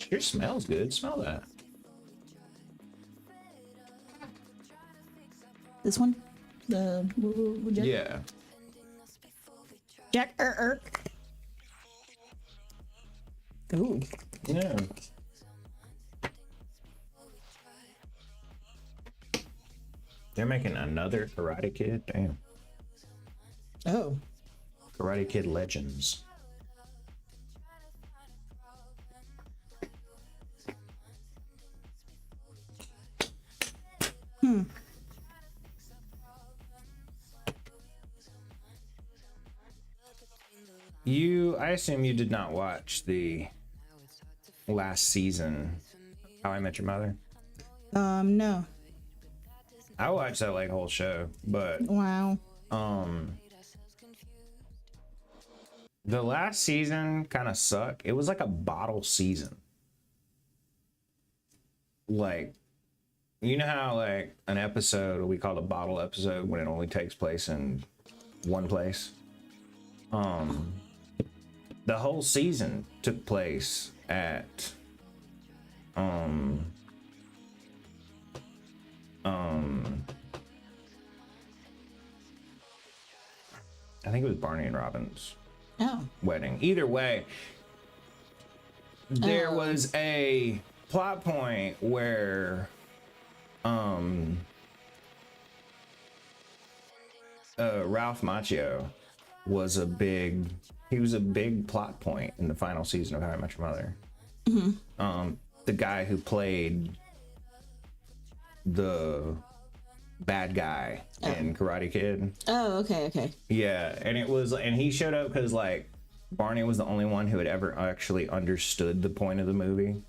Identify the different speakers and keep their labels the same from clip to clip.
Speaker 1: Sure smells good. Smell that.
Speaker 2: This one? The Jack?
Speaker 1: Yeah.
Speaker 2: Jack Ooh.
Speaker 1: Yeah. They're making another Karate Kid? Damn.
Speaker 2: Oh.
Speaker 1: Karate Kid Legends. I assume you did not watch the last season, How I Met Your Mother?
Speaker 2: No.
Speaker 1: I watched that like whole show, but
Speaker 2: Wow.
Speaker 1: the last season kind of sucked. It was like a bottle season. Like, you know how like an episode we call a bottle episode when it only takes place in one place? The whole season took place at I think it was Barney and Robin's wedding. Either way, there was a plot point where Ralph Macchio was a big plot point in the final season of How I Met Your Mother. Mm-hmm. The guy who played the bad guy in Karate Kid.
Speaker 2: Oh, okay.
Speaker 1: Yeah, and he showed up because like Barney was the only one who had ever actually understood the point of the movie.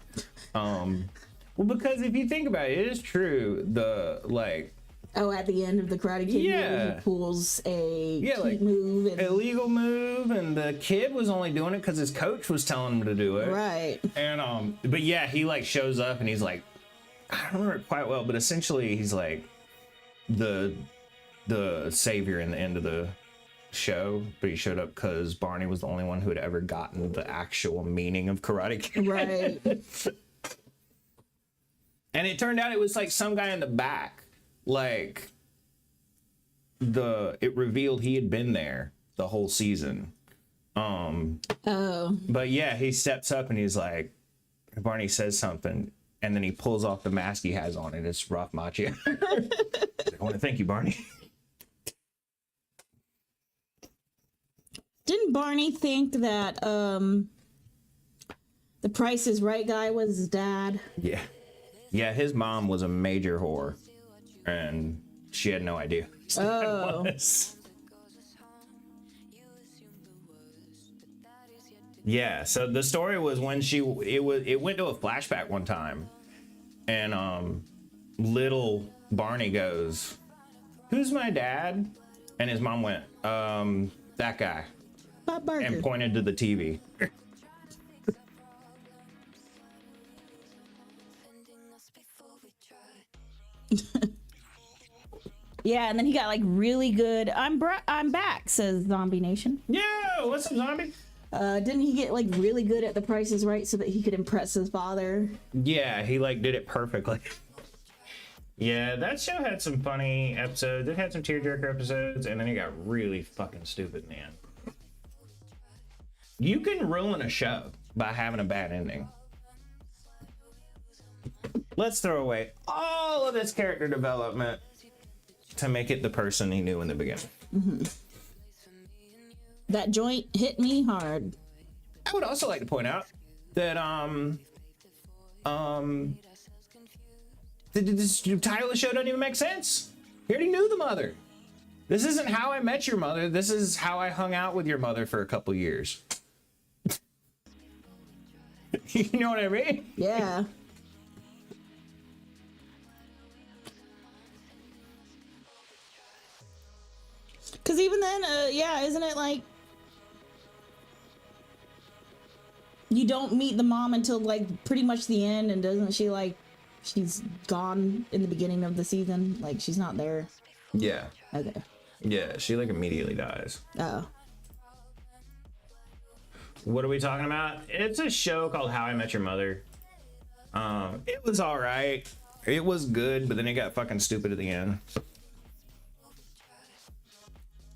Speaker 1: Well, because if you think about it, it is true. At
Speaker 2: the end of the Karate Kid movie, he pulls a move.
Speaker 1: Illegal move, and the kid was only doing it because his coach was telling him to do it.
Speaker 2: Right.
Speaker 1: And, but yeah, he like shows up and he's like, I don't remember it quite well, but essentially he's like the savior in the end of the show, but he showed up because Barney was the only one who had ever gotten the actual meaning of Karate Kid.
Speaker 2: Right.
Speaker 1: And it turned out it was like some guy in the back. Like it revealed he had been there the whole season. But yeah, he steps up and he's like, Barney says something, and then he pulls off the mask he has on, and it's Ralph Macchio. I want to thank you, Barney.
Speaker 2: Didn't Barney think that the Price is Right guy was his dad?
Speaker 1: Yeah, his mom was a major whore, and she had no idea. Yeah, so the story was when it went to a flashback one time, and little Barney goes, "Who's my dad?" And his mom went, "That guy,"
Speaker 2: Bob Barker,
Speaker 1: and pointed to the TV.
Speaker 2: Yeah, and then he got like really good. I'm back, says Zombie Nation.
Speaker 1: Yo, what's up, zombie?
Speaker 2: Didn't he get like really good at The Price is Right so that he could impress his father?
Speaker 1: Yeah, he like did it perfectly. Yeah, that show had some funny episodes. It had some tearjerker episodes, and then it got really fucking stupid in the end. You can ruin a show by having a bad ending. Let's throw away all of this character development to make it the person he knew in the beginning.
Speaker 2: Mm-hmm. That joint hit me hard.
Speaker 1: I would also like to point out that the title of the show doesn't even make sense. He already knew the mother. This isn't How I Met Your Mother. This is How I Hung Out with Your Mother for a couple years. You know what I mean?
Speaker 2: Yeah. Because even then, yeah, isn't it like you don't meet the mom until like pretty much the end, and doesn't she like she's gone in the beginning of the season? Like she's not there.
Speaker 1: Yeah.
Speaker 2: Okay.
Speaker 1: Yeah, she like immediately dies.
Speaker 2: Oh.
Speaker 1: What are we talking about? It's a show called How I Met Your Mother. It was all right. It was good, but then it got fucking stupid at the end.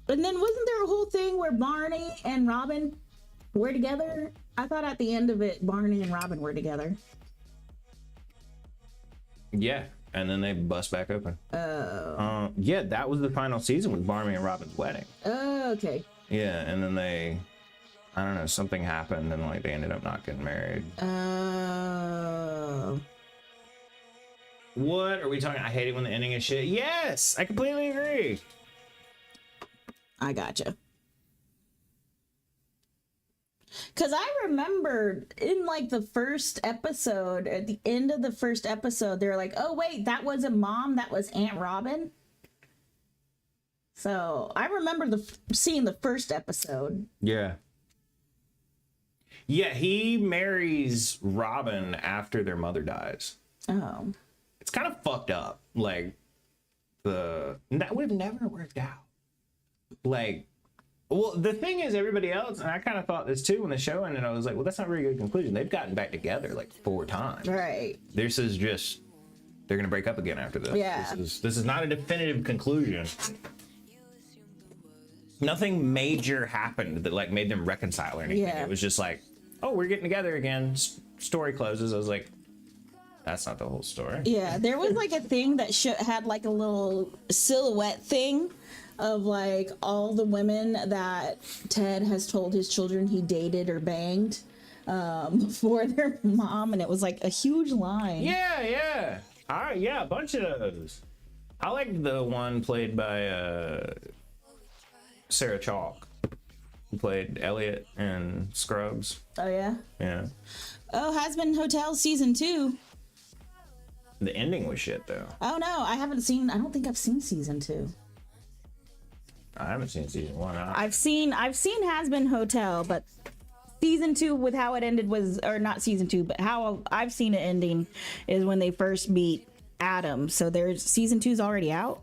Speaker 2: And then wasn't there a whole thing where Barney and Robin were together? I thought at the end of it, Barney and Robin were together.
Speaker 1: Yeah, and then they bust back open. Oh. Yeah, that was the final season with Barney and Robin's wedding.
Speaker 2: Oh, okay.
Speaker 1: Yeah, and then they, I don't know, something happened and like they ended up not getting married.
Speaker 2: Oh.
Speaker 1: What are we talking? I hate it when the ending is shit. Yes, I completely agree.
Speaker 2: I gotcha. Because I remember in like the first episode, at the end of the first episode, they were like, oh, wait, that wasn't mom, that was Aunt Robin. So I remember seeing the first episode.
Speaker 1: Yeah. Yeah, he marries Robin after their mother dies.
Speaker 2: Oh.
Speaker 1: It's kind of fucked up. Like, that would have never worked out. Like, well, the thing is, everybody else, and I kind of thought this too when the show ended, I was like, well, that's not a very good conclusion. They've gotten back together like 4 times.
Speaker 2: Right.
Speaker 1: This is just, they're going to break up again after this.
Speaker 2: Yeah.
Speaker 1: This is not a definitive conclusion. Nothing major happened that like made them reconcile or anything.
Speaker 2: Yeah.
Speaker 1: It was just like, oh, we're getting together again. Story closes. I was like, that's not the whole story.
Speaker 2: Yeah, there was like a thing that had like a little silhouette thing of like all the women that Ted has told his children he dated or banged for their mom, and it was like a huge line.
Speaker 1: Yeah. All right, yeah, a bunch of those. I like the one played by Sarah Chalk, who played Elliot in Scrubs.
Speaker 2: Oh yeah.
Speaker 1: Yeah.
Speaker 2: Oh, Has Been Hotel season 2.
Speaker 1: The ending was shit though.
Speaker 2: Oh no, I don't think I've seen season 2.
Speaker 1: I haven't seen season 1.
Speaker 2: I've seen Has Been Hotel, but season 2 with how it ended was, or not season 2, but how I've seen it ending is when they first meet Adam. So there's season 2's already out.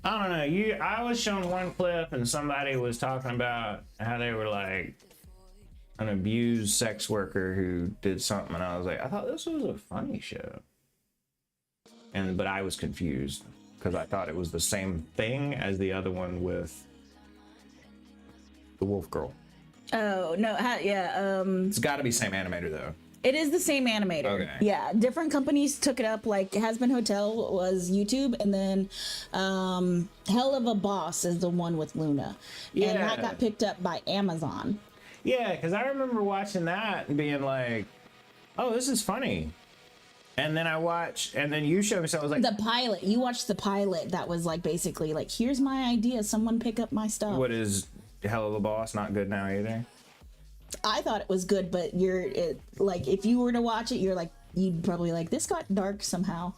Speaker 1: I don't know. I was shown one clip and somebody was talking about how they were like an abused sex worker who did something, and I was like, I thought this was a funny show. But I was confused because I thought it was the same thing as the other one with the wolf girl.
Speaker 2: Oh no, yeah.
Speaker 1: It's got to be same animator though.
Speaker 2: It is the same animator.
Speaker 1: Okay.
Speaker 2: Yeah, different companies took it up. Like Has Been Hotel was YouTube, and then Hell of a Boss is the one with Luna.
Speaker 1: Yeah.
Speaker 2: And that got picked up by Amazon.
Speaker 1: Yeah, because I remember watching that and being like, oh, this is funny. And then and then you showed me something. I was like,
Speaker 2: The pilot. You watched the pilot that was like basically like, here's my idea. Someone pick up my stuff.
Speaker 1: what is Hell of a Boss? Not good now either.
Speaker 2: I thought it was good, but like if you were to watch it, you'd probably like, this got dark somehow.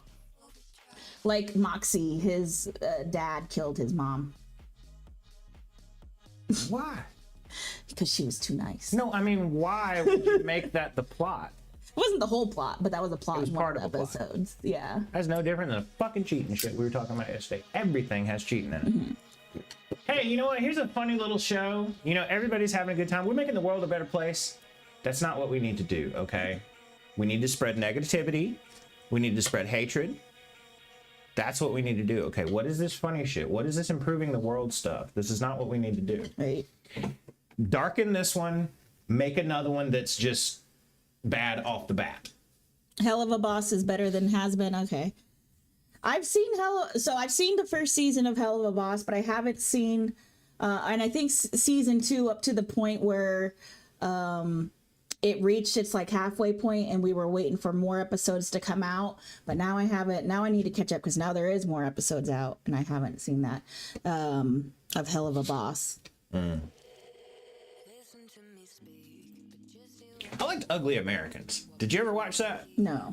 Speaker 2: Like Moxie, his dad killed his mom.
Speaker 1: Why?
Speaker 2: Because she was too nice.
Speaker 1: No, I mean, why would you make that the plot?
Speaker 2: It wasn't the whole plot, but that was a plot
Speaker 1: was
Speaker 2: in one
Speaker 1: part
Speaker 2: of the
Speaker 1: of the plot.
Speaker 2: episodes. Yeah.
Speaker 1: That's no different than the fucking cheating shit we were talking about yesterday. Everything has cheating in it. Hey, you know what? Here's a funny little show. You know, everybody's having a good time. We're making the world a better place. That's not what we need to do, okay? We need to spread negativity. We need to spread hatred. That's what we need to do, okay? What is this funny shit? What is this improving the world stuff? This is not what we need to do.
Speaker 2: Right.
Speaker 1: Darken this one. Make another one that's just bad off the bat.
Speaker 2: Hell of a Boss is better than Has Been. Okay. I've seen the first season of Hell of a Boss, but I haven't seen, and I think season 2 up to the point where it reached its like halfway point and we were waiting for more episodes to come out. But now I haven't. Now I need to catch up because now there is more episodes out and I haven't seen that of Hell of a Boss.
Speaker 1: I liked Ugly Americans. Did you ever watch that?
Speaker 2: No.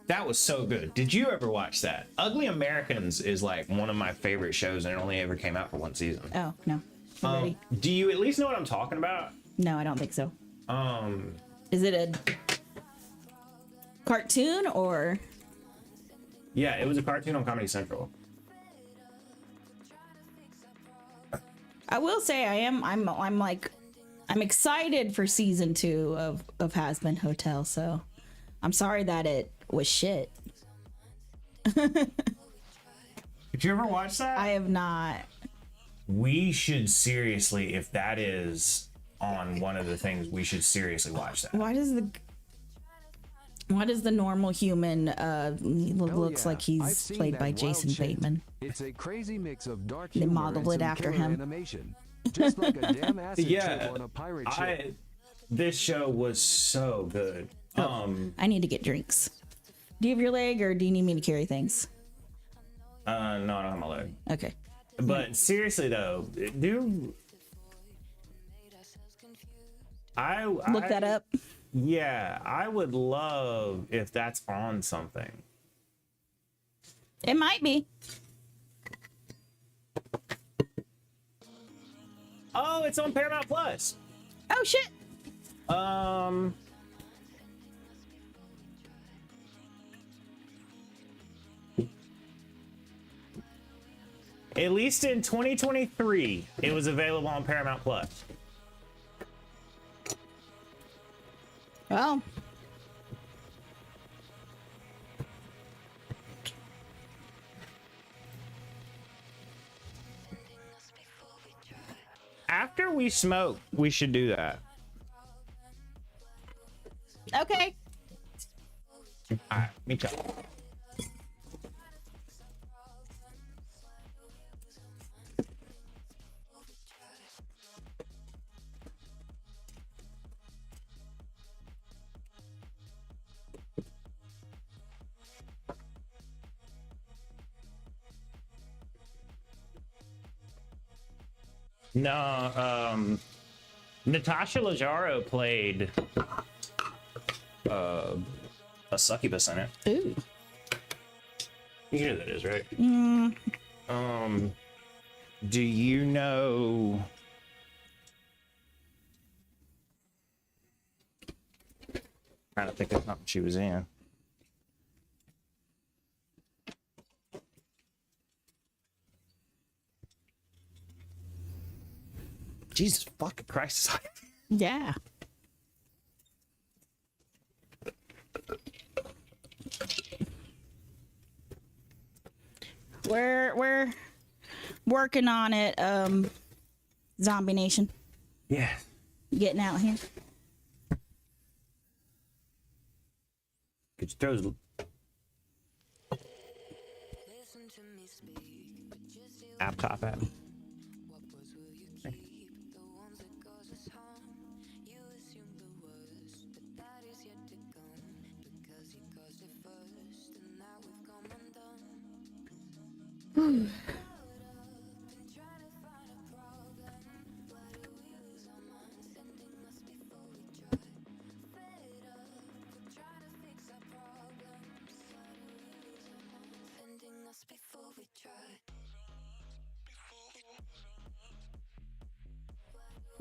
Speaker 1: That was so good. Did you ever watch that? Ugly Americans is like one of my favorite shows, and it only ever came out for one season.
Speaker 2: Oh, no. I'm ready.
Speaker 1: Do you at least know what I'm talking about?
Speaker 2: No, I don't think so. Is it a cartoon or?
Speaker 1: Yeah, it was a cartoon on Comedy Central.
Speaker 2: I will say I'm excited for season 2 of Has Been Hotel, so I'm sorry that it was shit.
Speaker 1: Did you ever watch that?
Speaker 2: I have not.
Speaker 1: We should seriously, if that is on one of the things, we should seriously watch that.
Speaker 2: Why does the normal human looks like he's played by Jason Bateman?
Speaker 3: It's a crazy mix of dark
Speaker 2: They
Speaker 3: humor
Speaker 2: modeled
Speaker 3: and
Speaker 2: it
Speaker 3: some
Speaker 2: after
Speaker 3: killer
Speaker 2: him.
Speaker 3: animation. Just like a damn acid trip on a pirate ship.
Speaker 1: This show was so good.
Speaker 2: I need to get drinks. Do you have your leg, or do you need me to carry things?
Speaker 1: No, I don't have my leg.
Speaker 2: Okay.
Speaker 1: But seriously though, do I
Speaker 2: Look that up.
Speaker 1: Yeah, I would love if that's on something.
Speaker 2: It might be.
Speaker 1: Oh, it's on Paramount Plus.
Speaker 2: Oh shit.
Speaker 1: At least in 2023, it was available on Paramount Plus.
Speaker 2: Well.
Speaker 1: After we smoke, we should do that.
Speaker 2: Okay.
Speaker 1: All right, me too. No, Natasha Leggero played a succubus in it.
Speaker 2: Ooh.
Speaker 1: You know who that is, right? Do you know? Trying to think of something she was in. Jesus fucking Christ.
Speaker 2: Yeah. We're working on it, Zombie Nation.
Speaker 1: Yeah.
Speaker 2: Getting out here.
Speaker 1: Could you throw his... app top at him?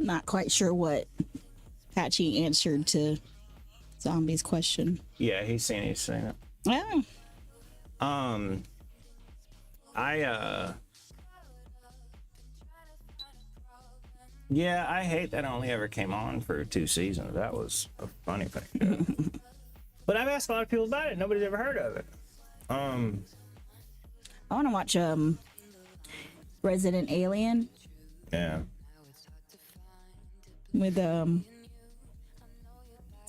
Speaker 2: Not quite sure what Patchy answered to Zombie's question.
Speaker 1: Yeah, he's saying it.
Speaker 2: Yeah.
Speaker 1: Yeah, I hate that it only ever came on for 2 seasons. That was a funny thing. But I've asked a lot of people about it. Nobody's ever heard of it.
Speaker 2: I want to watch Resident Alien
Speaker 1: Yeah.
Speaker 2: with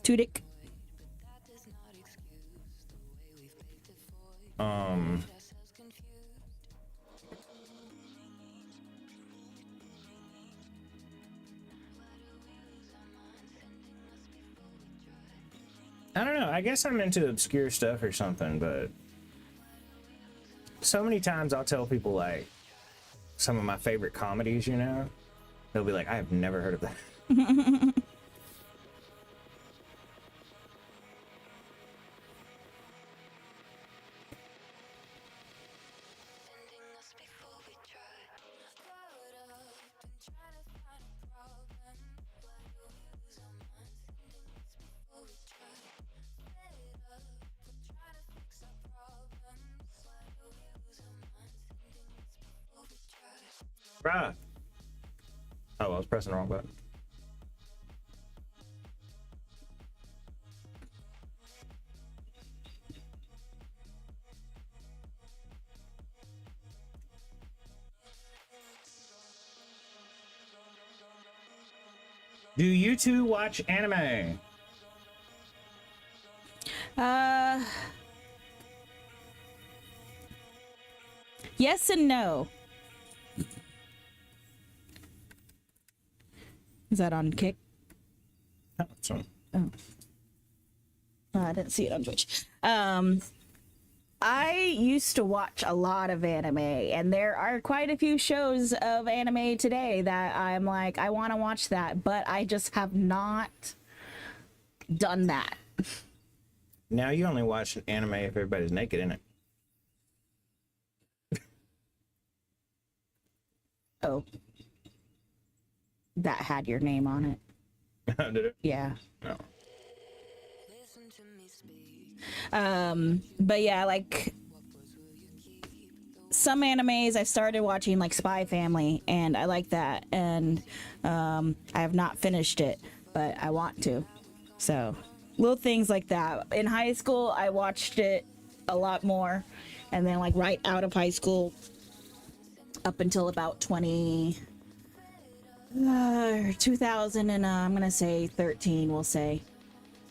Speaker 2: Tudyk.
Speaker 1: I don't know. I guess I'm into obscure stuff or something, but so many times I'll tell people like some of my favorite comedies, you know? They'll be like, I have never heard of that. Bruh. Oh, I was pressing the wrong button. Do you two watch anime?
Speaker 2: Yes and no. Is that on Kick?
Speaker 1: No, it's on.
Speaker 2: Oh. I didn't see it on Twitch. I used to watch a lot of anime, and there are quite a few shows of anime today that I'm like, I want to watch that, but I just have not done that.
Speaker 1: Now you only watch an anime if everybody's naked in it.
Speaker 2: Oh. That had your name on it.
Speaker 1: Did it?
Speaker 2: Yeah.
Speaker 1: No.
Speaker 2: But yeah, like some animes I started watching, like Spy Family, and I like that, and I have not finished it, but I want to. So little things like that. In high school I watched it a lot more, and then like right out of high school up until about 2000 and I'm gonna say 13, we'll say,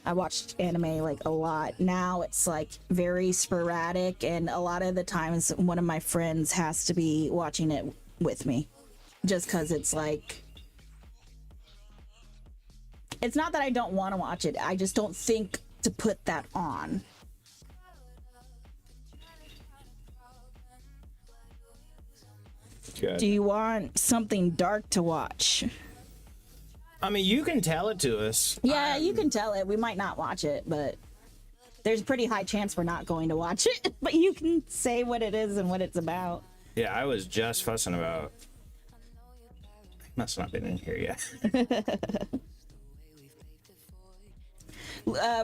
Speaker 2: I watched anime like a lot. Now it's like very sporadic, and a lot of the times one of my friends has to be watching it with me, just because it's like, it's not that I don't want to watch it, I just don't think to put that on.
Speaker 1: Good.
Speaker 2: Do you want something dark to watch?
Speaker 1: I mean, you can tell it to us.
Speaker 2: Yeah, you can tell it. We might not watch it, but there's a pretty high chance we're not going to watch it. But you can say what it is and what it's about.
Speaker 1: Yeah, I was just fussing about. He must not been in here yet.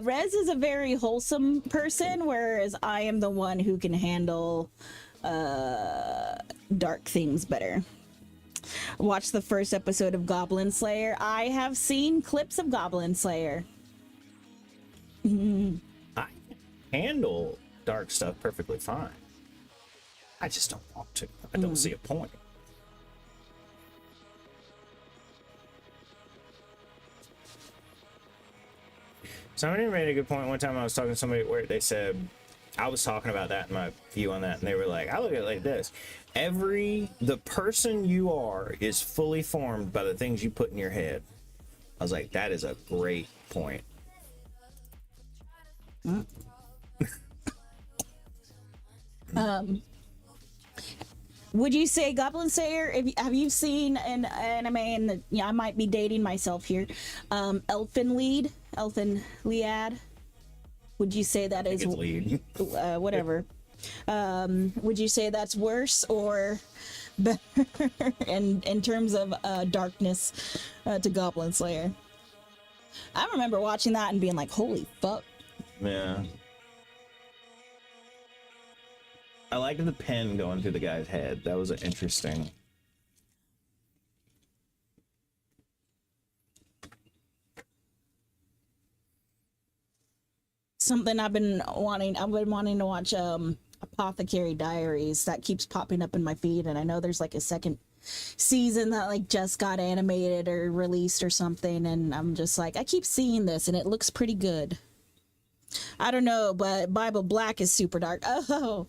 Speaker 2: Rez is a very wholesome person, whereas I am the one who can handle dark things better. Watch the first episode of Goblin Slayer. I have seen clips of Goblin Slayer.
Speaker 1: I handle dark stuff perfectly fine. I just don't want to. I don't see a point. Somebody made a good point one time. I was talking to somebody where they said, I was talking about that in my view on that, and they were like, I look at it like this. The person you are is fully formed by the things you put in your head. I was like, that is a great point.
Speaker 2: Would you say Goblin Slayer? Have you seen an anime? And yeah, I might be dating myself here. Elfen Lied. Would you say that is
Speaker 1: lead.
Speaker 2: whatever? Would you say that's worse or better in terms of darkness to Goblin Slayer? I remember watching that and being like, "Holy fuck!"
Speaker 1: Yeah. I liked the pen going through the guy's head. That was interesting.
Speaker 2: Something I've been wanting to watch Apothecary Diaries. That keeps popping up in my feed, and I know there's like a second season that like just got animated or released or something, and I'm just like, I keep seeing this and it looks pretty good. I don't know, but Bible Black is super dark. Oh.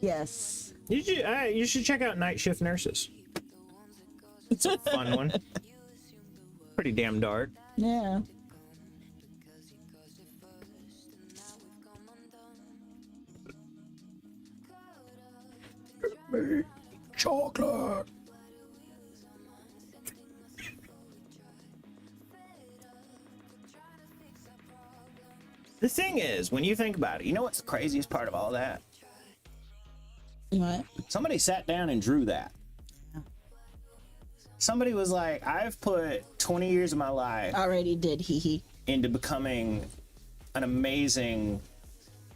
Speaker 2: Yes.
Speaker 1: You should check out Night Shift Nurses. It's a fun one. Pretty damn dark.
Speaker 2: Yeah.
Speaker 1: Chocolate. The thing is, when you think about it, you know what's the craziest part of all that?
Speaker 2: What?
Speaker 1: Somebody sat down and drew that. Somebody was like, I've put 20 years of my life
Speaker 2: Already did, hee hee.
Speaker 1: into becoming an amazing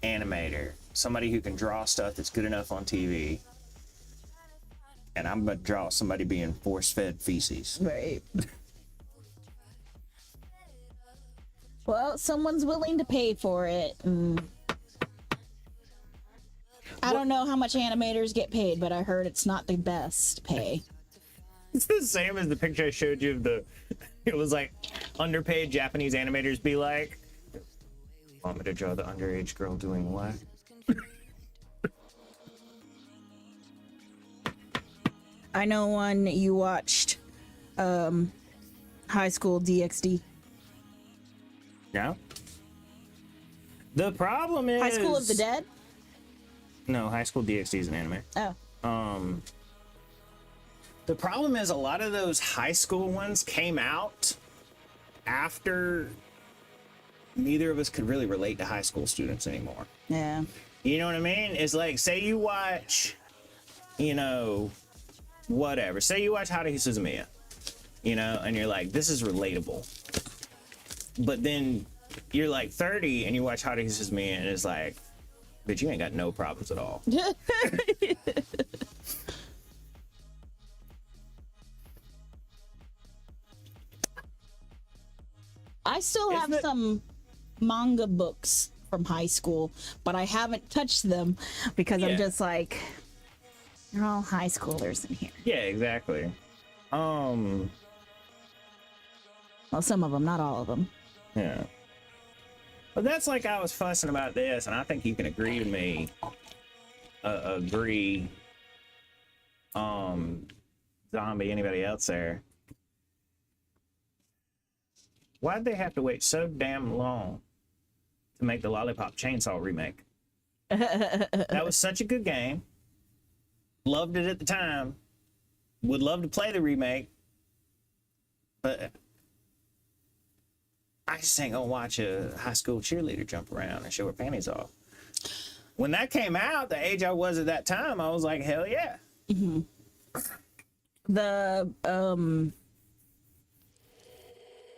Speaker 1: animator. Somebody who can draw stuff that's good enough on TV. And I'm going to draw somebody being force-fed feces.
Speaker 2: Right. Well, someone's willing to pay for it. I don't know how much animators get paid, but I heard it's not the best pay.
Speaker 1: It's the same as the picture I showed you of the, it was like underpaid Japanese animators be like, want me to draw the underage girl doing what?
Speaker 2: I know one you watched, High School DxD.
Speaker 1: No. The problem is
Speaker 2: High School of the Dead?
Speaker 1: No, High School DxD is an anime.
Speaker 2: Oh.
Speaker 1: The problem is a lot of those high school ones came out after neither of us could really relate to high school students anymore.
Speaker 2: Yeah.
Speaker 1: You know what I mean? It's like, say you watch, you know, whatever. Say you watch Haruhi Suzumiya, you know, and you're like, this is relatable. But then you're like 30 and you watch Haruhi Suzumiya and it's like, bitch, you ain't got no problems at all.
Speaker 2: I still have some manga books from high school, but I haven't touched them because I'm just like, they're all high schoolers in here.
Speaker 1: Yeah, exactly.
Speaker 2: Well, some of them, not all of them.
Speaker 1: Yeah. But that's like I was fussing about this, and I think you can agree to me. Zombie, anybody else there? Why'd they have to wait so damn long to make the Lollipop Chainsaw remake? That was such a good game. Loved it at the time. Would love to play the remake. But I just ain't gonna watch a high school cheerleader jump around and show her panties off. When that came out, the age I was at that time, I was like, hell yeah.
Speaker 2: Mm-hmm. The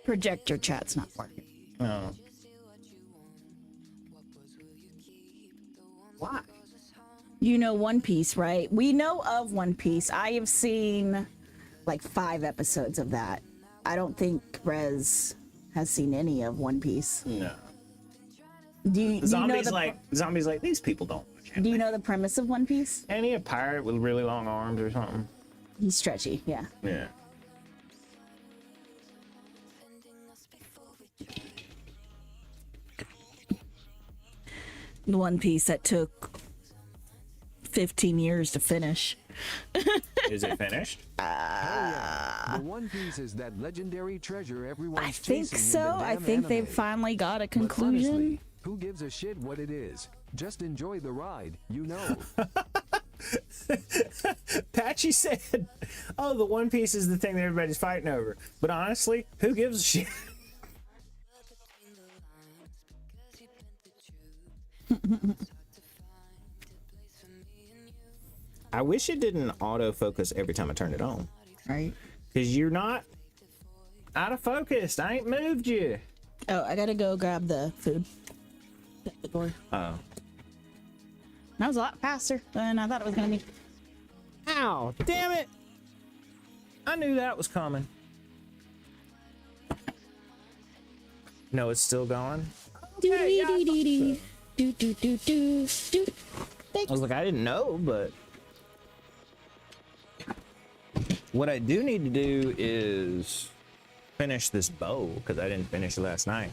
Speaker 2: projector chat's not working.
Speaker 1: No. Why?
Speaker 2: You know One Piece, right? We know of One Piece. I have seen like 5 episodes of that. I don't think Rez has seen any of One Piece.
Speaker 1: No.
Speaker 2: Zombies
Speaker 1: like these people don't watch anime.
Speaker 2: Do you know the premise of One Piece?
Speaker 1: Ain't he a pirate with really long arms or something?
Speaker 2: He's stretchy, yeah.
Speaker 1: Yeah.
Speaker 2: The One Piece that took 15 years to finish.
Speaker 1: Is it finished?
Speaker 3: The One Piece is that legendary treasure everyone's
Speaker 2: I think
Speaker 3: chasing in
Speaker 2: so.
Speaker 3: the
Speaker 2: I
Speaker 3: damn
Speaker 2: think
Speaker 3: anime.
Speaker 2: they've finally got a
Speaker 3: But
Speaker 2: conclusion.
Speaker 3: honestly, who gives a shit what it is? Just enjoy the ride, you know.
Speaker 1: Patchy said, oh, the One Piece is the thing that everybody's fighting over. But honestly, who gives a shit? I wish it didn't autofocus every time I turned it on.
Speaker 2: Right.
Speaker 1: Because you're not out of focus. I ain't moved you.
Speaker 2: Oh, I gotta go grab the food at the door.
Speaker 1: Oh.
Speaker 2: That was a lot faster than I thought it was gonna be.
Speaker 1: Ow, damn it. I knew that was coming. No, it's still going? Okay, yeah, I was like, I didn't know, but what I do need to do is finish this bow because I didn't finish it last night.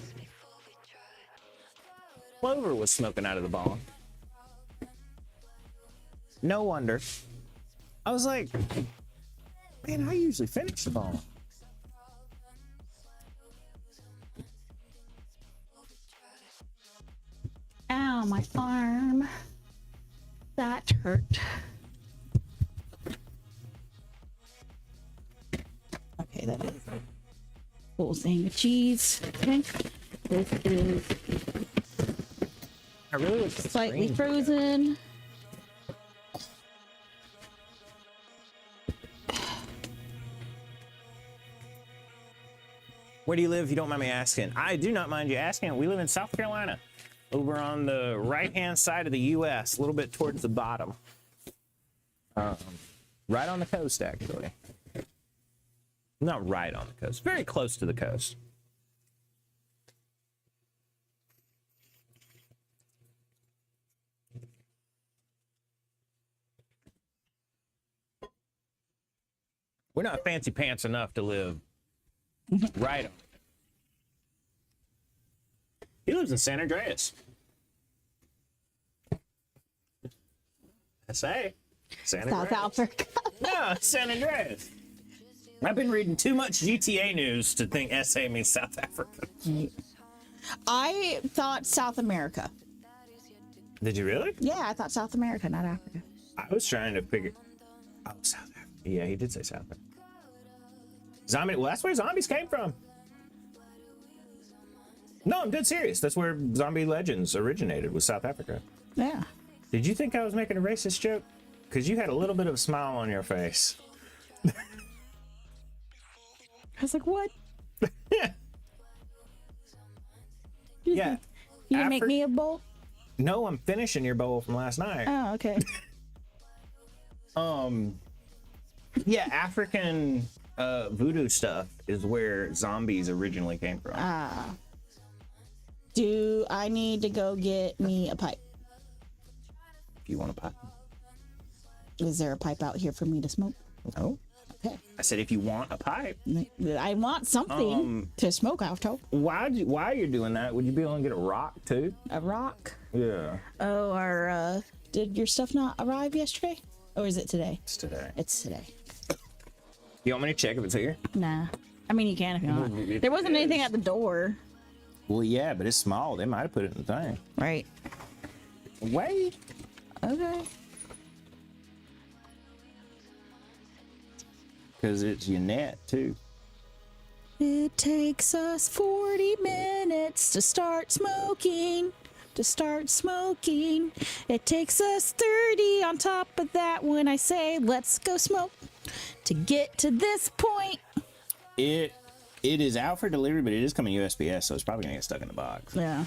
Speaker 1: Clover was smoking out of the bong. No wonder. I was like, man, I usually finish the bong.
Speaker 2: Ow, my arm. That hurt. Okay, that is a full thing of cheese. Okay. This is
Speaker 1: I really was
Speaker 2: slightly frozen.
Speaker 1: Where do you live, if you don't mind me asking? I do not mind you asking. We live in South Carolina, over on the right-hand side of the U.S., a little bit towards the bottom. Right on the coast, actually. Not right on the coast, very close to the coast. We're not fancy pants enough to live right on. He lives in San Andreas. SA. San Andreas.
Speaker 2: South Africa.
Speaker 1: No, San Andreas. I've been reading too much GTA news to think SA means South Africa.
Speaker 2: I thought South America.
Speaker 1: Did you really?
Speaker 2: Yeah, I thought South America, not Africa.
Speaker 1: I was trying to figure. Oh, South Africa. Yeah, he did say South Africa. Zombie. Well, that's where zombies came from. No, I'm dead serious. That's where zombie legends originated, was South Africa.
Speaker 2: Yeah.
Speaker 1: Did you think I was making a racist joke? Because you had a little bit of a smile on your face.
Speaker 2: I was like, what?
Speaker 1: Yeah. Yeah.
Speaker 2: You didn't make me a bowl?
Speaker 1: No, I'm finishing your bowl from last night.
Speaker 2: Oh, okay.
Speaker 1: Yeah, African voodoo stuff is where zombies originally came from.
Speaker 2: Do I need to go get me a pipe?
Speaker 1: If you want a pipe.
Speaker 2: Is there a pipe out here for me to smoke?
Speaker 1: No.
Speaker 2: Okay.
Speaker 1: I said if you want a pipe.
Speaker 2: I want something to smoke out of.
Speaker 1: While you're doing that, would you be able to get a rock too?
Speaker 2: A rock?
Speaker 1: Yeah.
Speaker 2: Oh, did your stuff not arrive yesterday? Or is it today?
Speaker 1: It's today.
Speaker 2: It's today.
Speaker 1: You want me to check if it's here?
Speaker 2: Nah. I mean, you can if you want. There wasn't anything at the door.
Speaker 1: Well, yeah, but it's small. They might have put it in the thing.
Speaker 2: Right.
Speaker 1: Wait.
Speaker 2: Okay.
Speaker 1: Because it's your net, too.
Speaker 2: It takes us 40 minutes to start smoking. It takes us 30 on top of that when I say, let's go smoke. To get to this point.
Speaker 1: It is out for delivery, but it is coming USPS, so it's probably going to get stuck in the box.
Speaker 2: Yeah.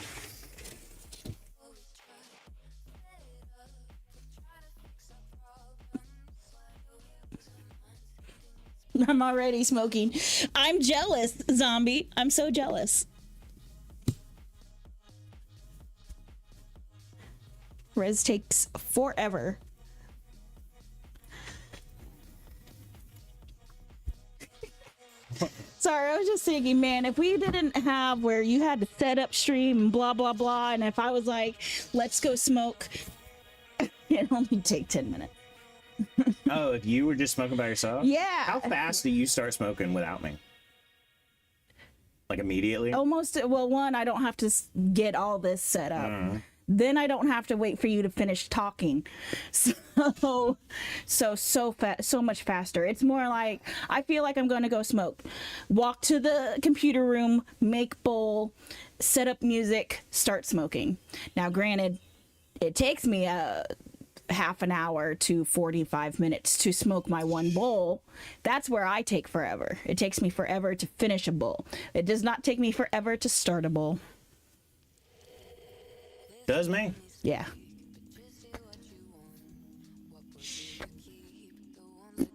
Speaker 2: I'm already smoking. I'm jealous, zombie. I'm so jealous. Res takes forever. Sorry, I was just thinking, man, if we didn't have where you had to set up stream and blah, blah, blah, and if I was like, let's go smoke, it'd only take 10 minutes.
Speaker 1: Oh, if you were just smoking by yourself?
Speaker 2: Yeah.
Speaker 1: How fast do you start smoking without me? Like immediately?
Speaker 2: Almost, well, one, I don't have to get all this set up. Then I don't have to wait for you to finish talking. So much faster. It's more like, I feel like I'm going to go smoke. Walk to the computer room, make bowl, set up music, start smoking. Now, granted, it takes me a half an hour to 45 minutes to smoke my one bowl. That's where I take forever. It takes me forever to finish a bowl. It does not take me forever to start a bowl.
Speaker 1: Does me?
Speaker 2: Yeah.
Speaker 1: Did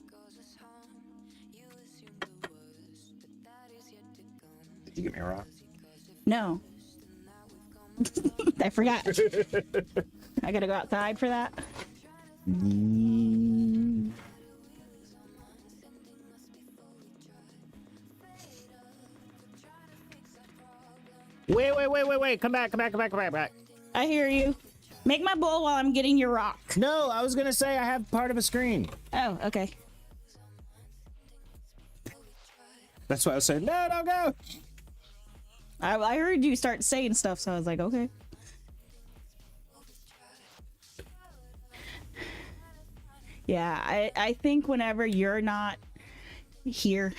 Speaker 1: you get me a rock?
Speaker 2: No. I forgot. I gotta go outside for that.
Speaker 1: Wait. Come back.
Speaker 2: I hear you. Make my bowl while I'm getting your rock.
Speaker 1: No, I was going to say I have part of a screen.
Speaker 2: Oh, okay.
Speaker 1: That's why I was saying, no, don't go.
Speaker 2: I heard you start saying stuff, so I was like, okay. Yeah, I think whenever you're not here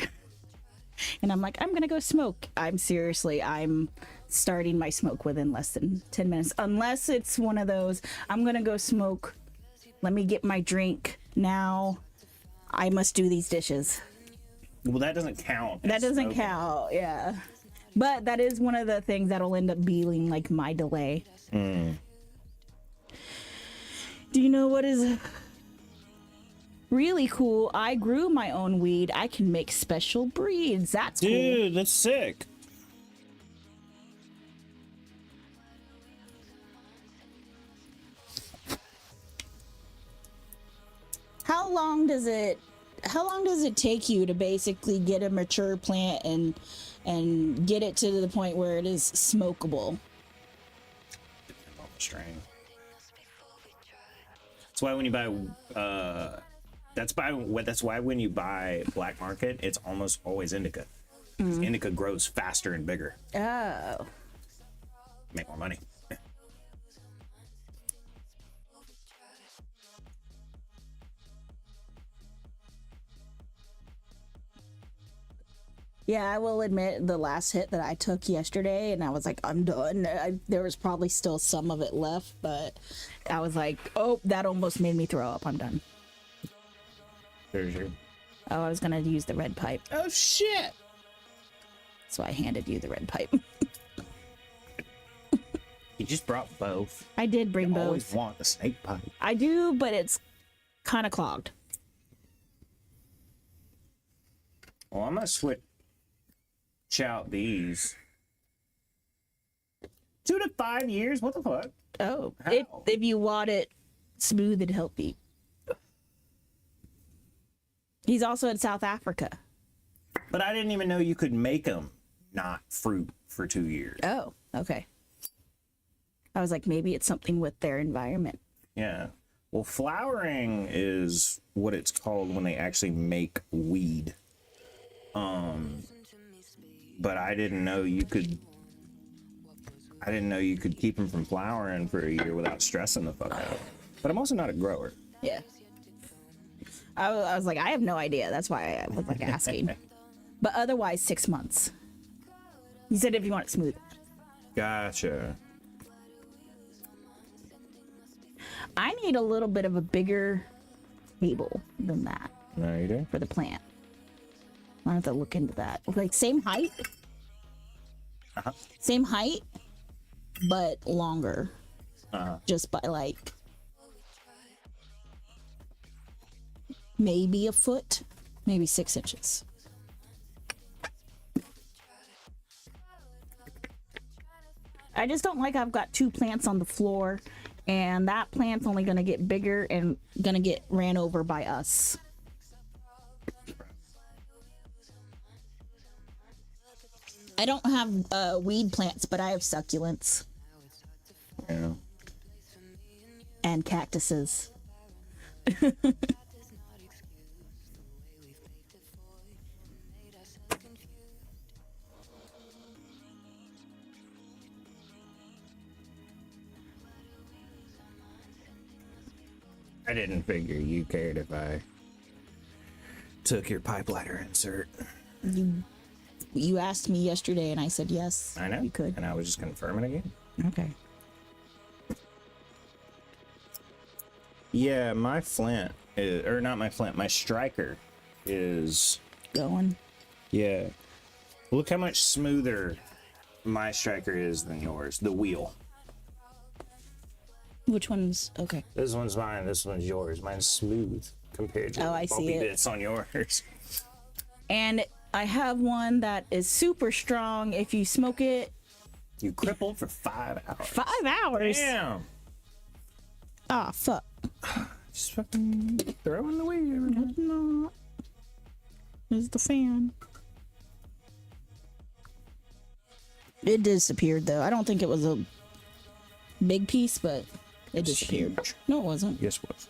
Speaker 2: and I'm like, I'm gonna go smoke, I'm starting my smoke within less than 10 minutes. Unless it's one of those, I'm gonna go smoke, let me get my drink, now I must do these dishes.
Speaker 1: Well, that doesn't count.
Speaker 2: That doesn't count, yeah. But that is one of the things that'll end up being like my delay. Do you know what is really cool? I grew my own weed. I can make special breeds. That's cool.
Speaker 1: Dude, that's sick.
Speaker 2: How long does it take you to basically get a mature plant and get it to the point where it is smokable?
Speaker 1: Depends on the strain. That's why when you buy that's why when you buy black market, it's almost always indica. 'Cause indica grows faster and bigger.
Speaker 2: Oh.
Speaker 1: Make more money.
Speaker 2: Yeah, I will admit the last hit that I took yesterday, and I was like, I'm done. There was probably still some of it left, but I was like, oh, that almost made me throw up. I'm done.
Speaker 1: Sure.
Speaker 2: Oh, I was going to use the red pipe.
Speaker 1: Oh, shit.
Speaker 2: So I handed you the red pipe.
Speaker 1: You just brought both.
Speaker 2: I did bring
Speaker 1: I always
Speaker 2: both.
Speaker 1: want the snake pipe.
Speaker 2: I do, but it's kind of clogged.
Speaker 1: Well, I'm going to switch out these. 2 to 5 years? What the fuck?
Speaker 2: Oh,
Speaker 1: How?
Speaker 2: if you want it smooth and healthy. He's also in South Africa.
Speaker 1: But I didn't even know you could make them not fruit for 2 years.
Speaker 2: Oh, okay. I was like, maybe it's something with their environment.
Speaker 1: Yeah. Well, flowering is what it's called when they actually make weed. But I didn't know you could keep them from flowering for a year without stressing the fuck out. But I'm also not a grower.
Speaker 2: Yeah. I was like, I have no idea. That's why I was like asking. But otherwise, 6 months. He said if you want it smooth.
Speaker 1: Gotcha.
Speaker 2: I need a little bit of a bigger table than that
Speaker 1: No, you do?
Speaker 2: for the plant. I have to look into that. Like same height.
Speaker 1: Uh-huh.
Speaker 2: Same height, but longer.
Speaker 1: Uh-huh.
Speaker 2: Just by like maybe a foot, maybe 6 inches. I just don't like I've got 2 plants on the floor and that plant's only going to get bigger and going to get ran over by us. I don't have weed plants, but I have succulents.
Speaker 1: Yeah.
Speaker 2: And cactuses.
Speaker 1: I didn't figure you cared if I took your pipe lighter insert.
Speaker 2: You asked me yesterday and I said yes.
Speaker 1: I know.
Speaker 2: You could.
Speaker 1: And I was just confirming again.
Speaker 2: Okay.
Speaker 1: Yeah, my flint is, or not my flint, my striker is,
Speaker 2: Going.
Speaker 1: yeah. Look how much smoother my striker is than yours. The wheel.
Speaker 2: Which one's okay?
Speaker 1: This one's mine. This one's yours. Mine's smooth compared to
Speaker 2: Oh, I
Speaker 1: the
Speaker 2: see
Speaker 1: bumpy
Speaker 2: it.
Speaker 1: bits on yours.
Speaker 2: And I have one that is super strong. If you smoke it
Speaker 1: You crippled for 5 hours.
Speaker 2: 5 hours.
Speaker 1: Damn.
Speaker 2: Ah, fuck.
Speaker 1: Just fucking throw in the weed.
Speaker 2: No. There's the fan. It disappeared though. I don't think it was a big piece, but it disappeared.
Speaker 1: huge.
Speaker 2: No, it wasn't.
Speaker 1: Yes, it was.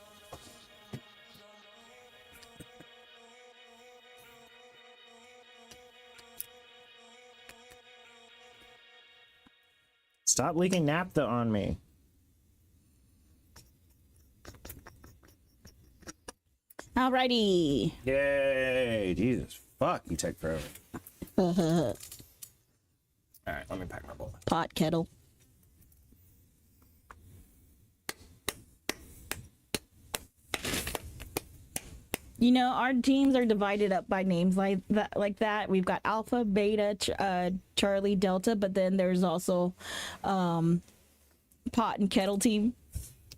Speaker 1: Stop leaking naphtha on me.
Speaker 2: Alrighty.
Speaker 1: Yay! Jesus, fuck, you take forever. All right, let me pack my bowl.
Speaker 2: Pot kettle. You know, our teams are divided up by names like that. We've got Alpha, Beta, Charlie, Delta, but then there's also Pot and Kettle team.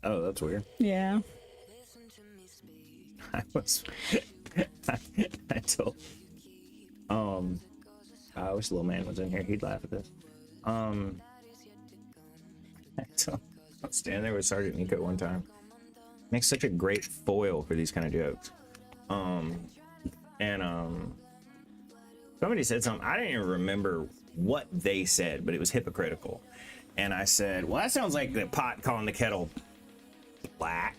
Speaker 1: Oh, that's weird.
Speaker 2: Yeah.
Speaker 1: I was I told I wish the little man was in here, he'd laugh at this. I was standing there with Sergeant Nico one time. Makes such a great foil for these kind of jokes. Somebody said something, I didn't even remember what they said, but it was hypocritical. And I said, well, that sounds like the pot calling the kettle black.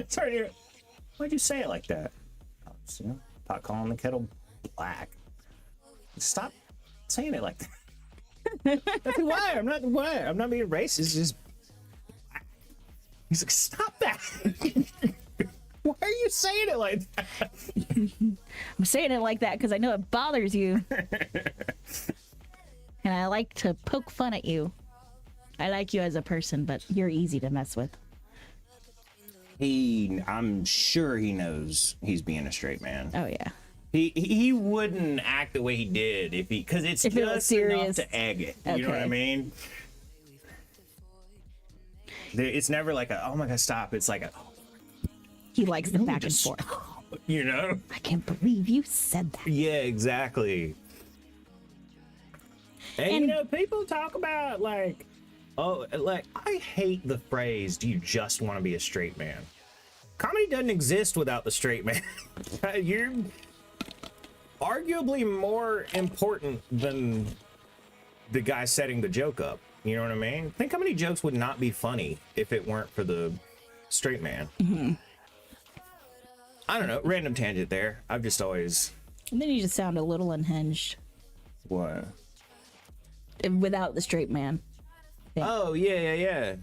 Speaker 1: Sorry, why'd you say it like that? You know, pot calling the kettle black. Stop saying it like that. That's why I'm not being racist. Just black. He's like, stop that. Why are you saying it like that?
Speaker 2: I'm saying it like that because I know it bothers you. And I like to poke fun at you. I like you as a person, but you're easy to mess with.
Speaker 1: I'm sure he knows he's being a straight man.
Speaker 2: Oh yeah.
Speaker 1: He wouldn't act the way he did because it's
Speaker 2: if
Speaker 1: just
Speaker 2: it was serious
Speaker 1: enough to egg it. You know what I mean? It's never like a, oh my god, stop. It's like a, oh,
Speaker 2: he likes the back and forth.
Speaker 1: You know?
Speaker 2: I can't believe you said that.
Speaker 1: Yeah, exactly. And you know, people talk about like, oh, like, I hate the phrase, do you just want to be a straight man? Comedy doesn't exist without the straight man. You're arguably more important than the guy setting the joke up. You know what I mean? Think how many jokes would not be funny if it weren't for the straight man. Mm-hmm. I don't know, random tangent there. I've just always...
Speaker 2: And then you just sound a little unhinged.
Speaker 1: What?
Speaker 2: Without the straight man.
Speaker 1: Oh, yeah.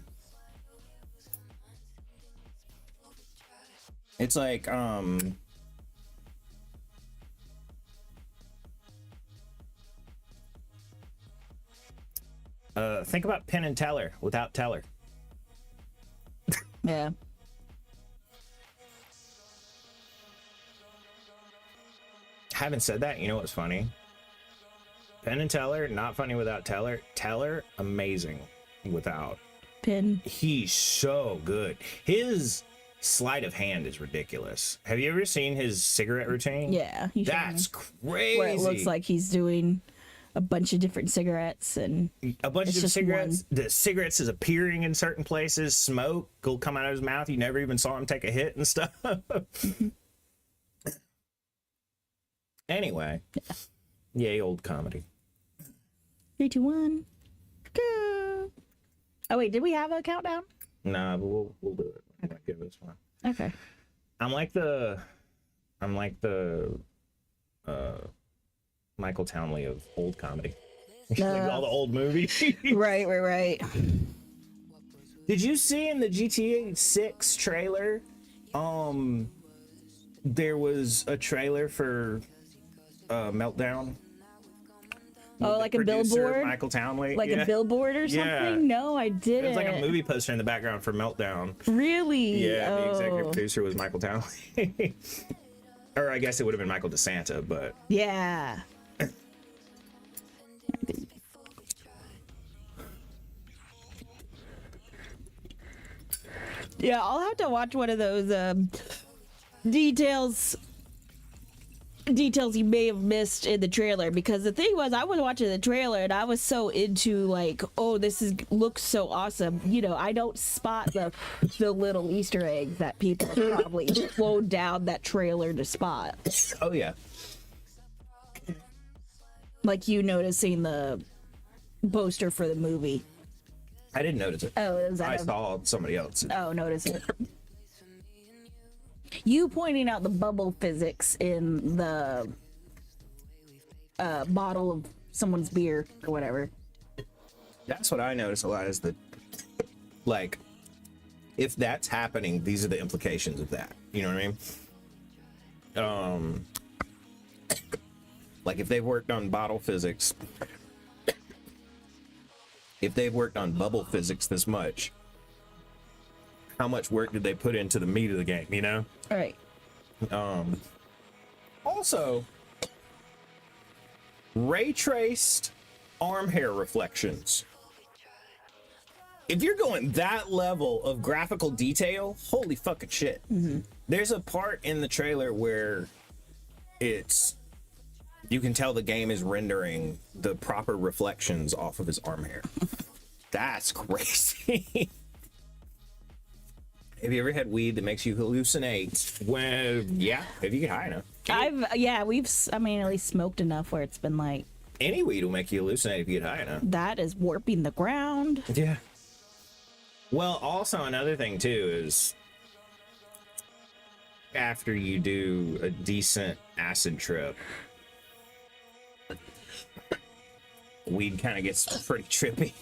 Speaker 1: It's like, think about Penn and Teller without Teller.
Speaker 2: Yeah.
Speaker 1: Having said that, you know what's funny? Penn and Teller, not funny without Teller. Teller, amazing without.
Speaker 2: Penn.
Speaker 1: He's so good. His sleight of hand is ridiculous. Have you ever seen his cigarette routine?
Speaker 2: Yeah.
Speaker 1: That's crazy.
Speaker 2: Where it looks like he's doing a bunch of different cigarettes and
Speaker 1: a bunch of different cigarettes. The cigarettes is appearing in certain places. Smoke will come out of his mouth. You never even saw him take a hit and stuff. Anyway. Yeah. Yay, old comedy.
Speaker 2: 3, 2, 1. Go. Oh wait, did we have a countdown?
Speaker 1: Nah, but we'll do it. I'm gonna give this one.
Speaker 2: Okay.
Speaker 1: I'm like the Michael Townley of old comedy. Like all the old movies.
Speaker 2: Right.
Speaker 1: Did you see in the GTA 6 trailer? There was a trailer for Meltdown.
Speaker 2: Oh, like a billboard?
Speaker 1: Michael Townley.
Speaker 2: Like a billboard or something?
Speaker 1: Yeah.
Speaker 2: No, I didn't.
Speaker 1: It was like a movie poster in the background for Meltdown.
Speaker 2: Really?
Speaker 1: Yeah, the executive producer was Michael Townley. Or I guess it would have been Michael DeSanta, but...
Speaker 2: Yeah. Yeah, I'll have to watch one of those details you may have missed in the trailer, because the thing was, I was watching the trailer and I was so into like, oh, looks so awesome. You know, I don't spot the little Easter eggs that people probably slowed down that trailer to spot.
Speaker 1: Oh yeah.
Speaker 2: Like you noticing the poster for the movie.
Speaker 1: I didn't notice it.
Speaker 2: Oh, is that
Speaker 1: I saw somebody else.
Speaker 2: Oh, notice it. You pointing out the bubble physics in the bottle of someone's beer or whatever.
Speaker 1: That's what I notice a lot, is that, like, if that's happening, these are the implications of that. You know what I mean? Like if they've worked on bottle physics, if they've worked on bubble physics this much, how much work did they put into the meat of the game, you know?
Speaker 2: All right.
Speaker 1: Also, ray traced arm hair reflections. If you're going that level of graphical detail, holy fucking shit. There's a part in the trailer where you can tell the game is rendering the proper reflections off of his arm hair. That's crazy. Have you ever had weed that makes you hallucinate? Well, yeah, if you get high enough.
Speaker 2: I mean, at least smoked enough where it's been like,
Speaker 1: Any weed will make you hallucinate if you get high enough.
Speaker 2: that is warping the ground.
Speaker 1: Yeah. Well, also another thing too is after you do a decent acid trip, weed kind of gets pretty trippy.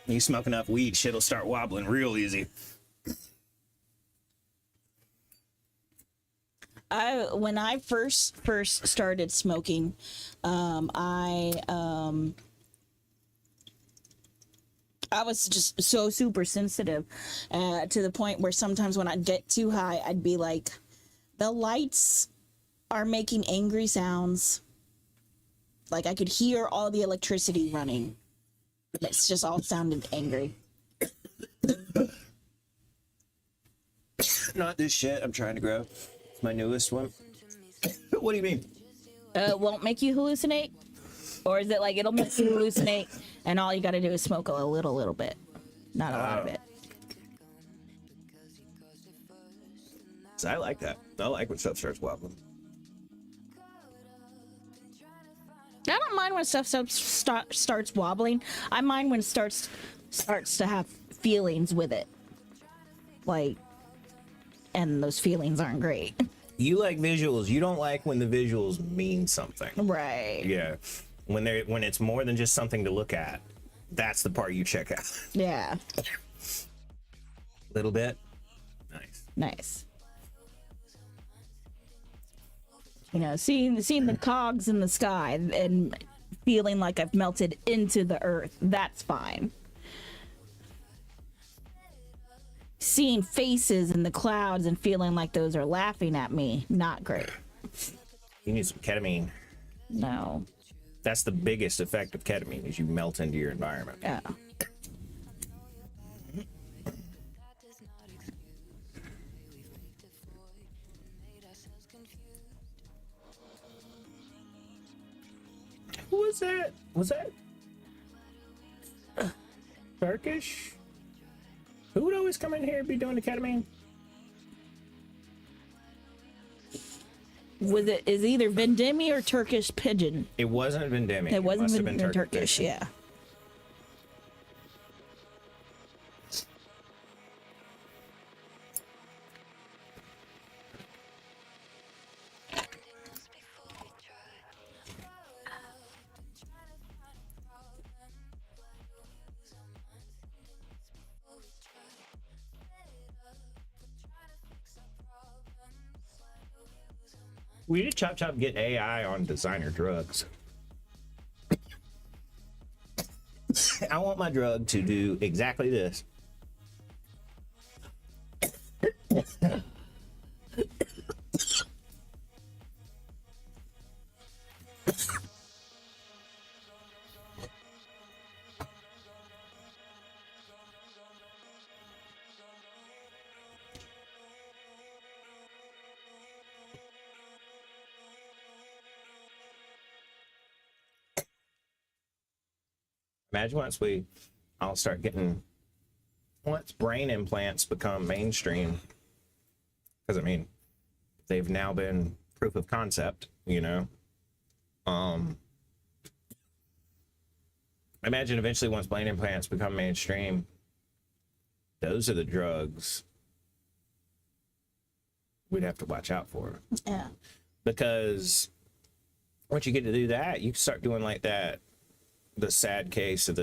Speaker 1: You smoke enough weed, shit'll start wobbling real easy.
Speaker 2: When I first started smoking, I was just so super sensitive to the point where sometimes when I'd get too high, I'd be like, the lights are making angry sounds. Like I could hear all the electricity running. It's just all sounded angry.
Speaker 1: Not this shit I'm trying to grow. It's my newest one. What do you mean?
Speaker 2: It won't make you hallucinate? Or is it like it'll make you hallucinate and all you gotta do is smoke a little bit? Not a lot of it.
Speaker 1: So I like that. I like when stuff starts wobbling.
Speaker 2: I don't mind when stuff starts wobbling. I mind when it starts to have feelings with it. Like, and those feelings aren't great.
Speaker 1: You like visuals. You don't like when the visuals mean something.
Speaker 2: Right.
Speaker 1: Yeah. When it's more than just something to look at, that's the part you check out.
Speaker 2: Yeah.
Speaker 1: Little bit. Nice.
Speaker 2: Nice. You know, seeing the cogs in the sky and feeling like I've melted into the earth, that's fine. Seeing faces in the clouds and feeling like those are laughing at me, not great.
Speaker 1: You need some ketamine.
Speaker 2: No.
Speaker 1: That's the biggest effect of ketamine, is you melt into your environment.
Speaker 2: Yeah.
Speaker 1: Who was that? Was that Turkish? Who would always come in here and be doing the ketamine?
Speaker 2: Is either Vendemi or Turkish pigeon.
Speaker 1: It wasn't Vendemic.
Speaker 2: It wasn't
Speaker 1: must have been
Speaker 2: Turkish, yeah.
Speaker 1: We did Chop Chop get AI on designer drugs. I want my drug to do exactly this. Imagine once brain implants become mainstream, because I mean, they've now been proof of concept, you know. Imagine eventually once brain implants become mainstream, those are the drugs we'd have to watch out for.
Speaker 2: Yeah.
Speaker 1: Because once you get to do that, you can start doing like that. The sad case of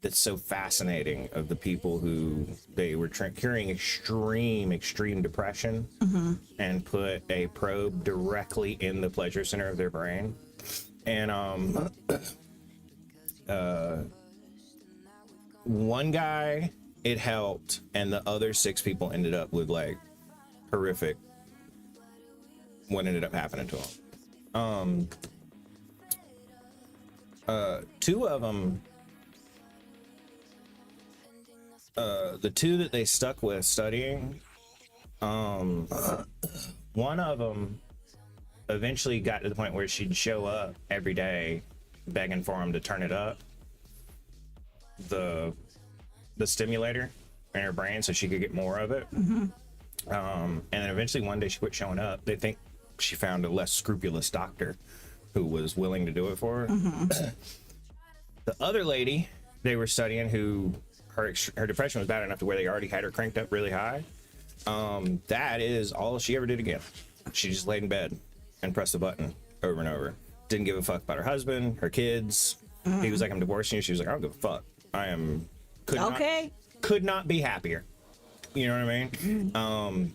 Speaker 1: that's so fascinating of the people who they were curing extreme depression and put a probe directly in the pleasure center of their brain. And one guy it helped, and the other 6 people ended up with like horrific what ended up happening to them. 2 of them, the 2 that they stuck with studying, one of them eventually got to the point where she'd show up every day begging for him to turn it up, the stimulator in her brain, so she could get more of it. And then eventually one day she quit showing up. They think she found a less scrupulous doctor who was willing to do it for her. The other lady they were studying, who her depression was bad enough to where they already had her cranked up really high, that is all she ever did again. She just laid in bed and pressed the button over and over. Didn't give a fuck about her husband, her kids. He was like, I'm divorcing you. She was like, I don't give a fuck. I am could not be happier. You know what I mean?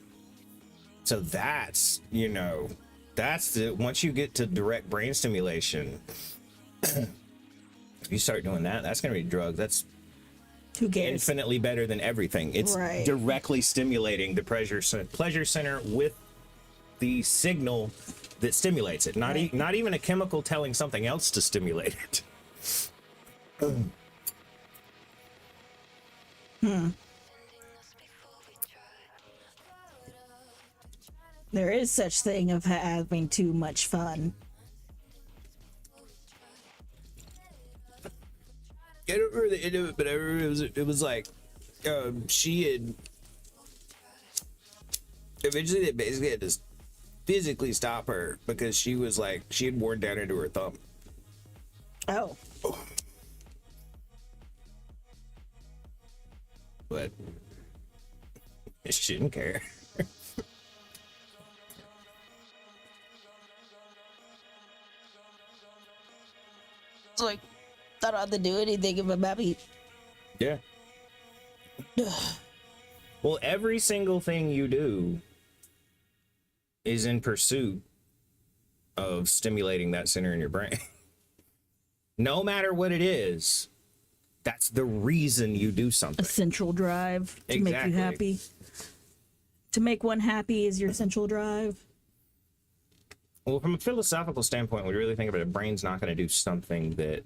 Speaker 1: So that's, you know, that's the, once you get to direct brain stimulation, if you start doing that, that's gonna be drugs. That's infinitely better than everything. It's directly stimulating the pleasure center with the signal that stimulates it. Not even a chemical telling something else to stimulate it.
Speaker 2: There is such thing of having too much fun.
Speaker 1: I don't remember the end of it, but I remember it was like she had eventually they basically had to physically stop her because she was like, she had worn down into her thumb.
Speaker 2: Oh.
Speaker 1: But she didn't care.
Speaker 2: It's like, I don't have to do anything if I'm happy.
Speaker 1: Yeah. Well, every single thing you do is in pursuit of stimulating that center in your brain. No matter what it is, that's the reason you do something.
Speaker 2: A central drive to make you happy. To make one happy is your central drive.
Speaker 1: Well, from a philosophical standpoint, when you really think about it, brain's not going to do something that...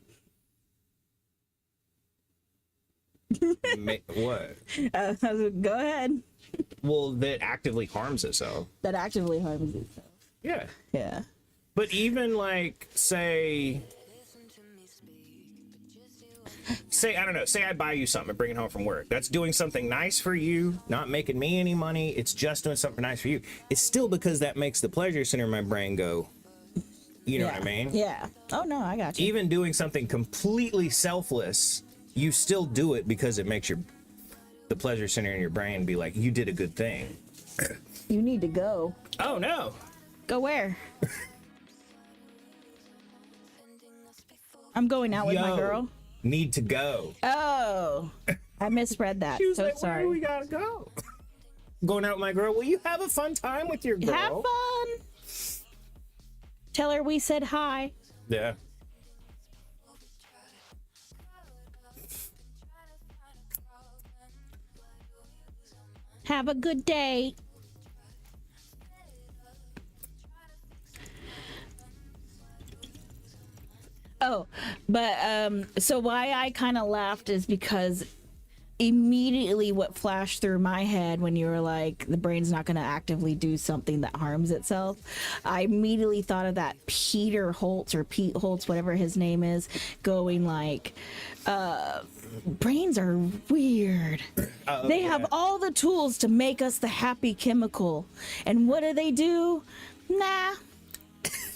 Speaker 1: What?
Speaker 2: Go ahead.
Speaker 1: Well, that actively harms itself.
Speaker 2: That actively harms itself.
Speaker 1: Yeah.
Speaker 2: Yeah.
Speaker 1: But even like, say, I don't know, say I buy you something and bring it home from work. That's doing something nice for you, not making me any money. It's just doing something nice for you. It's still because that makes the pleasure center in my brain go, you know what I mean?
Speaker 2: Yeah. Oh, no, I got you.
Speaker 1: Even doing something completely selfless, you still do it because it makes the pleasure center in your brain be like, you did a good thing.
Speaker 2: You need to go.
Speaker 1: Oh, no.
Speaker 2: Go where? I'm going out with my girl.
Speaker 1: Need to go.
Speaker 2: Oh, I misread that.
Speaker 1: She was
Speaker 2: So
Speaker 1: like,
Speaker 2: sorry.
Speaker 1: Where do we gotta go? Going out with my girl. Will you have a fun time with your girl?
Speaker 2: Have fun. Tell her we said hi.
Speaker 1: Yeah.
Speaker 2: Have a good day. Oh, but so why I kind of laughed is because immediately what flashed through my head when you were like, the brain's not going to actively do something that harms itself, I immediately thought of that Peter Holtz or Pete Holtz, whatever his name is, going like, brains are weird. They have all the tools to make us the happy chemical. And what do? Nah.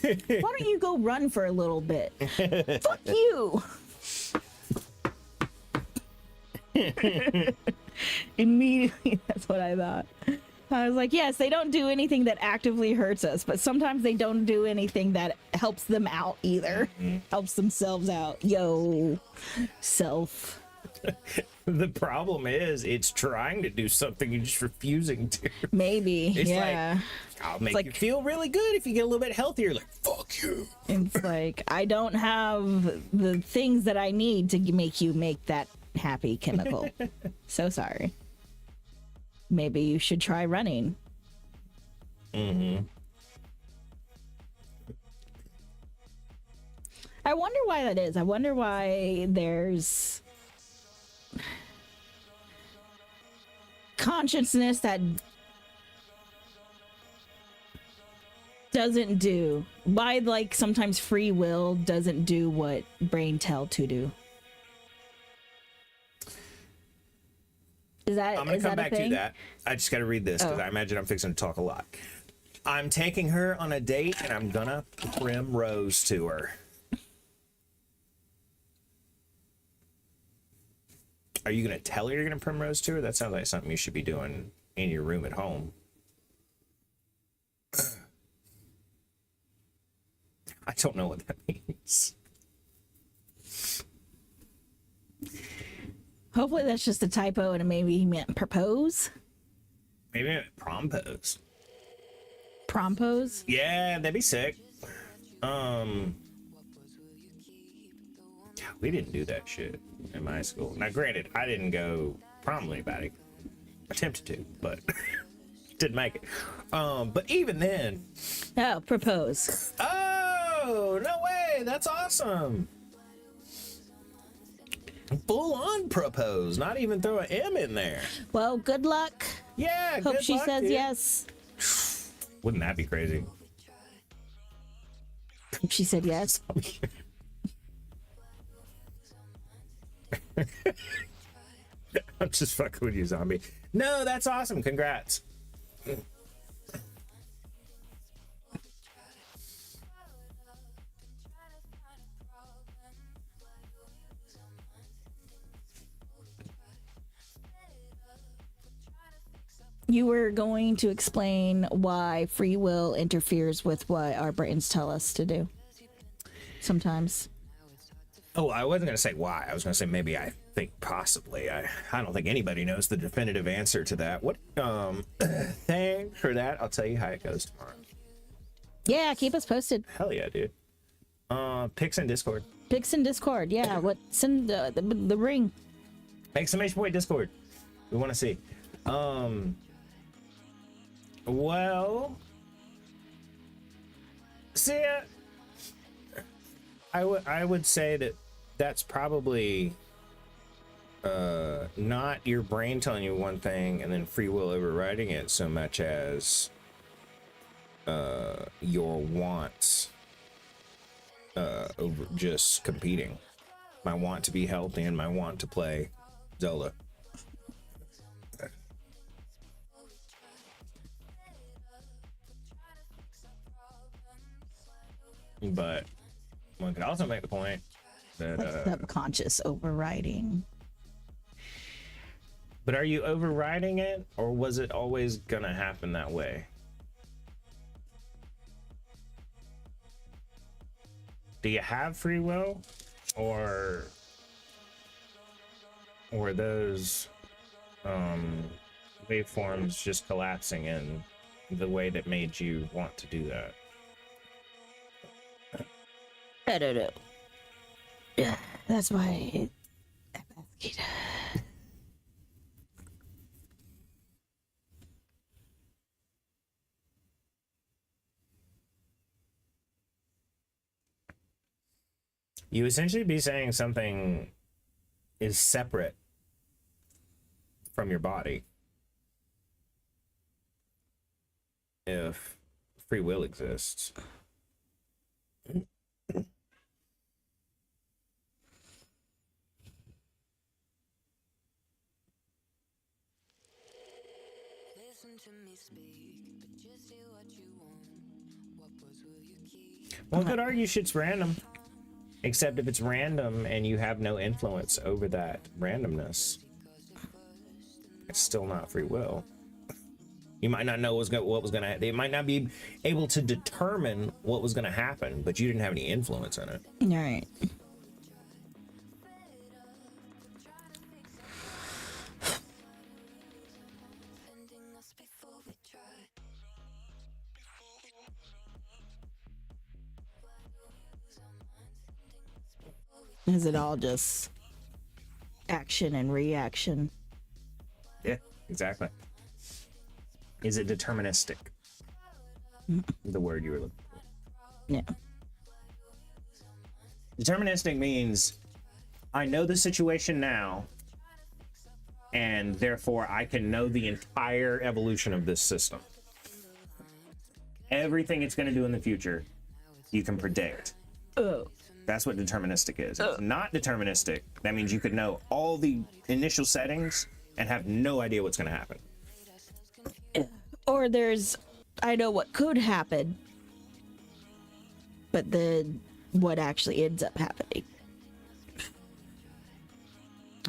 Speaker 2: Why don't you go run for a little bit? Fuck you. Immediately, that's what I thought. I was like, yes, they don't do anything that actively hurts us, but sometimes they don't do anything that helps them out either. Helps themselves out. Yo, self.
Speaker 1: The problem is it's trying to do something, you're just refusing to.
Speaker 2: Maybe.
Speaker 1: It's
Speaker 2: yeah.
Speaker 1: like, I'll make you feel really good if you get a little bit healthier. Like, fuck you.
Speaker 2: It's like, I don't have the things that I need to make you make that happy chemical. So sorry. Maybe you should try running.
Speaker 1: Mm-hmm.
Speaker 2: I wonder why that is. I wonder why there's consciousness that doesn't do, why like sometimes free will doesn't do what brain tell to do. Is that,
Speaker 1: I'm gonna
Speaker 2: is
Speaker 1: come
Speaker 2: that a
Speaker 1: back to
Speaker 2: thing?
Speaker 1: that. I just gotta read this because I imagine I'm fixing to talk a lot. I'm taking her on a date and I'm gonna primrose to her. Are you gonna tell her you're gonna primrose to her? That sounds like something you should be doing in your room at home. I don't know what that means.
Speaker 2: Hopefully that's just a typo and maybe he meant propose.
Speaker 1: Maybe prompose.
Speaker 2: Prompose?
Speaker 1: Yeah, that'd be sick. We didn't do that shit in my school. Now, granted, I didn't go prom with anybody. Attempted to, but didn't make it. But even then.
Speaker 2: Oh, propose.
Speaker 1: Oh, no way. That's awesome. Full on propose. Not even throw an M in there.
Speaker 2: Well, good luck.
Speaker 1: Yeah,
Speaker 2: Hope
Speaker 1: good
Speaker 2: she
Speaker 1: luck,
Speaker 2: says
Speaker 1: dude.
Speaker 2: yes.
Speaker 1: Wouldn't that be crazy?
Speaker 2: She said yes.
Speaker 1: I'm just fucking with you, zombie. No, that's awesome. Congrats.
Speaker 2: You were going to explain why free will interferes with what our brains tell us to do. Sometimes.
Speaker 1: Oh, I wasn't going to say why. I was going to say maybe I think possibly. I don't think anybody knows the definitive answer to that. What thanks for that. I'll tell you how it goes tomorrow.
Speaker 2: Yeah, keep us posted.
Speaker 1: Hell yeah, dude. Pics in Discord.
Speaker 2: Pics in Discord. Yeah, what's in the ring?
Speaker 1: Exclamation point Discord. We want to see. Well, see, I would say that that's probably not your brain telling you one thing and then free will overriding it so much as your wants over just competing. My want to be healthy and my want to play Zelda. But one could also make the point that
Speaker 2: Like subconscious overriding.
Speaker 1: but are you overriding it, or was it always gonna happen that way? Do you have free will, or those waveforms just collapsing in the way that made you want to do that?
Speaker 2: I don't know. Yeah, that's why I'm asking.
Speaker 1: You essentially be saying something is separate from your body if free will exists. One could argue shit's random, except if it's random and you have no influence over that randomness, it's still not free will. You might not know what was gonna. They might not be able to determine what was gonna happen, but you didn't have any influence on it.
Speaker 2: All right. Is it all just action and reaction.
Speaker 1: Yeah, exactly. Is it deterministic? The word you were looking for.
Speaker 2: Yeah.
Speaker 1: Deterministic means I know the situation now, and therefore I can know the entire evolution of this system. Everything it's going to do in the future, you can predict.
Speaker 2: Oh.
Speaker 1: That's what deterministic is. If it's not deterministic, that means you could know all the initial settings and have no idea what's going to happen.
Speaker 2: Or there's, I know what could happen, but then what actually ends up happening.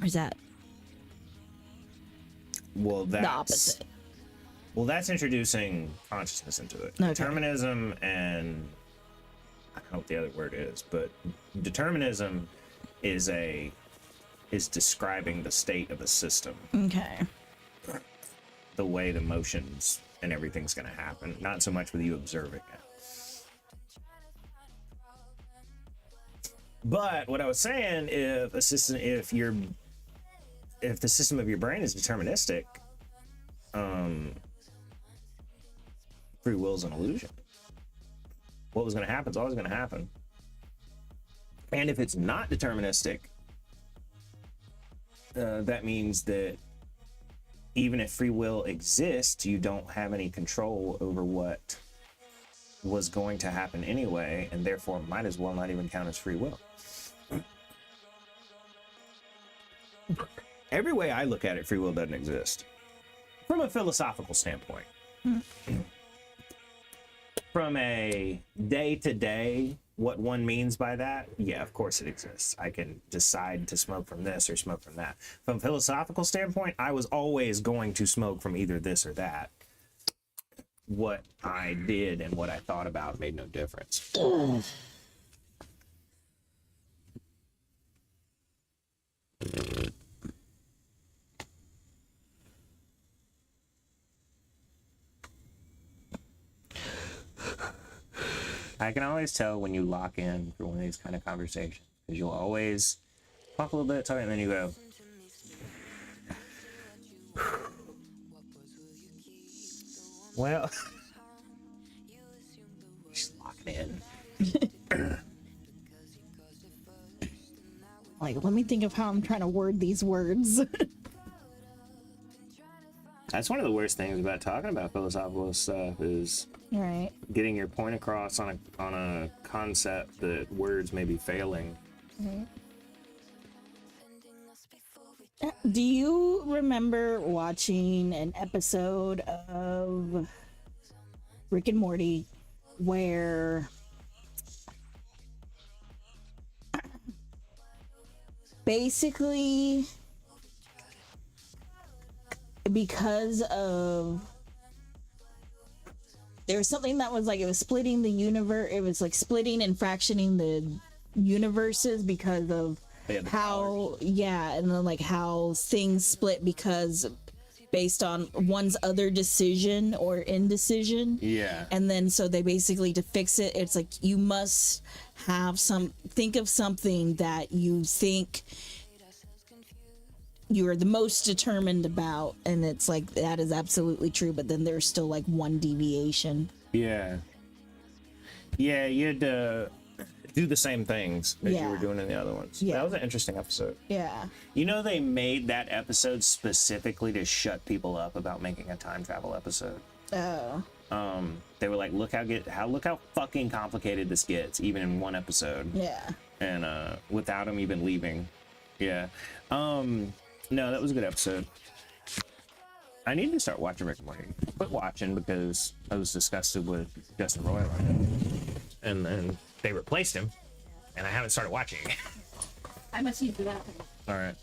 Speaker 2: Or is that
Speaker 1: Well,
Speaker 2: the opposite?
Speaker 1: Well, that's introducing consciousness into it.
Speaker 2: Okay.
Speaker 1: Determinism and I don't know what the other word is, but determinism is describing the state of a system,
Speaker 2: Okay.
Speaker 1: the way the motions and everything's going to happen, not so much with you observing it. But what I was saying, if the system of your brain is deterministic, free will is an illusion. What was going to happen is always going to happen. And if it's not deterministic, that means that even if free will exists, you don't have any control over what was going to happen anyway, and therefore might as well not even count as free will. Every way I look at it, free will doesn't exist. From a philosophical standpoint. From a day-to-day, what one means by that, yeah, of course it exists. I can decide to smoke from this or smoke from that. From a philosophical standpoint, I was always going to smoke from either this or that. What I did and what I thought about made no difference. I can always tell when you lock in for one of these kind of conversations, because you'll always talk a little bit, talk, and then you go. Well, just locking in.
Speaker 2: Like, let me think of how I'm trying to word these words.
Speaker 1: That's one of the worst things about talking about philosophical stuff is
Speaker 2: Right.
Speaker 1: getting your point across on a concept that words may be failing.
Speaker 2: Do you remember watching an episode of Rick and Morty where basically because of there was something that was like it was splitting the universe, it was like splitting and fractioning the universes because of
Speaker 1: They had the
Speaker 2: how
Speaker 1: powers.
Speaker 2: yeah, and then like how things split because based on one's other decision or indecision.
Speaker 1: Yeah.
Speaker 2: And then so they basically to fix it, it's like you must have think of something that you think you're the most determined about, and it's like that is absolutely true, but then there's still like one deviation.
Speaker 1: Yeah. Yeah, you had to do the same things as you
Speaker 2: Yeah.
Speaker 1: were doing in the other ones.
Speaker 2: Yeah.
Speaker 1: That was an interesting episode.
Speaker 2: Yeah.
Speaker 1: You know, they made that episode specifically to shut people up about making a time travel episode.
Speaker 2: Oh.
Speaker 1: They were like, look how fucking complicated this gets, even in one episode.
Speaker 2: Yeah.
Speaker 1: And without him even leaving. Yeah. No, that was a good episode. I need to start watching Rick and Morty. Quit watching because I was disgusted with Justin Roiland. And then they replaced him, and I haven't started watching.
Speaker 2: I must use that.
Speaker 1: All right.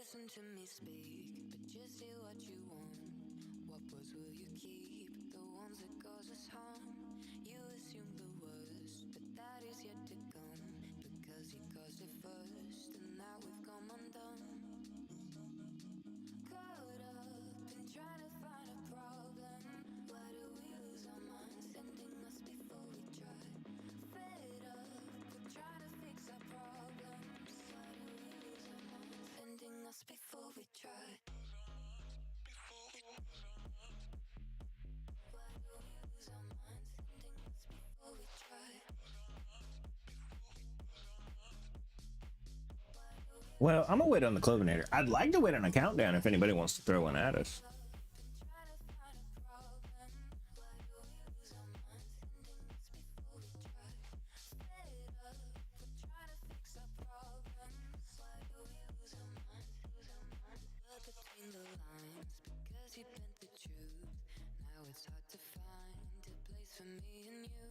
Speaker 4: Listen to me speak, but just say what you want. What words will you keep? The ones that cause us harm. You assume the worst, but that is yet to come. Because you caused it first, and now we've come undone. Caught up in trying to find a problem. Why do we lose our minds, ending us before we try? Fed up with trying to fix our problems. Why do we lose our minds, ending us before we try? Why do we lose our minds, ending us before we try?
Speaker 1: Well, I'm gonna wait on the Clovinator. I'd like to wait on a countdown if anybody wants to throw one at us.
Speaker 4: Between the lines, because you bent the truth. Now it's hard to find a place for me and you.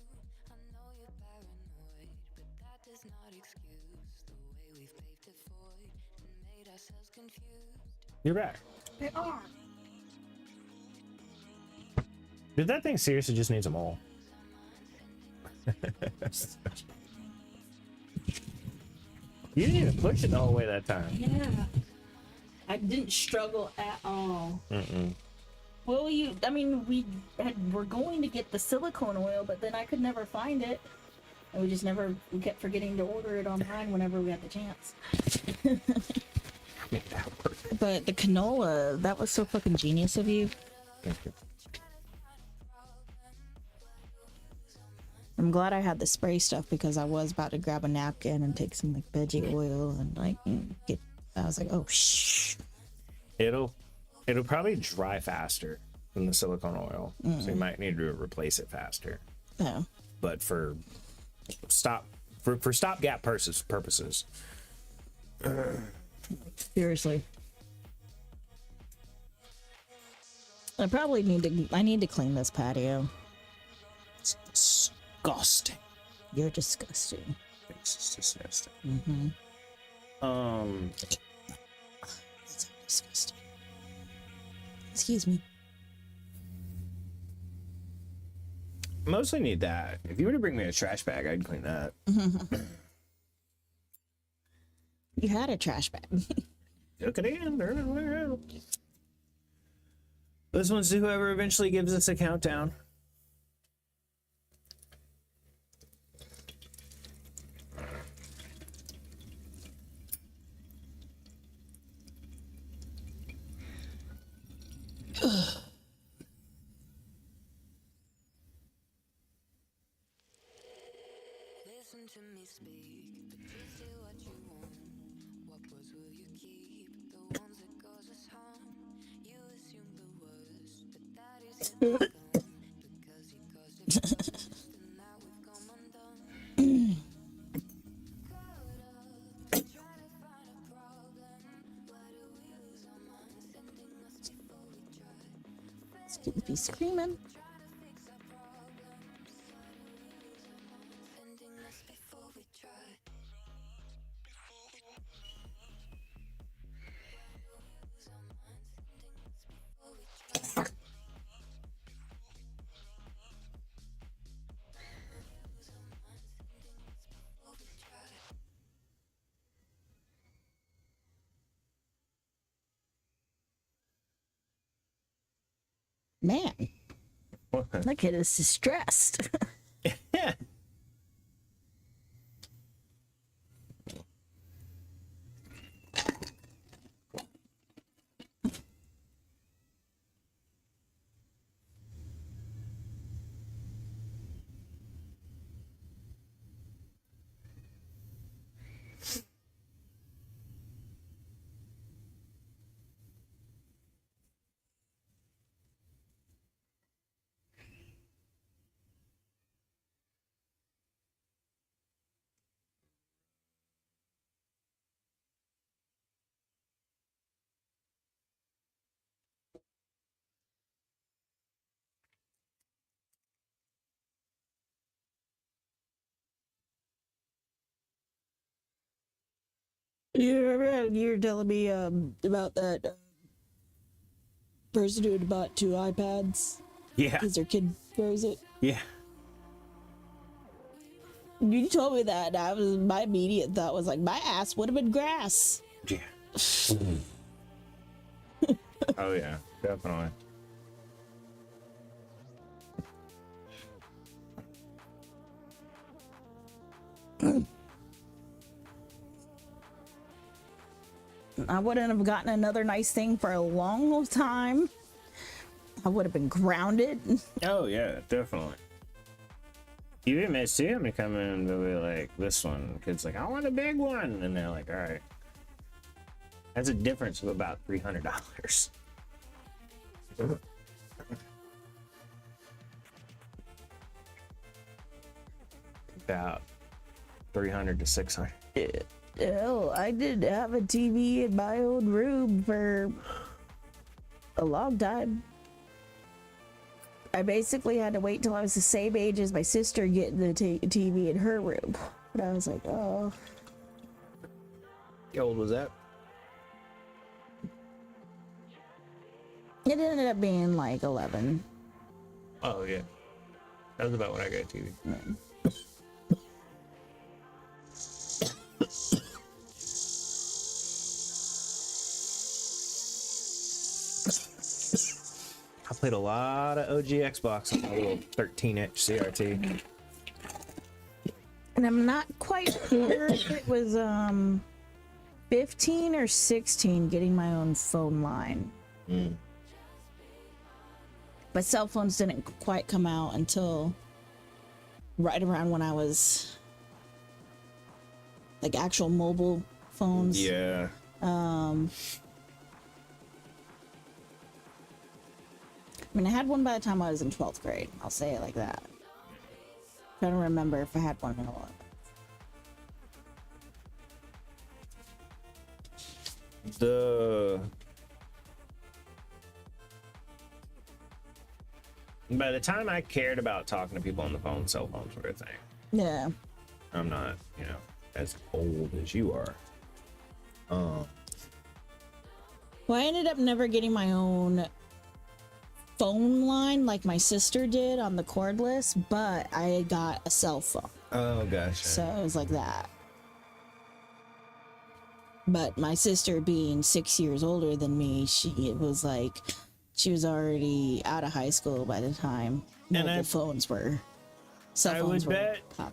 Speaker 4: I know you're paranoid, but that does not excuse the way we've paved a void and made ourselves confused.
Speaker 1: You're back.
Speaker 2: They are.
Speaker 1: Dude, that thing seriously just needs a mole. You didn't even push it the whole way that time.
Speaker 2: Yeah. I didn't struggle at all.
Speaker 1: Mm-mm.
Speaker 2: Well, we're going to get the silicone oil, but then I could never find it. And we kept forgetting to order it online whenever we had the chance. But the canola, that was so fucking genius of you.
Speaker 1: Thank you.
Speaker 2: I'm glad I had the spray stuff because I was about to grab a napkin and take some like veggie oil and I was like, oh shh.
Speaker 1: It'll probably dry faster than the silicone oil, so you might need to replace it faster.
Speaker 2: Yeah.
Speaker 1: But for stopgap purposes,
Speaker 2: Seriously. I need to clean this patio.
Speaker 1: it's disgusting.
Speaker 2: You're disgusting.
Speaker 1: It's disgusting.
Speaker 2: It's so disgusting. Excuse me.
Speaker 1: Mostly need that. If you were to bring me a trash bag, I'd clean that.
Speaker 2: You had a trash bag.
Speaker 1: Look at it. This one's to whoever eventually gives us a countdown.
Speaker 4: Listen to me speak, but just say what you want. What words will you keep? The ones that cause us harm. You assume the worst, but that is yet to come. Because you caused it first, and now we've come undone. Caught up, trying to find a problem. Why do we lose our minds, ending us before we try?
Speaker 2: Excuse me, screaming.
Speaker 4: Trying to fix our problems. Why do we lose our minds, ending us before we try?
Speaker 2: Man, that kid is distressed.
Speaker 1: Yeah.
Speaker 2: You remember you were telling me about that person who had bought 2 iPads
Speaker 1: Yeah.
Speaker 2: because their kid throws it?
Speaker 1: Yeah.
Speaker 2: You told me that, and my immediate thought was like, my ass would have been grass.
Speaker 1: Yeah. Oh yeah, definitely.
Speaker 2: I wouldn't have gotten another nice thing for a long, long time. I would have been grounded.
Speaker 1: Oh yeah, definitely. You may see them come in and they'll be like, this one. Kid's like, I want a big one. And they're like, all right. That's a difference of about $300. About 300 to 600.
Speaker 2: Hell, I did have a TV in my own room for a long time. I basically had to wait till I was the same age as my sister getting the TV in her room. But I was like, oh.
Speaker 1: How old was that?
Speaker 2: It ended up being like 11.
Speaker 1: Oh yeah. That was about when I got a TV. I played a lot of OG Xbox on my little 13-inch CRT.
Speaker 2: And I'm not quite sure if it was 15 or 16 getting my own phone line. But cell phones didn't quite come out until right around when I was like actual mobile phones.
Speaker 1: Yeah.
Speaker 2: I mean, I had one by the time I was in 12th grade. I'll say it like that. Trying to remember if I had one or not.
Speaker 1: By the time I cared about talking to people on the phone, cell phones were a thing.
Speaker 2: Yeah.
Speaker 1: I'm not, as old as you are.
Speaker 2: Well, I ended up never getting my own phone line like my sister did on the cordless, but I got a cell phone.
Speaker 1: Oh, gosh.
Speaker 2: So it was like that. But my sister being 6 years older than me, she was already out of high school by the time mobile phones were. Cell
Speaker 1: I
Speaker 2: phones
Speaker 1: would
Speaker 2: were
Speaker 1: bet
Speaker 2: pop.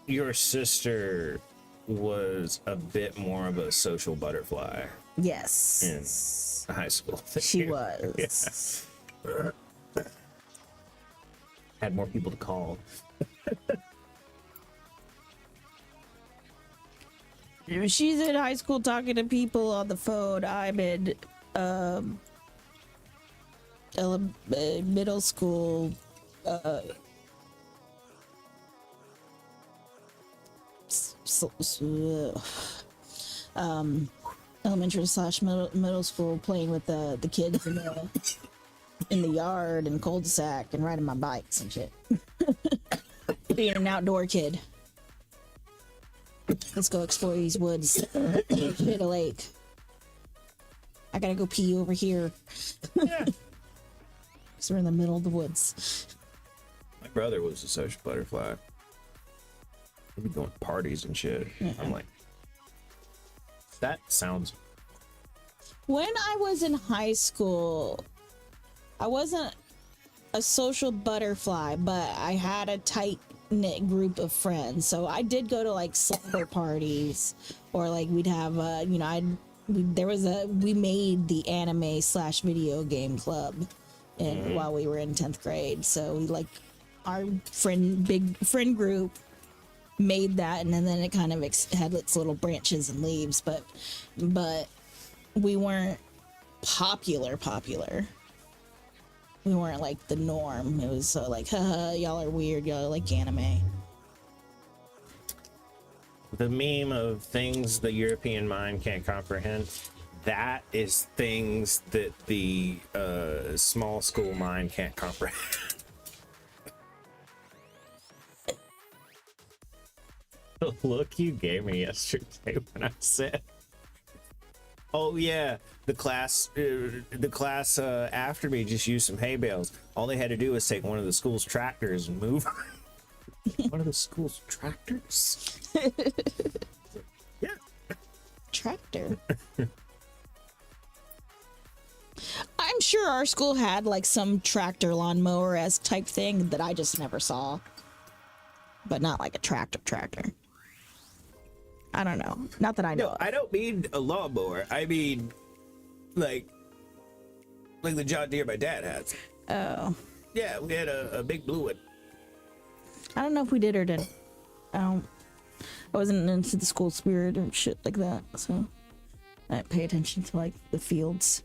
Speaker 1: your sister was a bit more of a social butterfly
Speaker 2: Yes.
Speaker 1: in high school.
Speaker 2: She was.
Speaker 1: Yeah. Had more people to call.
Speaker 2: She's in high school talking to people on the phone. I'm in middle school. Elementary / middle school, playing with the kids in the yard and cul-de-sac and riding my bikes and shit. Being an outdoor kid. Let's go explore these woods. Hit a lake. I gotta go pee over here.
Speaker 1: Yeah.
Speaker 2: Because we're in the middle of the woods.
Speaker 1: My brother was a social butterfly. He'd be going to parties and shit.
Speaker 2: Yeah.
Speaker 1: I'm like, that sounds...
Speaker 2: When I was in high school, I wasn't a social butterfly, but I had a tight-knit group of friends. So I did go to like slumber parties, or like we'd have, we made the anime / video game club while we were in 10th grade. So we like our big friend group made that, and then it kind of had its little branches and leaves, but we weren't popular. We weren't like the norm. It was like, haha, y'all are weird, y'all like anime.
Speaker 1: The meme of things the European mind can't comprehend, that is things that the small school mind can't comprehend. The look you gave me yesterday when I said Oh yeah, the class after me just used some hay bales. All they had to do was take one of the school's tractors and move. One of the school's tractors? Yeah.
Speaker 2: Tractor. I'm sure our school had like some tractor lawnmower as type thing that I just never saw. But not like a tractor. I don't know. Not that I know.
Speaker 1: No, I don't mean a lawnmower. I mean like the John Deere my dad has.
Speaker 2: Oh.
Speaker 1: Yeah, we had a big blue one.
Speaker 2: I don't know if we did or didn't. I wasn't into the school spirit or shit like that, so I didn't pay attention to like the fields.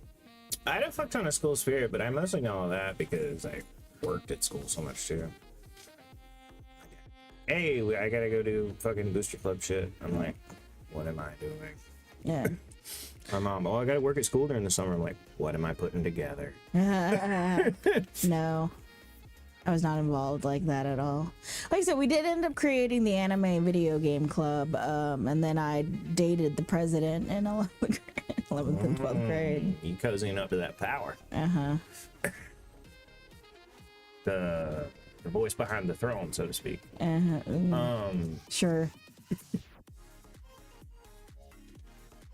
Speaker 1: I had a fuck ton of school spirit, but I mostly know all that because I worked at school so much too. Hey, I gotta go do fucking booster club shit. I'm like, what am I doing?
Speaker 2: Yeah.
Speaker 1: My mom, I gotta work at school during the summer. I'm like, what am I putting together?
Speaker 2: No. I was not involved like that at all. Like I said, we did end up creating the anime video game club, and then I dated the president in 11th and 12th grade.
Speaker 1: You cozying up to that power.
Speaker 2: Uh-huh.
Speaker 1: The voice behind the throne, so to speak.
Speaker 2: Uh-huh. Sure.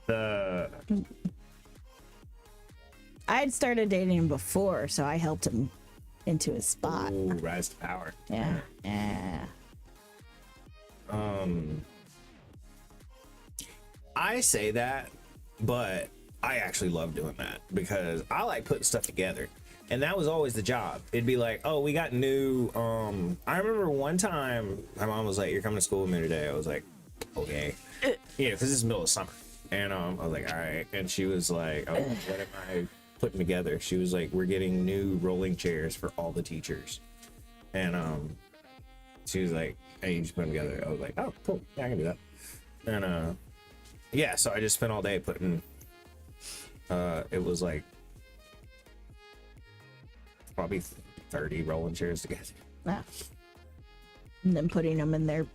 Speaker 1: The
Speaker 2: I had started dating him before, so I helped him into his spot.
Speaker 1: ooh, rise to power.
Speaker 2: Yeah. Yeah.
Speaker 1: I say that, but I actually love doing that because I like putting stuff together. And that was always the job. It'd be like, oh, we got new. I remember one time my mom was like, you're coming to school with me today. I was like, okay. Yeah, because this is the middle of summer. And I was like, all right. And she was like, oh, what am I putting together? She was like, we're getting new rolling chairs for all the teachers. And she was like, I need you to put them together. I was like, oh, cool. Yeah, I can do that. And yeah, so I just spent all day putting, it was like, probably 30 rolling chairs together.
Speaker 2: Yeah. And then putting them in their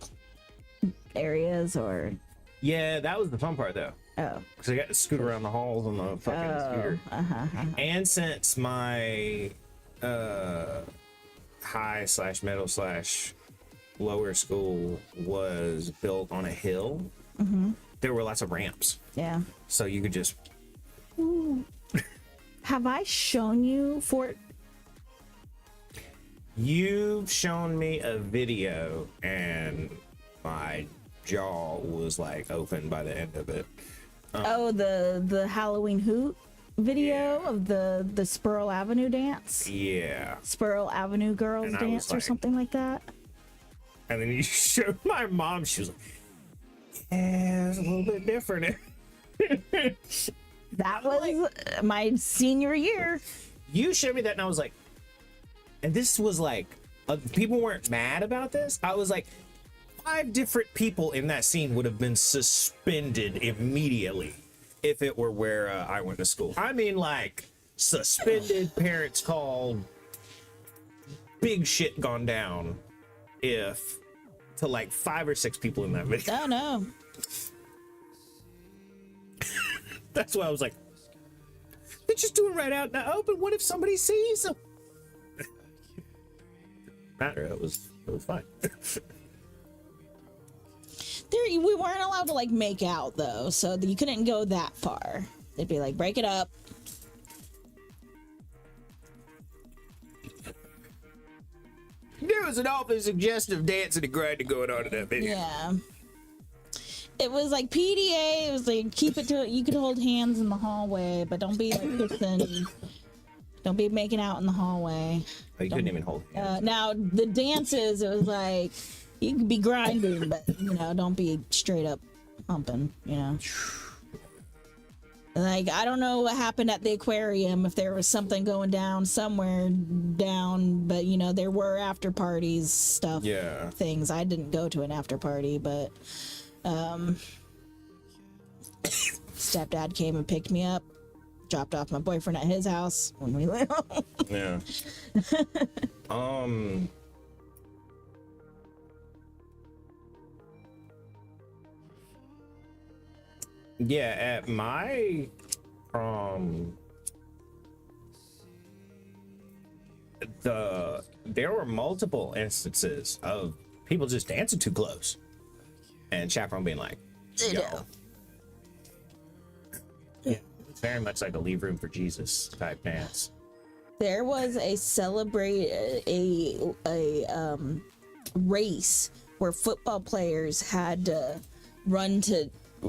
Speaker 2: areas or...
Speaker 1: Yeah, that was the fun part though.
Speaker 2: Oh.
Speaker 1: Because I got to scoot around the halls on the fucking scooter. And since my high/middle/lower school was built on a hill, there were lots of ramps.
Speaker 2: Yeah.
Speaker 1: So you could just...
Speaker 2: Ooh. Have I shown you Fort?
Speaker 1: You've shown me a video and my jaw was like open by the end of it.
Speaker 2: Oh, the Halloween Hoot video of the Spurl Avenue dance?
Speaker 1: Yeah.
Speaker 2: Spurl Avenue Girls
Speaker 1: And I
Speaker 2: dance
Speaker 1: was
Speaker 2: or
Speaker 1: like-
Speaker 2: something like that?
Speaker 1: And then you showed my mom, she was like, yeah, it's a little bit different.
Speaker 2: That was my senior year.
Speaker 1: You showed me that and I was like, and this was like, people weren't mad about this. I was like, 5 different people in that scene would have been suspended immediately if it were where I went to school. I mean, like, suspended, parents called, big shit gone down if to like 5 or 6 people in that video.
Speaker 2: Oh, no.
Speaker 1: That's why I was like, they're just doing right out in the open. What if somebody sees them? Matter, it was fine.
Speaker 2: We weren't allowed to like make out though, so you couldn't go that far. They'd be like, break it up.
Speaker 1: There was an awfully suggestive dancing and grinding going on in that video.
Speaker 2: Yeah. It was like PDA. It was like keep it to. You could hold hands in the hallway, but don't be like kissing. Don't be making out in the hallway.
Speaker 1: Oh, you couldn't even hold hands.
Speaker 2: Now the dances, it was like you could be grinding, but you know, don't be straight up humping. You know. Like, I don't know what happened at the aquarium, if there was something going down somewhere down, but you know, there were after parties, stuff,
Speaker 1: Yeah.
Speaker 2: things. I didn't go to an after party, but stepdad came and picked me up, dropped off my boyfriend at his house when we went home.
Speaker 1: Yeah. Yeah, at my there were multiple instances of people just dancing too close, and chaperone being like, "Yo." Yeah, it's very much like a leave room for Jesus type dance.
Speaker 2: There was a race where football players had to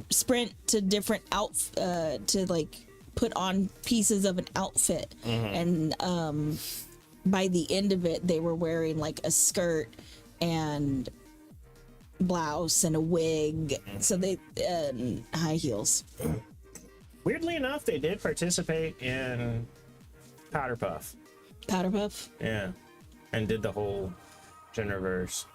Speaker 2: sprint to different to like put on pieces of an outfit, and by the end of it they were wearing like a skirt and blouse and a wig, so they high heels.
Speaker 1: Weirdly enough, they did participate in Powder Puff.
Speaker 2: Powder Puff?
Speaker 1: Yeah, and did the whole gender reverse.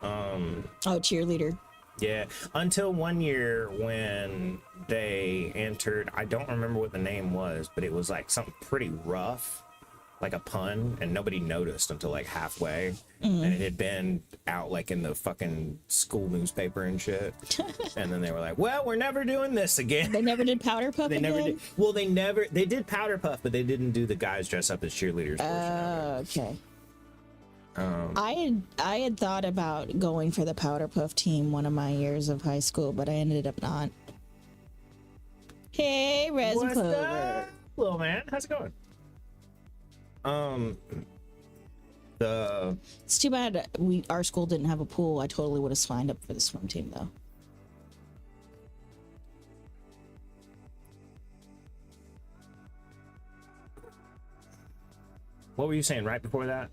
Speaker 2: Cheerleader.
Speaker 1: Yeah, until one year when they entered, I don't remember what the name was, but it was like something pretty rough, like a pun, and nobody noticed until like halfway. And it had been out like in the fucking school newspaper and shit. And then they were like, well, we're never doing this again.
Speaker 2: They never did Powder Puff.
Speaker 1: They never did. Well, they did Powder Puff, but they didn't do the guys dress up as cheerleaders.
Speaker 2: Okay. I had thought about going for the Powder Puff team one of my years of high school, but I ended up not. Hey, Resin
Speaker 1: What's
Speaker 2: Clover.
Speaker 1: up, little man? How's it going?
Speaker 2: It's too bad our school didn't have a pool. I totally would have signed up for the swim team though.
Speaker 1: What were you saying right before that?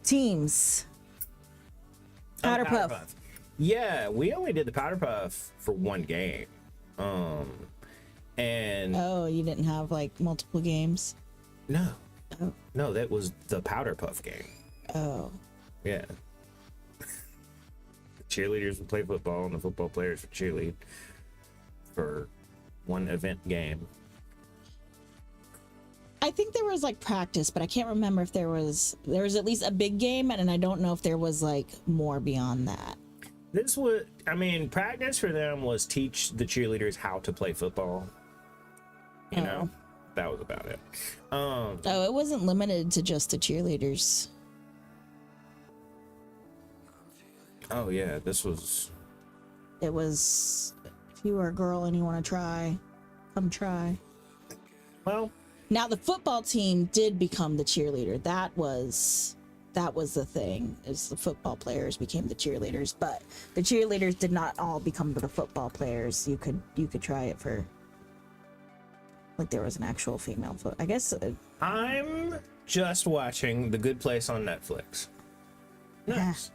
Speaker 2: Teams. Powder Puff.
Speaker 1: Yeah, we only did the Powder Puff for one game. And
Speaker 2: Oh, you didn't have like multiple games?
Speaker 1: no.
Speaker 2: Oh.
Speaker 1: No, that was the Powder Puff game.
Speaker 2: Oh.
Speaker 1: Yeah. The cheerleaders would play football and the football players would cheerlead for one event game.
Speaker 2: I think there was like practice, but I can't remember if there was at least a big game, and I don't know if there was like more beyond that.
Speaker 1: Practice for them was teach the cheerleaders how to play football. You know, that was about it.
Speaker 2: It wasn't limited to just the cheerleaders.
Speaker 1: Oh yeah, this was.
Speaker 2: It was, if you were a girl and you want to try, come try.
Speaker 1: Well,
Speaker 2: now the football team did become the cheerleader. That was the thing, is the football players became the cheerleaders, but the cheerleaders did not all become the football players. You could try it for, like, there was an actual female foot. I guess.
Speaker 1: I'm just watching The Good Place on Netflix. Nice.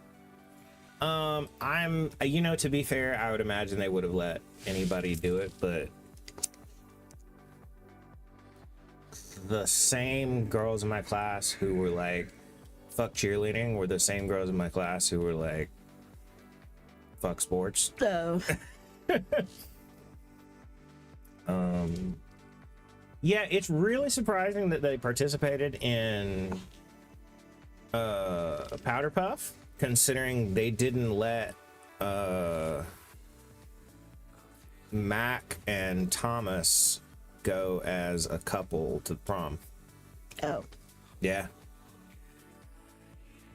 Speaker 1: To be fair, I would imagine they would have let anybody do it, but the same girls in my class who were like, fuck cheerleading, were the same girls in my class who were like, fuck sports.
Speaker 2: So.
Speaker 1: Yeah, it's really surprising that they participated in Powder Puff, considering they didn't let Mac and Thomas go as a couple to prom.
Speaker 2: Oh.
Speaker 1: Yeah.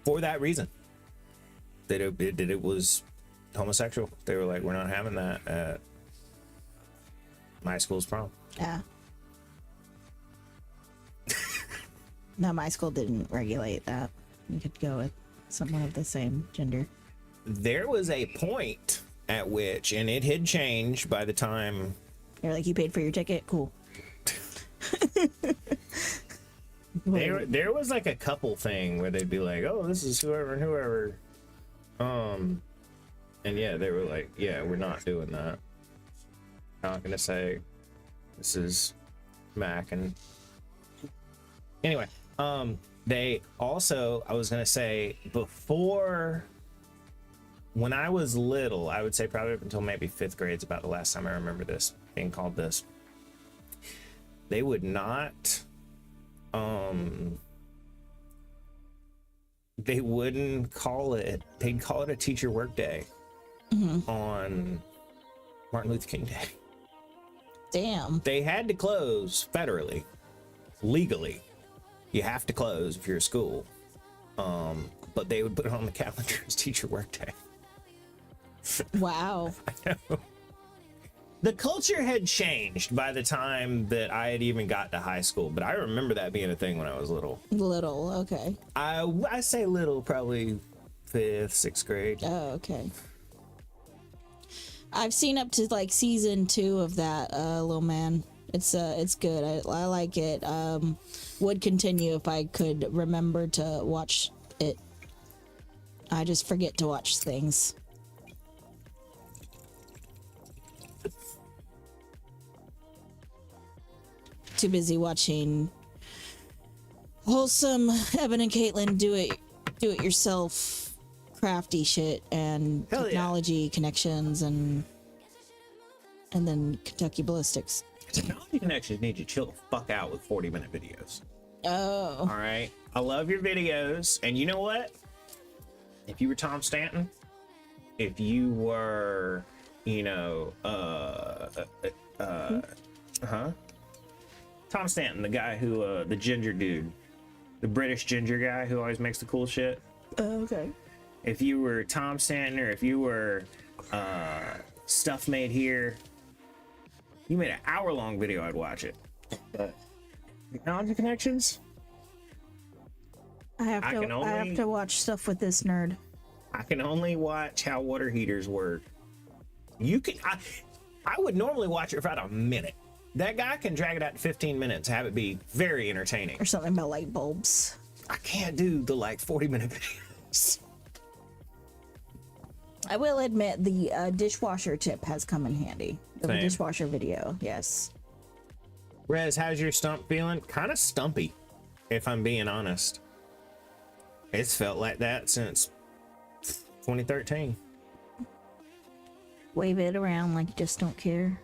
Speaker 1: For that reason. It was homosexual. They were like, we're not having that at my school's prom.
Speaker 2: Yeah. No, my school didn't regulate that. You could go with someone of the same gender.
Speaker 1: There was a point at which, and it had changed by the time.
Speaker 2: You're like, you paid for your ticket? Cool.
Speaker 1: There was like a couple thing where they'd be like, oh, this is whoever and whoever. And yeah, they were like, yeah, we're not doing that. Not gonna say this is Mac. And anyway, they also, I was gonna say, before, when I was little, I would say probably up until maybe 5th grade is about the last time I remember this being called this. They would not they wouldn't call it, they'd call it a teacher work day on Martin Luther King Day.
Speaker 2: Damn.
Speaker 1: They had to close federally, legally. You have to close if you're a school. But they would put it on the calendar as teacher work day.
Speaker 2: Wow.
Speaker 1: I know. The culture had changed by the time that I had even got to high school, but I remember that being a thing when I was little.
Speaker 2: Little, okay.
Speaker 1: I say little, probably 5th, 6th grade.
Speaker 2: Oh, okay. I've seen up to like season 2 of that, little man. It's good. I like it. Would continue if I could remember to watch it. I just forget to watch things. Too busy watching wholesome Evan and Caitlin do it yourself crafty shit and
Speaker 1: Hell yeah.
Speaker 2: technology connections and then Kentucky Ballistics.
Speaker 1: Technology connections need to chill the fuck out with 40-minute videos.
Speaker 2: Oh.
Speaker 1: All right. I love your videos. And you know what? If you were Tom Stanton, if you were, you know, Tom Stanton, the guy who, the ginger dude, the British ginger guy who always makes the cool shit.
Speaker 2: Okay.
Speaker 1: If you were Tom Stanton, or if you were Stuff Made Here, you made an hour-long video, I'd watch it. But technology connections?
Speaker 2: I have to watch stuff with this nerd.
Speaker 1: I can only watch how water heaters work. I would normally watch it for about a minute. That guy can drag it out to 15 minutes, have it be very entertaining.
Speaker 2: Or something about light bulbs.
Speaker 1: I can't do the like 40-minute videos.
Speaker 2: I will admit the dishwasher tip has come in handy. The
Speaker 1: Same.
Speaker 2: dishwasher video, yes.
Speaker 1: Rez, how's your stump feeling? Kind of stumpy, if I'm being honest. It's felt like that since 2013.
Speaker 2: Wave it around like you just don't care.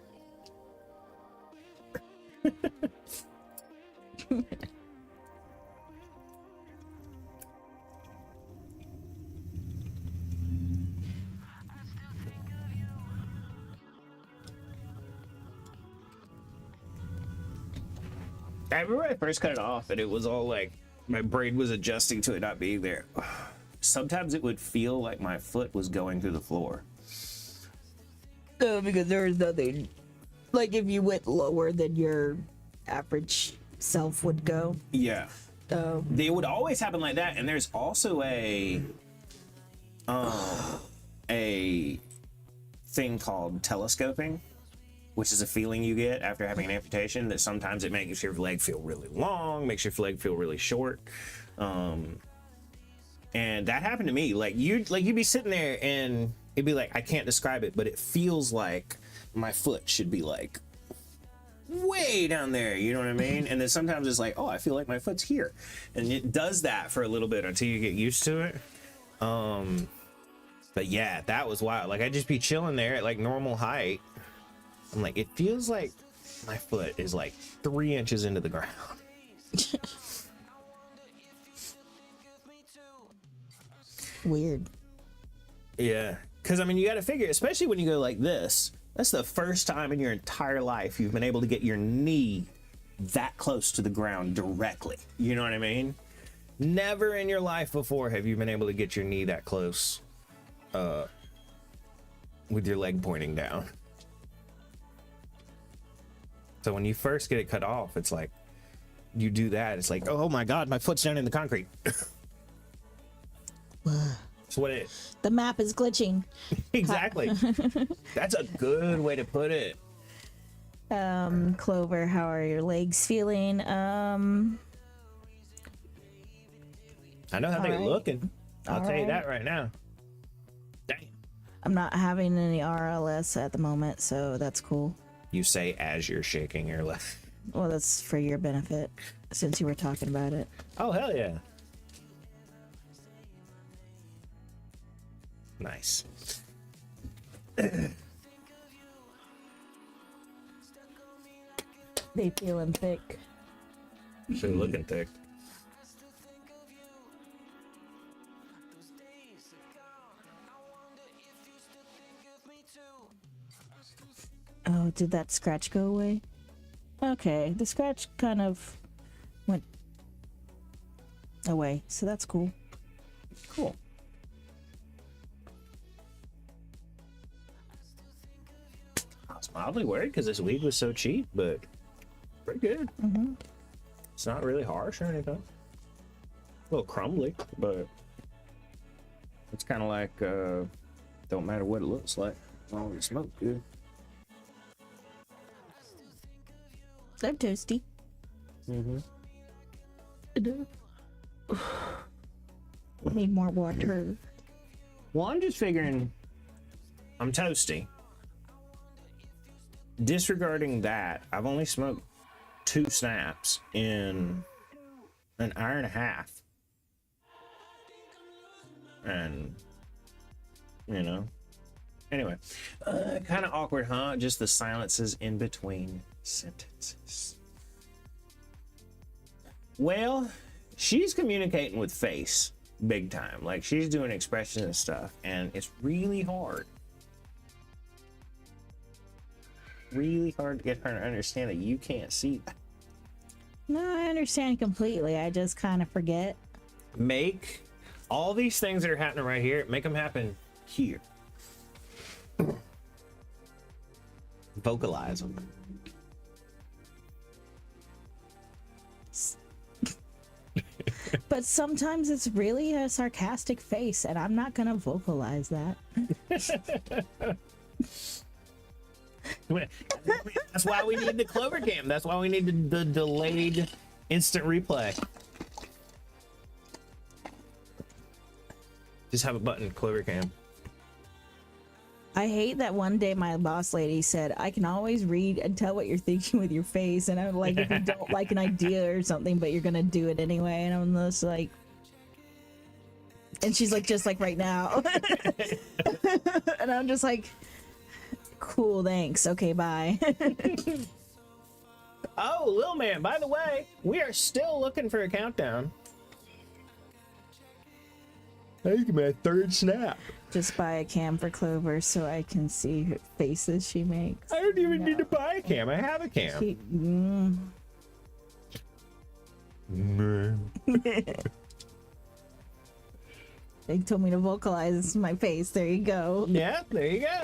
Speaker 1: I remember when I first cut it off and it was all like my brain was adjusting to it not being there. Sometimes it would feel like my foot was going through the floor.
Speaker 2: Because there is nothing. Like if you went lower than your average self would go.
Speaker 1: Yeah. They would always happen like that, and there's also a thing called telescoping, which is a feeling you get after having an amputation that sometimes it makes your leg feel really long, makes your leg feel really short. And that happened to me. Like you'd be sitting there and it'd be like, I can't describe it, but it feels like my foot should be like way down there, you know what I mean? And then sometimes it's like, oh, I feel like my foot's here, and it does that for a little bit until you get used to it. But yeah, that was wild. Like I'd just be chilling there at like normal height. I'm like, it feels like my foot is like 3 inches into the ground.
Speaker 2: Weird.
Speaker 1: Yeah, because I mean, you got to figure, especially when you go like this, that's the first time in your entire life you've been able to get your knee that close to the ground directly. You know what I mean? Never in your life before have you been able to get your knee that close with your leg pointing down. So when you first get it cut off, it's like, you do that, it's like, oh my God, my foot's down in the concrete. That's what it is.
Speaker 2: The map is glitching.
Speaker 1: Exactly. That's a good way to put it.
Speaker 2: Clover, how are your legs feeling?
Speaker 1: I know how they're
Speaker 2: right.
Speaker 1: looking. I'll tell you
Speaker 2: right.
Speaker 1: that right now. Damn.
Speaker 2: I'm not having any RLS at the moment, so that's cool.
Speaker 1: You say as you're shaking your leg.
Speaker 2: Well, that's for your benefit, since you were talking about it.
Speaker 1: Oh, hell yeah. Nice.
Speaker 2: They feeling thick.
Speaker 1: They're looking thick.
Speaker 2: Oh, did that scratch go away? Okay, the scratch kind of went away, so that's cool.
Speaker 1: Cool. I was mildly worried because this weed was so cheap, but pretty good.
Speaker 2: Mm-hmm.
Speaker 1: It's not really harsh or anything. A little crumbly, but it's kind of like don't matter what it looks like, as long as it smells good.
Speaker 2: They're toasty.
Speaker 1: Mm-hmm.
Speaker 2: Need more water.
Speaker 1: Well, I'm just figuring I'm toasty. Disregarding that, I've only smoked 2 snaps in an hour and a half. And, you know, anyway, kind of awkward, huh? Just the silences in between sentences. Well, she's communicating with face big time. Like, she's doing expressions and stuff, and it's really hard. Really hard to get her to understand that you can't see that.
Speaker 2: No, I understand completely. I just kind of forget.
Speaker 1: Make all these things that are happening right here, make them happen here. Vocalize them.
Speaker 2: But sometimes it's really a sarcastic face, and I'm not gonna vocalize that.
Speaker 1: That's why we need the Clover Cam. That's why we need the delayed instant replay. Just have a button, Clover Cam.
Speaker 2: I hate that one day my boss lady said, I can always read and tell what you're thinking with your face. And I'm like, if you don't like an idea or something, but you're going to do it anyway. And I'm just like, and she's like, just like right now. And I'm just like, cool, thanks. Okay, bye.
Speaker 1: Oh, Lil Man, by the way, we are still looking for a countdown. I think my 3rd snap.
Speaker 2: Just buy a cam for Clover so I can see her faces she makes.
Speaker 1: I don't even need to buy a cam. I have a cam.
Speaker 2: They told me to vocalize my face. There you go.
Speaker 1: Yeah, there you go.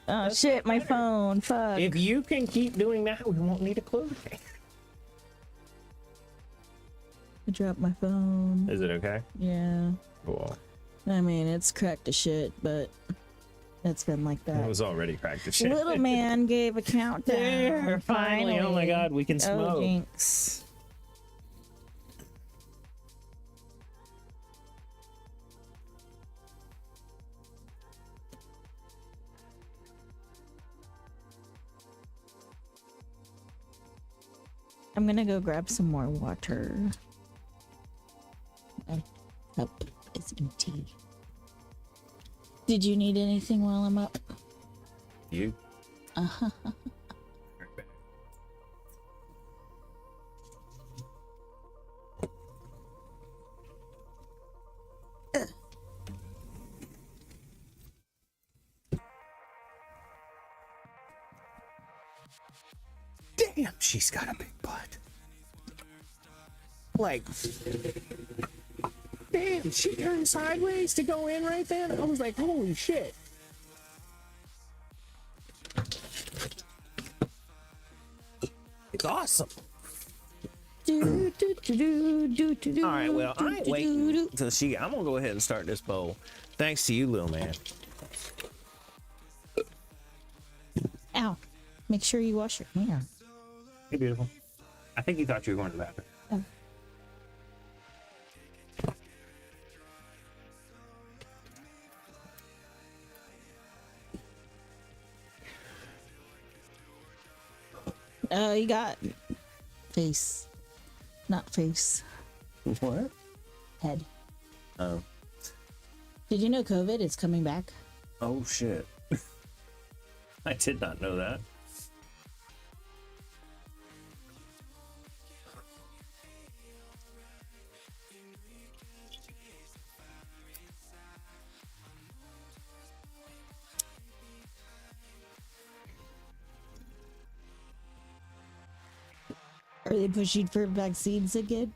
Speaker 2: Oh shit, my phone. Fuck.
Speaker 1: If you can keep doing that, we won't need a Clover Cam.
Speaker 2: I dropped my phone.
Speaker 1: Is it okay?
Speaker 2: Yeah.
Speaker 1: Cool.
Speaker 2: I mean, it's cracked to shit, but it's been like
Speaker 1: It
Speaker 2: that.
Speaker 1: was already cracked to shit.
Speaker 2: Little man gave a countdown.
Speaker 1: There, finally. Oh my god, we can smoke.
Speaker 2: Oh, jinx. I'm gonna go grab some more water. My cup is empty. Did you need anything while I'm up?
Speaker 1: You?
Speaker 2: Uh-huh.
Speaker 1: Damn, she's got a big butt. Like, damn, she turned sideways to go in right then. I was like, holy shit. It's awesome. All right, well, I ain't waiting until she. I'm gonna go ahead and start this bowl. Thanks to you, little man.
Speaker 2: Ow. Make sure you wash your hair.
Speaker 1: Hey, beautiful. I think you thought you were going to the bathroom.
Speaker 2: Oh. You got face, not face,
Speaker 1: What?
Speaker 2: head.
Speaker 1: Oh.
Speaker 2: Did you know COVID is coming back?
Speaker 1: Oh shit. I did not know that.
Speaker 2: Are they pushing for vaccines again?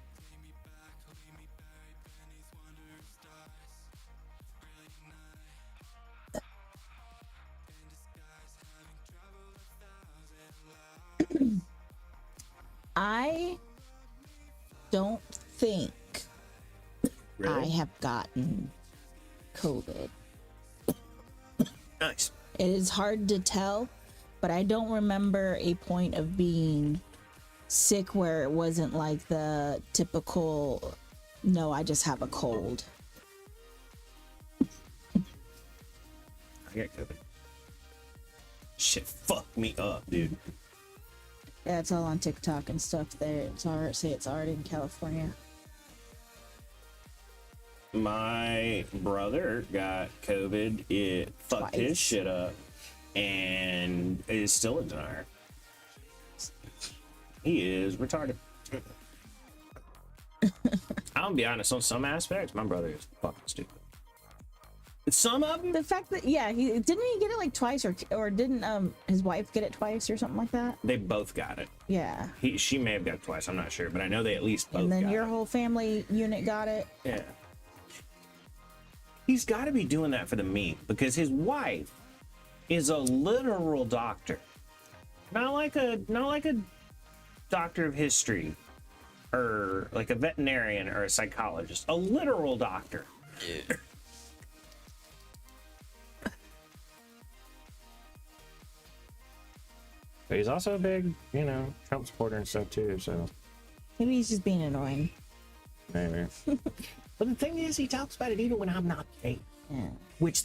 Speaker 2: I don't think I have gotten COVID.
Speaker 1: Nice.
Speaker 2: It is hard to tell, but I don't remember a point of being sick where it wasn't like the typical, no, I just have a cold.
Speaker 1: I got COVID. Shit fucked me up, dude.
Speaker 2: Yeah, it's all on TikTok and stuff there. It's already in California.
Speaker 1: My brother got COVID. It fucked
Speaker 2: Twice.
Speaker 1: his shit up and is still in denial. He is retarded. I'm gonna be honest, on some aspects, my brother is fucking stupid. Some of them,
Speaker 2: The fact that, yeah, he get it like twice, or didn't his wife get it twice or something like that?
Speaker 1: they both got it.
Speaker 2: Yeah.
Speaker 1: She may have got it twice, I'm not sure, but I know they at least both
Speaker 2: And then
Speaker 1: got
Speaker 2: your
Speaker 1: it.
Speaker 2: whole family unit got it.
Speaker 1: Yeah. He's got to be doing that for the meme because his wife is a literal doctor, not like a doctor of history or like a veterinarian or a psychologist, a literal doctor. But he's also a big, Trump supporter and stuff too. So
Speaker 2: Maybe he's just being annoying.
Speaker 1: maybe. But the thing is, he talks about it even when I'm not there.
Speaker 2: Yeah.
Speaker 1: Which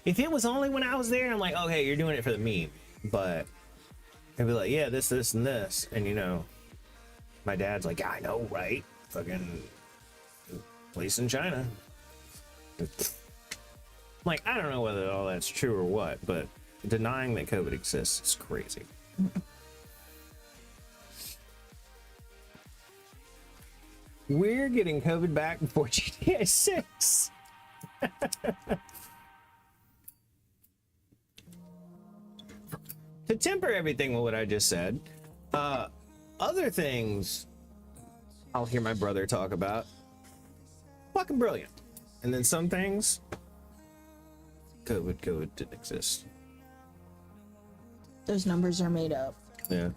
Speaker 1: if it was only when I was there, I'm like, okay, you're doing it for the meme. But he'd be like, yeah, this, and this. And, my dad's like, yeah, I know, right? Fucking place in China. Like, I don't know whether all that's true or what, but denying that COVID exists is crazy. We're getting COVID back before GTA 6. To temper everything with what I just said, other things I'll hear my brother talk about, fucking brilliant. And then some things, COVID didn't exist.
Speaker 2: Those numbers are made up.
Speaker 1: Yeah.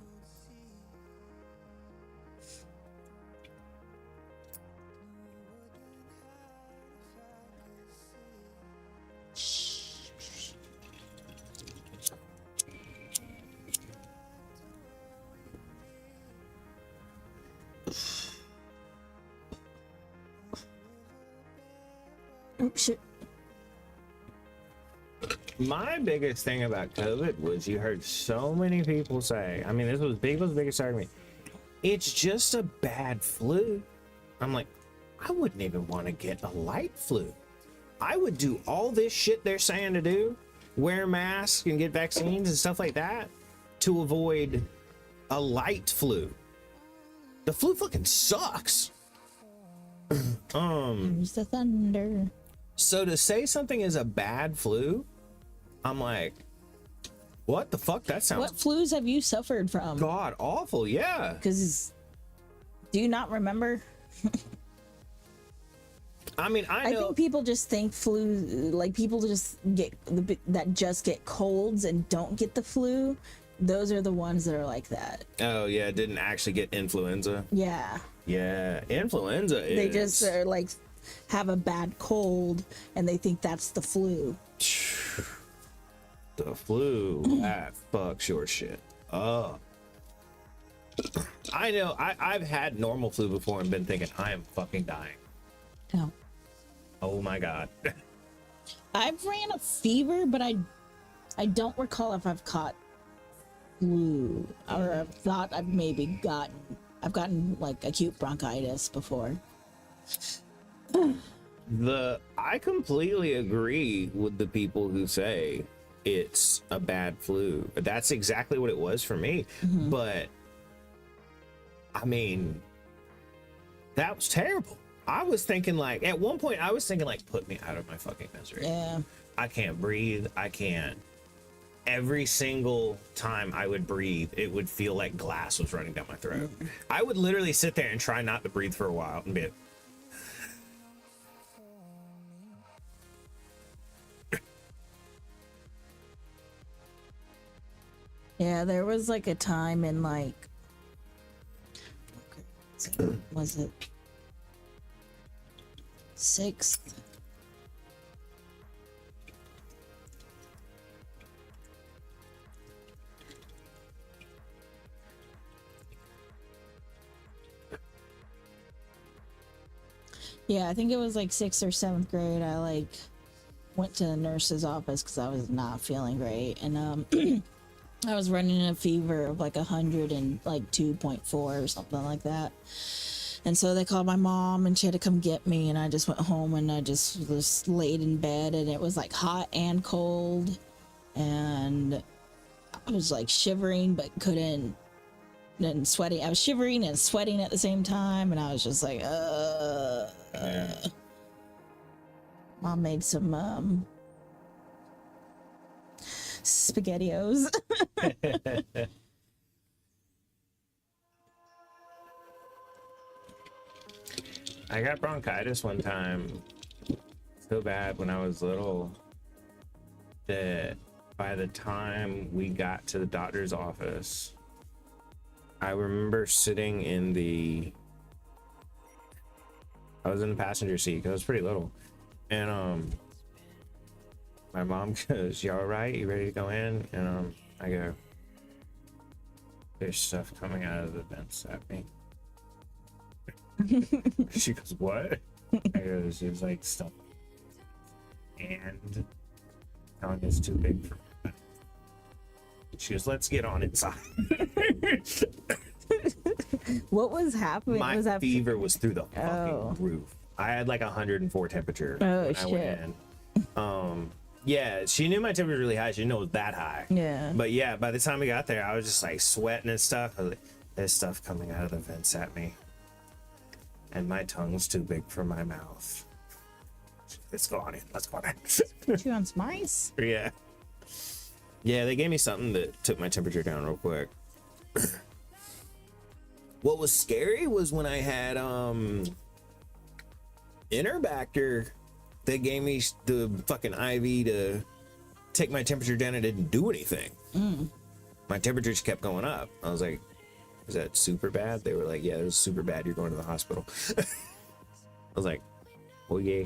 Speaker 2: Oh, shit.
Speaker 1: My biggest thing about COVID was you heard so many people say, I mean, this was people's biggest argument. It's just a bad flu. I'm like, I wouldn't even want to get a light flu. I would do all this shit they're saying to do, wear masks and get vaccines and stuff like that to avoid a light flu. The flu fucking sucks.
Speaker 2: Here's the thunder.
Speaker 1: So to say something is a bad flu, I'm like, what the fuck? That sounds
Speaker 2: What flus have you suffered from?
Speaker 1: god awful. Yeah.
Speaker 2: Because do you not remember?
Speaker 1: I mean, I know.
Speaker 2: think people just think flu, like people just get colds and don't get the flu. Those are the ones that are like that.
Speaker 1: Oh yeah, didn't actually get influenza.
Speaker 2: Yeah.
Speaker 1: Yeah, influenza is.
Speaker 2: They just are like have a bad cold and they think that's the flu.
Speaker 1: The flu. That fucks your shit up. I know. I've had normal flu before and been thinking I am fucking dying.
Speaker 2: No.
Speaker 1: Oh my god.
Speaker 2: I've ran a fever, but I don't recall if I've caught flu or I've thought I've gotten like acute bronchitis before.
Speaker 1: I completely agree with the people who say it's a bad flu. That's exactly what it was for me.
Speaker 2: Mm-hmm.
Speaker 1: But I mean, that was terrible. I was thinking like, at one point I was thinking like, put me out of my fucking misery.
Speaker 2: Yeah.
Speaker 1: I can't breathe. I can't every single time I would breathe, it would feel like glass was running down my throat. I would literally sit there and try not to breathe for a while and be like,
Speaker 2: Yeah, there was like a time in like, okay, was it sixth? Yeah, I think it was like sixth or seventh grade. I like went to the nurse's office because I was not feeling great, and I was running a fever of like 100 and like 2.4 or something like that. And so they called my mom and she had to come get me, and I just went home and I just was laid in bed, and it was like hot and cold, and I was like shivering but couldn't, and sweating. I was shivering and sweating at the same time, and I was just like Mom made some SpaghettiOs.
Speaker 1: I got bronchitis one time so bad when I was little that by the time we got to the doctor's office, I remember sitting in I was in the passenger seat because I was pretty little, and my mom goes, "You all right? You ready to go in?" And I go, "There's stuff coming out of the vents at me." She goes, "What?" I go, "She was like, stuff, and tongue is too big for me." She goes, "Let's get on inside."
Speaker 2: What was happening?
Speaker 1: My
Speaker 2: was that
Speaker 1: fever was through the fucking roof. I had like 104 temperature when I went in. Yeah, she knew my temperature was really high. She didn't know it was that high.
Speaker 2: Yeah.
Speaker 1: But yeah, by the time we got there, I was just like sweating and stuff. I was like, there's stuff coming out of the vents at me, and my tongue's too big for my mouth. Let's go on in. Let's go on in.
Speaker 2: Chew on some ice?
Speaker 1: Yeah. Yeah, they gave me something that took my temperature down real quick. What was scary was when I had Interbacter. They gave me the fucking IV to take my temperature down and didn't do anything. My temperature just kept going up. I was like, is that super bad? They were like, yeah, it was super bad. You're going to the hospital. I was like, oh yeah.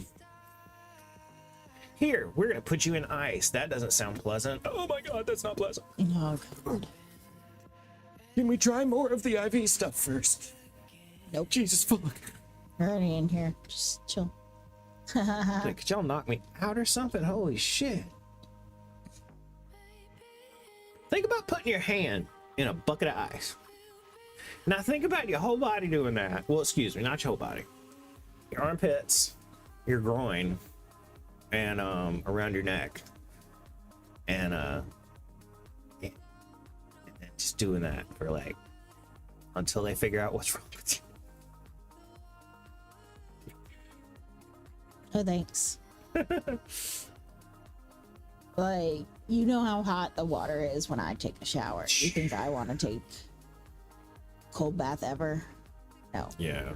Speaker 1: Here, we're going to put you in ice. That doesn't sound pleasant. Oh my God, that's not pleasant.
Speaker 2: Oh, God.
Speaker 1: Can we try more of the IV stuff first?
Speaker 2: Nope.
Speaker 1: Jesus fuck.
Speaker 2: We're already in here. Just chill.
Speaker 1: Like, could y'all knock me out or something? Holy shit. Think about putting your hand in a bucket of ice. Now think about your whole body doing that. Well, excuse me, not your whole body. Your armpits, your groin, and around your neck. And yeah. And then just doing that for like until they figure out what's wrong with you.
Speaker 2: Oh, thanks. Like, you know how hot the water is when I take a shower. You think I want to take cold bath ever? No.
Speaker 1: Yeah.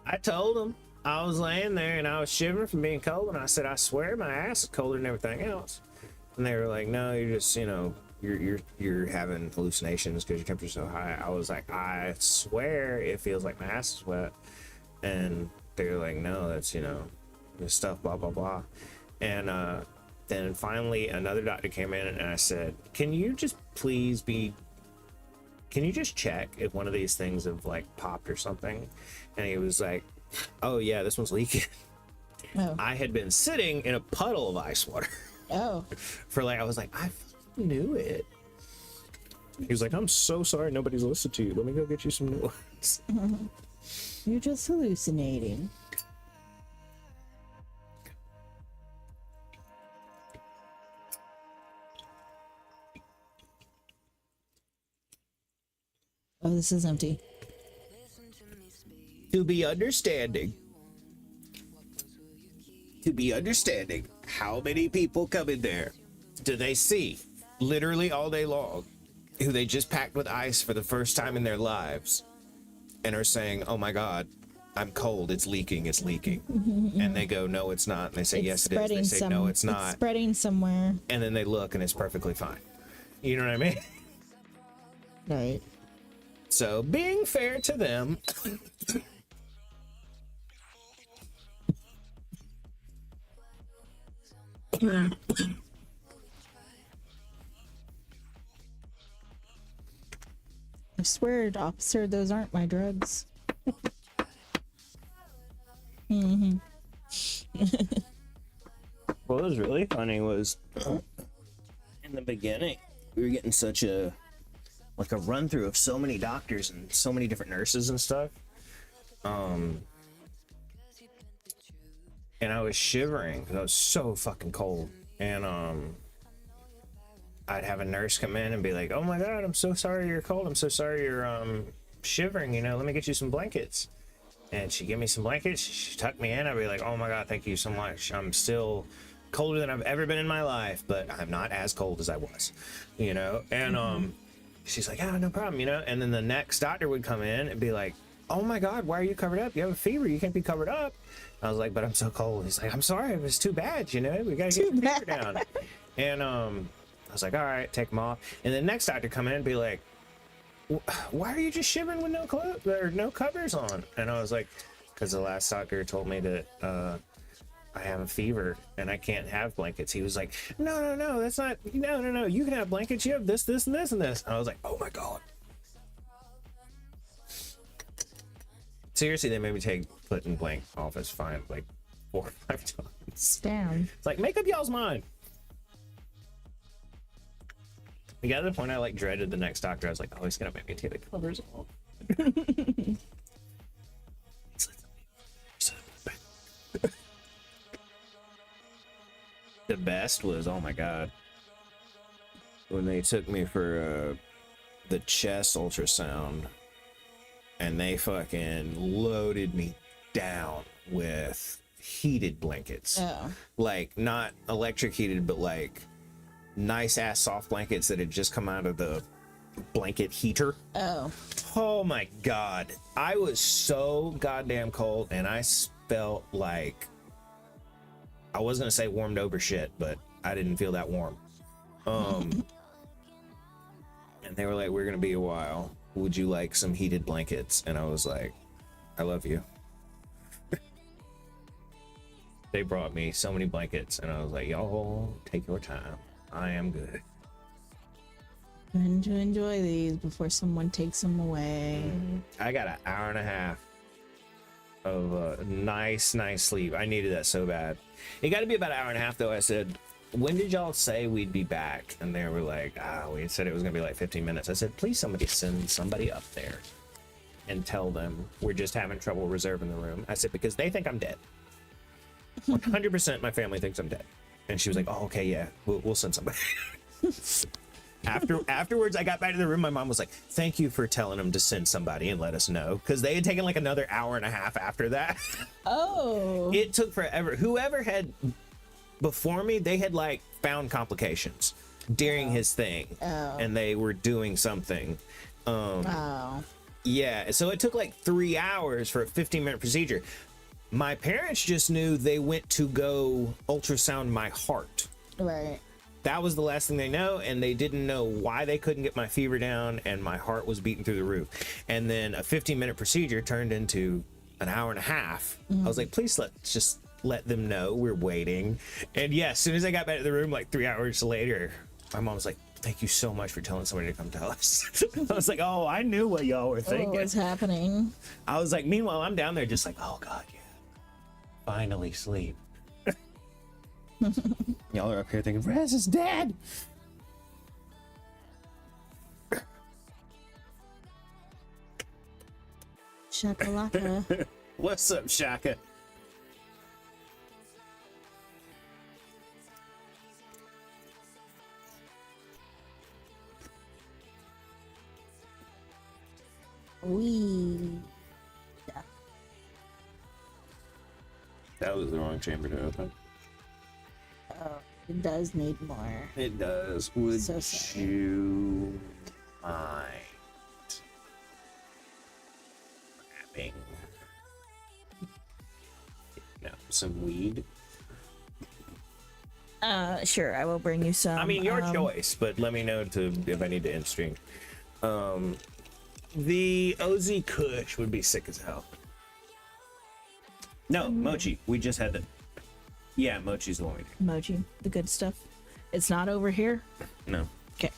Speaker 1: I told them I was laying there and I was shivering from being cold, and I said, I swear my ass is colder than everything else. And they were like, no, you're just, you know, you're having hallucinations because your temperature's so high. I was like, I swear it feels like my ass is wet. And they were like, no, that's, you know, this stuff, blah blah blah. And then finally another doctor came in and I said, can you just check if one of these things have like popped or something? And he was like, oh yeah, this one's leaking.
Speaker 2: Oh.
Speaker 1: I had been sitting in a puddle of ice water
Speaker 2: Oh.
Speaker 1: for like, I was like, I knew it. He was like, I'm so sorry nobody's listened to you. Let me go get you some new ones.
Speaker 2: You're just hallucinating. Oh, this is empty.
Speaker 1: To be understanding how many people come in there do they see literally all day long who they just packed with ice for the first time in their lives and are saying, oh my God, I'm cold, it's leaking, it's leaking. And they go, no, it's not. And they say, yes, it is. They say, no, it's not.
Speaker 2: It's spreading somewhere.
Speaker 1: And then they look and it's perfectly fine. You know what I mean?
Speaker 2: Right.
Speaker 1: So being fair to them.
Speaker 2: I swear, officer, those aren't my drugs.
Speaker 1: What was really funny was in the beginning, we were getting such a run through of so many doctors and so many different nurses and stuff. And I was shivering because I was so fucking cold. And I'd have a nurse come in and be like, oh my God, I'm so sorry you're cold. I'm so sorry you're shivering. You know, let me get you some blankets. And she'd give me some blankets. She tucked me in. I'd be like, oh my God, thank you so much. I'm still colder than I've ever been in my life, but I'm not as cold as I was, you know? And she's like, yeah, no problem, you know? And then the next doctor would come in and be like, oh my God, why are you covered up? You have a fever. You can't be covered up. I was like, but I'm so cold. He's like, I'm sorry. It was too bad, you know? We got to get the fever down. And I was like, all right, take them off. And the next doctor come in and be like, why are you just shivering with no clothes or no covers on? And I was like, because the last doctor told me that I have a fever and I can't have blankets. He was like, no, that's not, no, you can have blankets. You have this, this, and this, and this. And I was like, oh my God. Seriously, they made me take putting blank office fine like 4 or 5 times.
Speaker 2: Damn.
Speaker 1: It's like, make up y'all's mind. We got to the point I like dreaded the next doctor. I was like, oh, he's gonna make me take the covers off. The best was, oh my God, when they took me for the chest ultrasound and they fucking loaded me down with heated blankets.
Speaker 2: Oh.
Speaker 1: Like not electric heated, but like nice ass soft blankets that had just come out of the blanket heater. Oh my God, I was so goddamn cold and I felt like, I was gonna say warmed over shit, but I didn't feel that warm. And they were like, we're gonna be a while, would you like some heated blankets? And I was like, I love you. They brought me so many blankets and I was like, y'all take your time, I am good.
Speaker 2: Going to enjoy these before someone takes them away.
Speaker 1: I got an hour and a half of nice sleep. I needed that so bad. It got to be about an hour and a half though. I said, when did y'all say we'd be back? And they were like, we said it was gonna be like 15 minutes. I said, please somebody send somebody up there and tell them we're just having trouble reserving the room. I said, because they think I'm dead. 100% my family thinks I'm dead. And she was like, oh, okay, yeah, we'll send somebody. Afterwards, I got back to the room. My mom was like, thank you for telling them to send somebody and let us know. Because they had taken like another hour and a half after that.
Speaker 2: Oh.
Speaker 1: It took forever. Whoever had before me, they had like found complications during his thing.
Speaker 2: Oh.
Speaker 1: And they were doing something.
Speaker 2: Oh.
Speaker 1: Yeah, so it took like 3 hours for a 15-minute procedure. My parents just knew they went to go ultrasound my heart.
Speaker 2: Right.
Speaker 1: That was the last thing they know, and they didn't know why they couldn't get my fever down, and my heart was beating through the roof. And then a 15-minute procedure turned into an hour and a half. I was like, please just let them know we're waiting. And yeah, as soon as I got back to the room, like 3 hours later, my mom was like, thank you so much for telling somebody to come tell us. I was like, oh, I knew what y'all were thinking.
Speaker 2: What was happening?
Speaker 1: I was like, meanwhile, I'm down there just like, oh God, yeah, finally sleep. Y'all are up here thinking, Rez is dead.
Speaker 2: Shakalaka.
Speaker 1: What's up, Shaka?
Speaker 2: Wee.
Speaker 1: That was the wrong chamber to open.
Speaker 2: It does need more.
Speaker 1: It does. Would
Speaker 2: So sad.
Speaker 1: you mind grabbing some weed?
Speaker 2: Sure, I will bring you some.
Speaker 1: I mean, your choice, but let me know if I need to end stream. The OZ Kush would be sick as hell. No, Mochi. We just had the. Yeah, Mochi's the one we do.
Speaker 2: Emoji, the good stuff. It's not over here.
Speaker 1: No.
Speaker 2: Okay.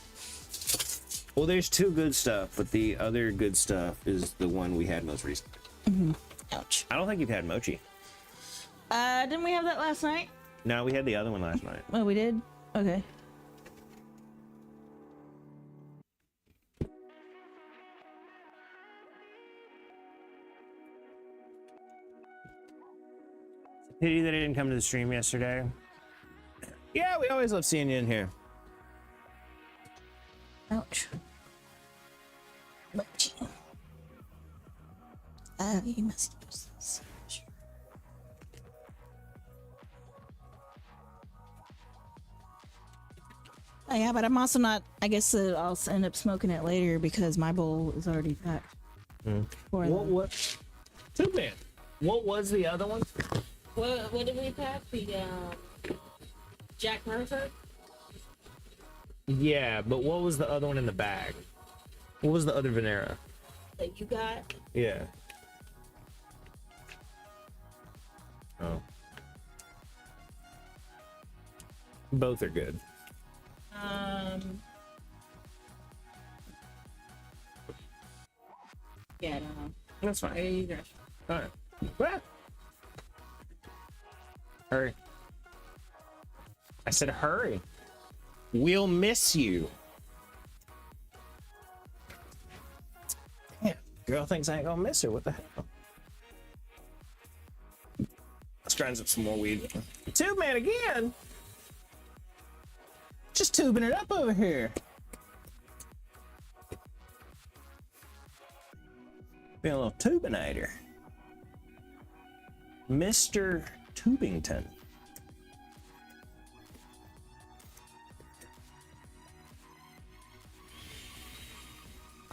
Speaker 1: Well, there's two good stuff, but the other good stuff is the one we had most recently.
Speaker 2: Ouch.
Speaker 1: I don't think you've had Mochi.
Speaker 2: Didn't we have that last night?
Speaker 1: No, we had the other one last night.
Speaker 2: Oh, we did? Okay.
Speaker 1: Pity that I didn't come to the stream yesterday. Yeah, we always love seeing you in here.
Speaker 2: Ouch. Emoji. You must use this. Sure. Oh, yeah, but I'm also not. I guess I'll end up smoking it later because my bowl is already packed. For the-
Speaker 1: What? Two man. What was the other one?
Speaker 2: What did we pack? The Jack Murphy?
Speaker 1: Yeah, but what was the other one in the bag? What was the other Venera?
Speaker 2: That you got?
Speaker 1: Yeah. Oh. Both are good.
Speaker 2: Yeah, I don't know.
Speaker 1: That's fine.
Speaker 2: There you go.
Speaker 1: All right. Well, hurry. I said hurry. We'll miss you. Damn, girl thinks I ain't gonna miss her. What the hell? Let's grind up some more weed. Tube man again. Just tubing it up over here. Being a little tubinator. Mr. Tubington.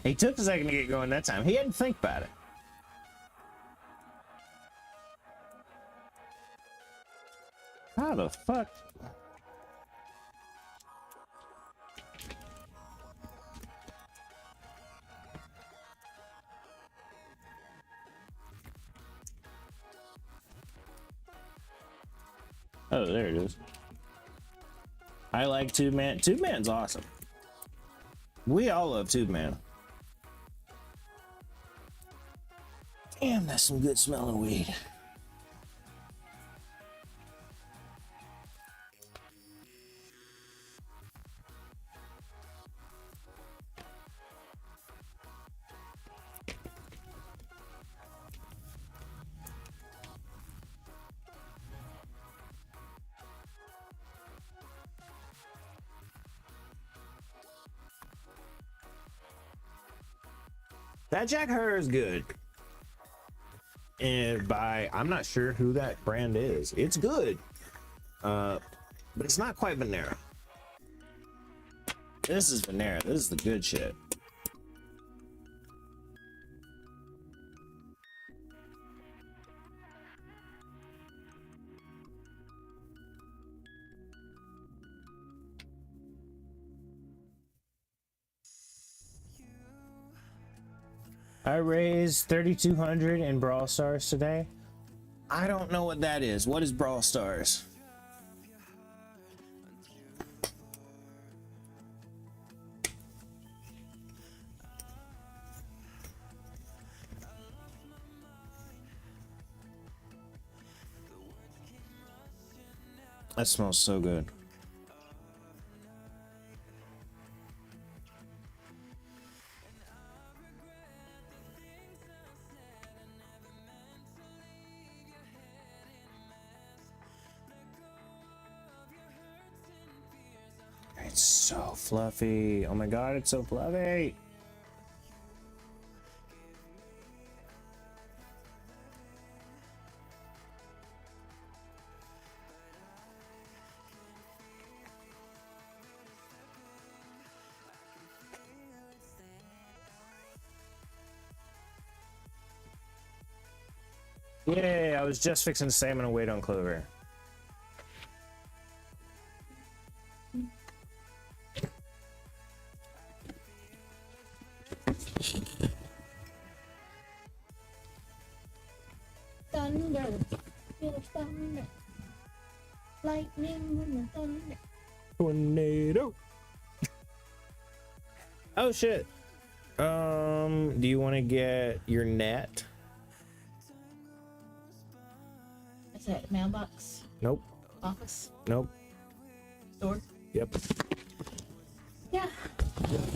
Speaker 1: He took a second to get going that time. He had to think about it. How the fuck? Oh, there it is. I like Tube Man. Tube Man's awesome. We all love Tube Man. Damn, that's some good smelling weed. That Jack Herr is good. And I'm not sure who that brand is. It's good. But it's not quite Venera. This is Venera. This is the good shit. I raised 3,200 in Brawl Stars today. I don't know what that is. What is Brawl Stars? That smells so good. It's so fluffy. Oh my god, it's so fluffy. Yeah, I was just fixing to say I'm gonna wait on Clover.
Speaker 2: Thunder, feel the thunder, lightning and the thunder.
Speaker 1: Tornado. Oh shit. Do you want to get your net?
Speaker 2: What's that? Mailbox,
Speaker 1: Nope.
Speaker 2: office,
Speaker 1: Nope.
Speaker 2: store.
Speaker 1: Yep.
Speaker 2: Yeah.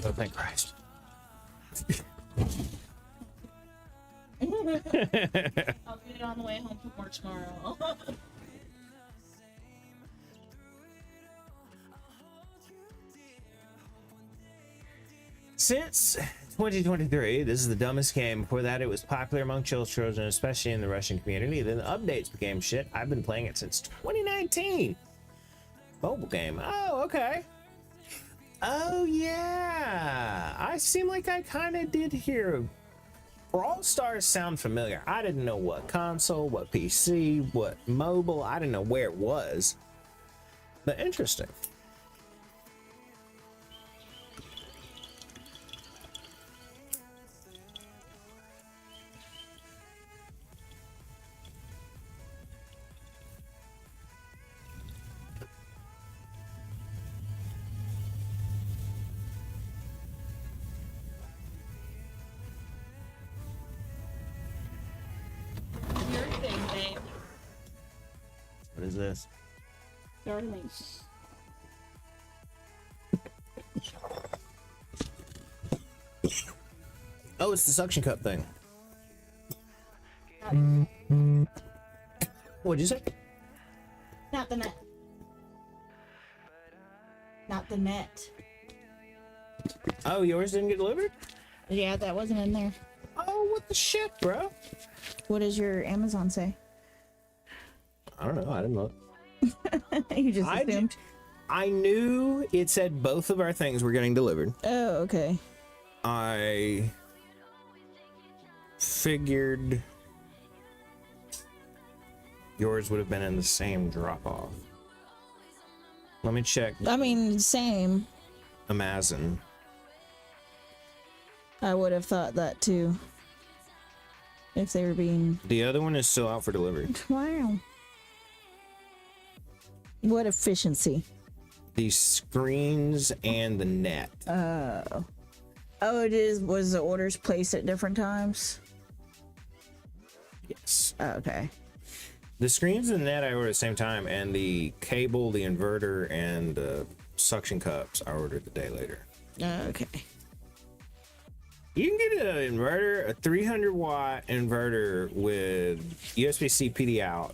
Speaker 1: Oh, thank Christ.
Speaker 2: I'll get it on the way home from work tomorrow.
Speaker 1: Since 2023, this is the dumbest game. Before that, it was popular among children, especially in the Russian community. Then the updates became shit. I've been playing it since 2019. Mobile game. Oh, okay. Oh, yeah. I seem like I kind of did hear Brawl Stars sound familiar. I didn't know what console, what PC, what mobile. I didn't know where it was. But interesting.
Speaker 2: Your thing, babe.
Speaker 1: What is this?
Speaker 2: Darling.
Speaker 1: Oh, it's the suction cup thing. What'd you say?
Speaker 2: Not the net. Not the net.
Speaker 1: Oh, yours didn't get delivered?
Speaker 2: Yeah, that wasn't in there.
Speaker 1: Oh, what the shit, bro?
Speaker 2: What does your Amazon say?
Speaker 1: I don't know. I didn't look.
Speaker 2: You just
Speaker 1: I
Speaker 2: assumed.
Speaker 1: I knew it said both of our things were getting delivered.
Speaker 2: Oh, okay.
Speaker 1: I figured yours would have been in the same drop off. Let me check
Speaker 2: I mean, same.
Speaker 1: Amazon.
Speaker 2: I would have thought that too. If they were being.
Speaker 1: The other one is still out for delivery.
Speaker 2: Wow. What efficiency.
Speaker 1: The screens and the net.
Speaker 2: Oh, it is. Was the orders placed at different times?
Speaker 1: Yes.
Speaker 2: Oh, okay.
Speaker 1: The screens and the net I ordered at the same time, and the cable, the inverter, and the suction cups I ordered the day later.
Speaker 2: Okay.
Speaker 1: You can get an inverter, a 300 watt inverter with USB-C PD out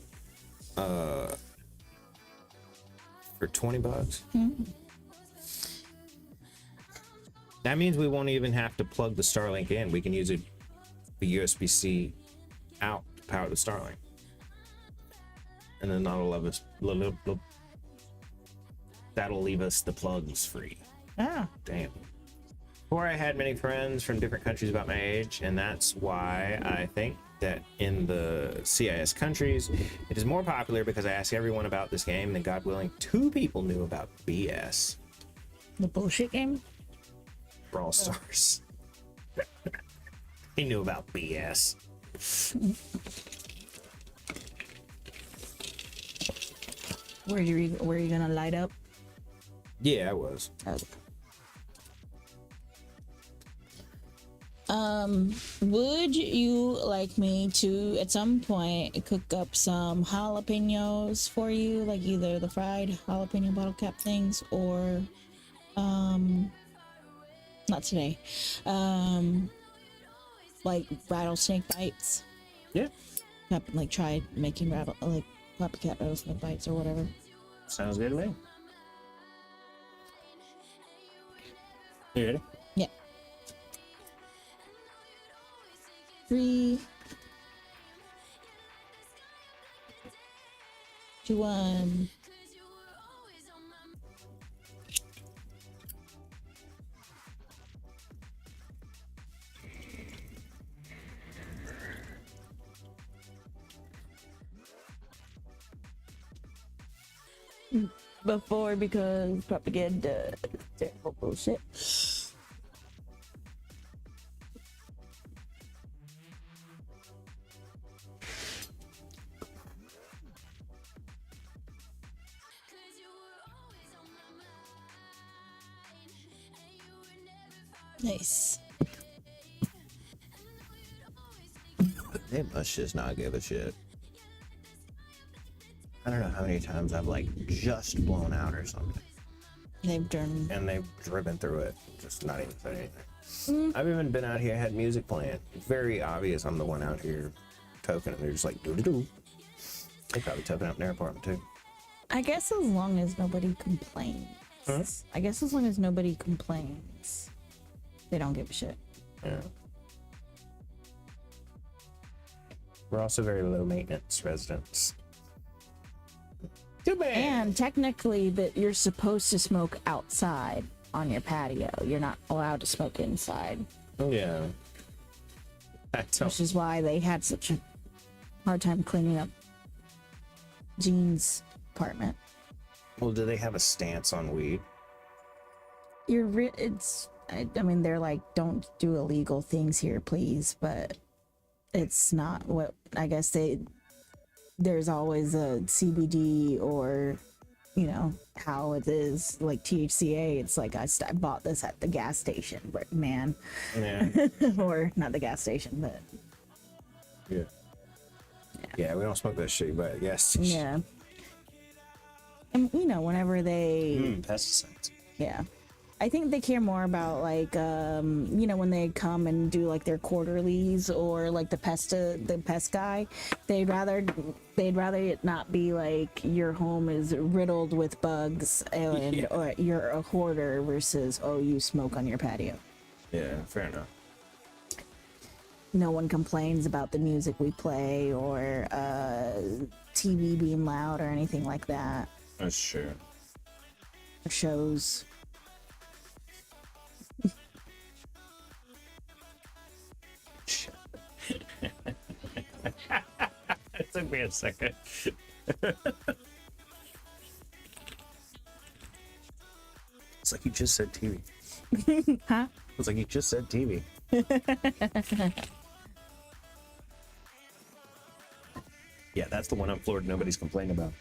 Speaker 1: for $20. That means we won't even have to plug the Starlink in. We can use the USB-C out to power the Starlink. And then that'll leave us the plugs free.
Speaker 2: Ah.
Speaker 1: Damn. Before I had many friends from different countries about my age, and that's why I think that in the CIS countries, it is more popular because I asked everyone about this game, and God willing, 2 people knew about BS.
Speaker 2: The bullshit game?
Speaker 1: Brawl Stars. He knew about BS.
Speaker 2: Were you gonna light up?
Speaker 1: Yeah, I was.
Speaker 2: Okay. Would you like me to at some point cook up some jalapenos for you, like either the fried jalapeno bottle cap things or not today, like rattlesnake bites?
Speaker 1: Yeah.
Speaker 2: Like try making copycat rattlesnake bites or whatever.
Speaker 1: Sounds good to me. You ready?
Speaker 2: Yeah. 3, 2, 1. before because propaganda, terrible bullshit. Nice.
Speaker 1: They must just not give a shit. I don't know how many times I've like just blown out or something,
Speaker 2: They've done.
Speaker 1: and they've driven through it, just not even said anything. I've even been out here, had music playing. Very obvious I'm the one out here token, and they're just like doo doo doo. They probably token up in their apartment too.
Speaker 2: I guess as long as nobody complains.
Speaker 1: Huh?
Speaker 2: I guess as long as nobody complains, they don't give a shit.
Speaker 1: Yeah. We're also very low maintenance residents. Too bad.
Speaker 2: And technically, that you're supposed to smoke outside on your patio. You're not allowed to smoke inside,
Speaker 1: Yeah. I don't.
Speaker 2: which is why they had such a hard time cleaning up Jean's apartment.
Speaker 1: Well, do they have a stance on weed?
Speaker 2: I mean, they're like, don't do illegal things here, please, but it's not what I guess there's always a CBD or, you know, how it is like THCA. It's like I bought this at the gas station, man.
Speaker 1: Yeah.
Speaker 2: Or not the gas station, but
Speaker 1: Yeah. Yeah, we don't smoke that shit, but yes.
Speaker 2: yeah. And you know, whenever they
Speaker 1: Pesticides.
Speaker 2: yeah, I think they care more about like you know, when they come and do like their quarterlies or like the pest guy, they'd rather it not be like your home is riddled with bugs and or you're a hoarder versus you smoke on your patio.
Speaker 1: Yeah, fair enough.
Speaker 2: No one complains about the music we play or TV being loud or anything like that.
Speaker 1: That's true.
Speaker 2: Or shows.
Speaker 1: It took me a second. It's like you just said TV.
Speaker 2: Huh?
Speaker 1: It's like you just said TV. Yeah, that's the one on Florida nobody's complaining about.